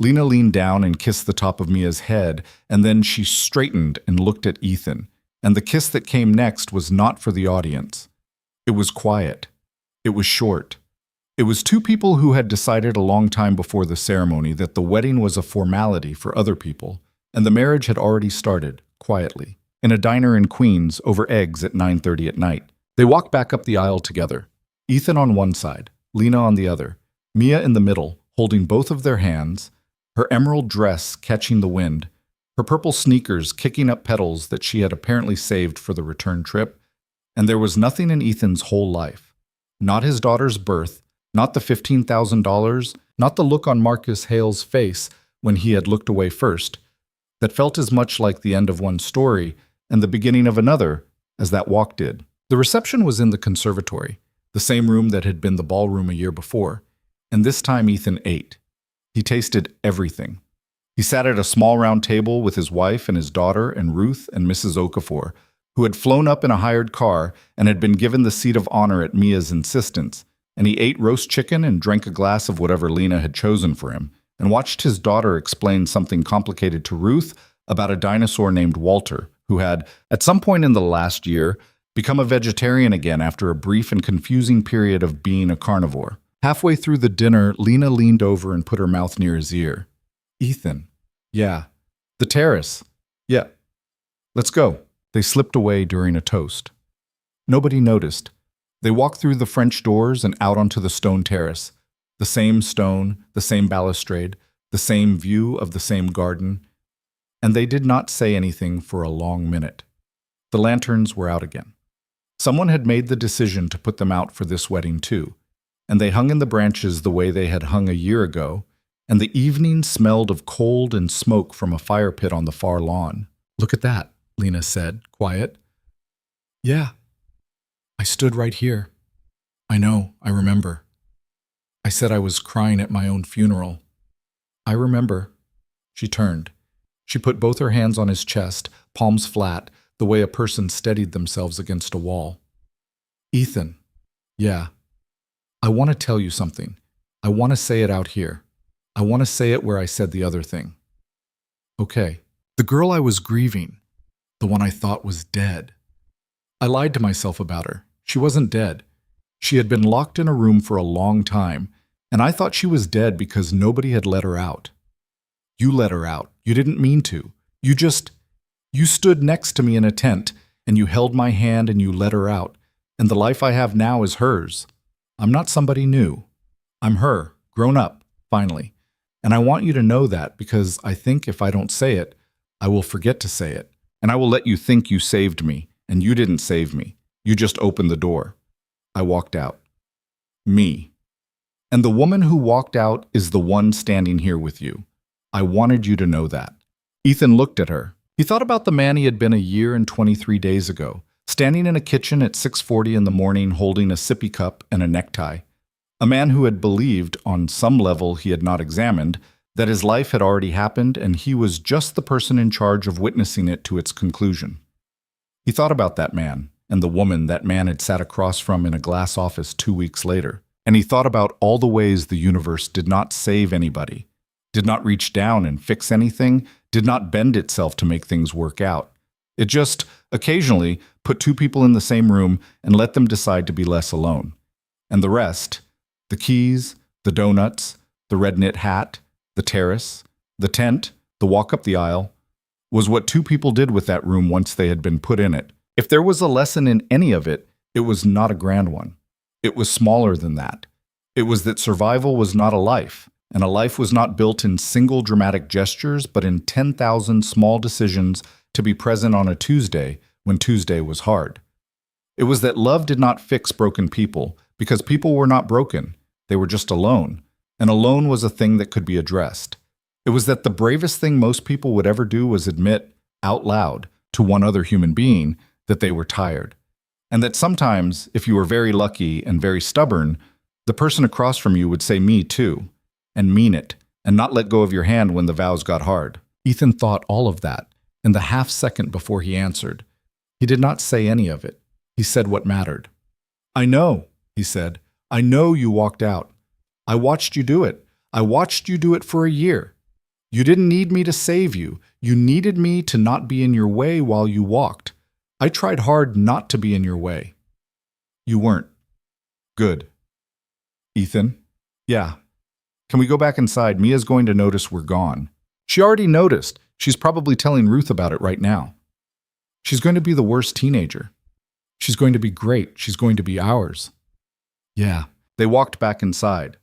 Lena leaned down and kissed the top of Mia's head, and then she straightened and looked at Ethan. And the kiss that came next was not for the audience. It was quiet. It was short. It was two people who had decided a long time before the ceremony that the wedding was a formality for other people, and the marriage had already started, quietly, in a diner in Queens over eggs at 9:30 at night. They walked back up the aisle together. Ethan on one side, Lena on the other, Mia in the middle, holding both of their hands, her emerald dress catching the wind, her purple sneakers kicking up petals that she had apparently saved for the return trip, and there was nothing in Ethan's whole life. Not his daughter's birth, not the $15,000, not the look on Marcus Hale's face when he had looked away first, that felt as much like the end of one story and the beginning of another as that walk did. The reception was in the conservatory, the same room that had been the ballroom a year before, and this time Ethan ate. He tasted everything. He sat at a small round table with his wife and his daughter and Ruth and Mrs. Okafor, who had flown up in a hired car and had been given the seat of honor at Mia's insistence, and he ate roast chicken and drank a glass of whatever Lena had chosen for him, and watched his daughter explain something complicated to Ruth about a dinosaur named Walter, who had, at some point in the last year, become a vegetarian again after a brief and confusing period of being a carnivore. Halfway through the dinner, Lena leaned over and put her mouth near his ear. "Ethan." "Yeah." "The terrace." "Yeah." "Let's go." They slipped away during a toast. Nobody noticed. They walked through the French doors and out onto the stone terrace. The same stone, the same balustrade, the same view of the same garden. And they did not say anything for a long minute. The lanterns were out again. Someone had made the decision to put them out for this wedding too, and they hung in the branches the way they had hung a year ago, and the evening smelled of cold and smoke from a fire pit on the far lawn. "Look at that," Lena said, quiet. "Yeah. I stood right here. I know, I remember. I said I was crying at my own funeral. I remember." She turned. She put both her hands on his chest, palms flat, the way a person steadied themselves against a wall. "Ethan." "Yeah. I want to tell you something. I want to say it out here. I want to say it where I said the other thing." "Okay." "The girl I was grieving, the one I thought was dead. I lied to myself about her. She wasn't dead. She had been locked in a room for a long time, and I thought she was dead because nobody had let her out. You let her out. You didn't mean to. You stood next to me in a tent, and you held my hand and you let her out, and the life I have now is hers. I'm not somebody new. I'm her, grown up, finally. And I want you to know that because I think if I don't say it, I will forget to say it, and I will let you think you saved me, and you didn't save me. You just opened the door. I walked out. Me. And the woman who walked out is the one standing here with you. I wanted you to know that." Ethan looked at her. He thought about the man he had been a year and 23 days ago, standing in a kitchen at 6:40 in the morning holding a sippy cup and a necktie. A man who had believed, on some level he had not examined, that his life had already happened and he was just the person in charge of witnessing it to its conclusion. He thought about that man and the woman that man had sat across from in a glass office 2 weeks later, and he thought about all the ways the universe did not save anybody, did not reach down and fix anything, did not bend itself to make things work out. It just, occasionally, put two people in the same room and let them decide to be less alone. And the rest, the keys, the donuts, the red knit hat, the terrace, the tent, the walk up the aisle, was what two people did with that room once they had been put in it. If there was a lesson in any of it, it was not a grand one. It was smaller than that. It was that survival was not a life, and a life was not built in single dramatic gestures, but in 10,000 small decisions to be present on a Tuesday when Tuesday was hard. It was that love did not fix broken people, because people were not broken, they were just alone, and alone was a thing that could be addressed. It was that the bravest thing most people would ever do was admit, out loud, to one other human being, that they were tired. And that sometimes, if you were very lucky and very stubborn, the person across from you would say, "Me too," and mean it, and not let go of your hand when the vows got hard. Ethan thought all of that in the half second before he answered. He did not say any of it. He said what mattered. "I know," he said. "I know you walked out. I watched you do it. I watched you do it for a year. You didn't need me to save you. You needed me to not be in your way while you walked. I tried hard not to be in your way. You weren't. Good." "Ethan?" "Yeah. Can we go back inside? Mia's going to notice we're gone." "She already noticed. She's probably telling Ruth about it right now." "She's going to be the worst teenager." "She's going to be great. She's going to be ours." "Yeah." They walked back inside.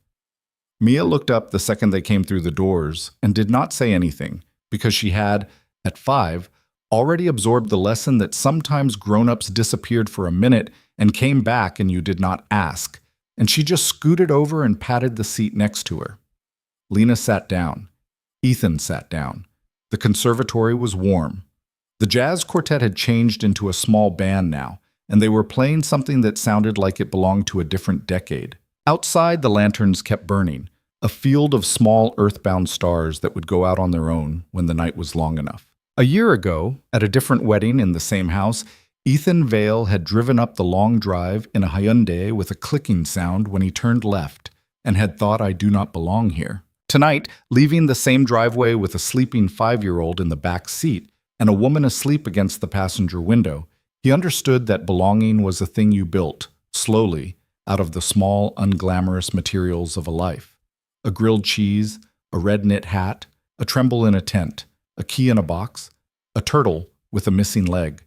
Mia looked up the second they came through the doors and did not say anything, because she had, at 5, already absorbed the lesson that sometimes grown-ups disappeared for a minute and came back and you did not ask, and she just scooted over and patted the seat next to her. Lena sat down. Ethan sat down. The conservatory was warm. The jazz quartet had changed into a small band now, and they were playing something that sounded like it belonged to a different decade. Outside, the lanterns kept burning, a field of small earthbound stars that would go out on their own when the night was long enough. A year ago, at a different wedding in the same house, Ethan Vale had driven up the long drive in a Hyundai with a clicking sound when he turned left and had thought, "I do not belong here." Tonight, leaving the same driveway with a sleeping 5-year-old in the back seat and a woman asleep against the passenger window, he understood that belonging was a thing you built, slowly, out of the small, unglamorous materials of a life. A grilled cheese, a red knit hat, a tremble in a tent, a key in a box, a turtle with a missing leg.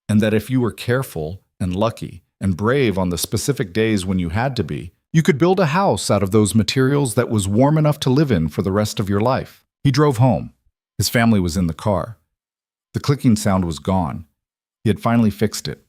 And that if you were careful and lucky and brave on the specific days when you had to be, you could build a house out of those materials that was warm enough to live in for the rest of your life. He drove home. His family was in the car. The clicking sound was gone. He had finally fixed it.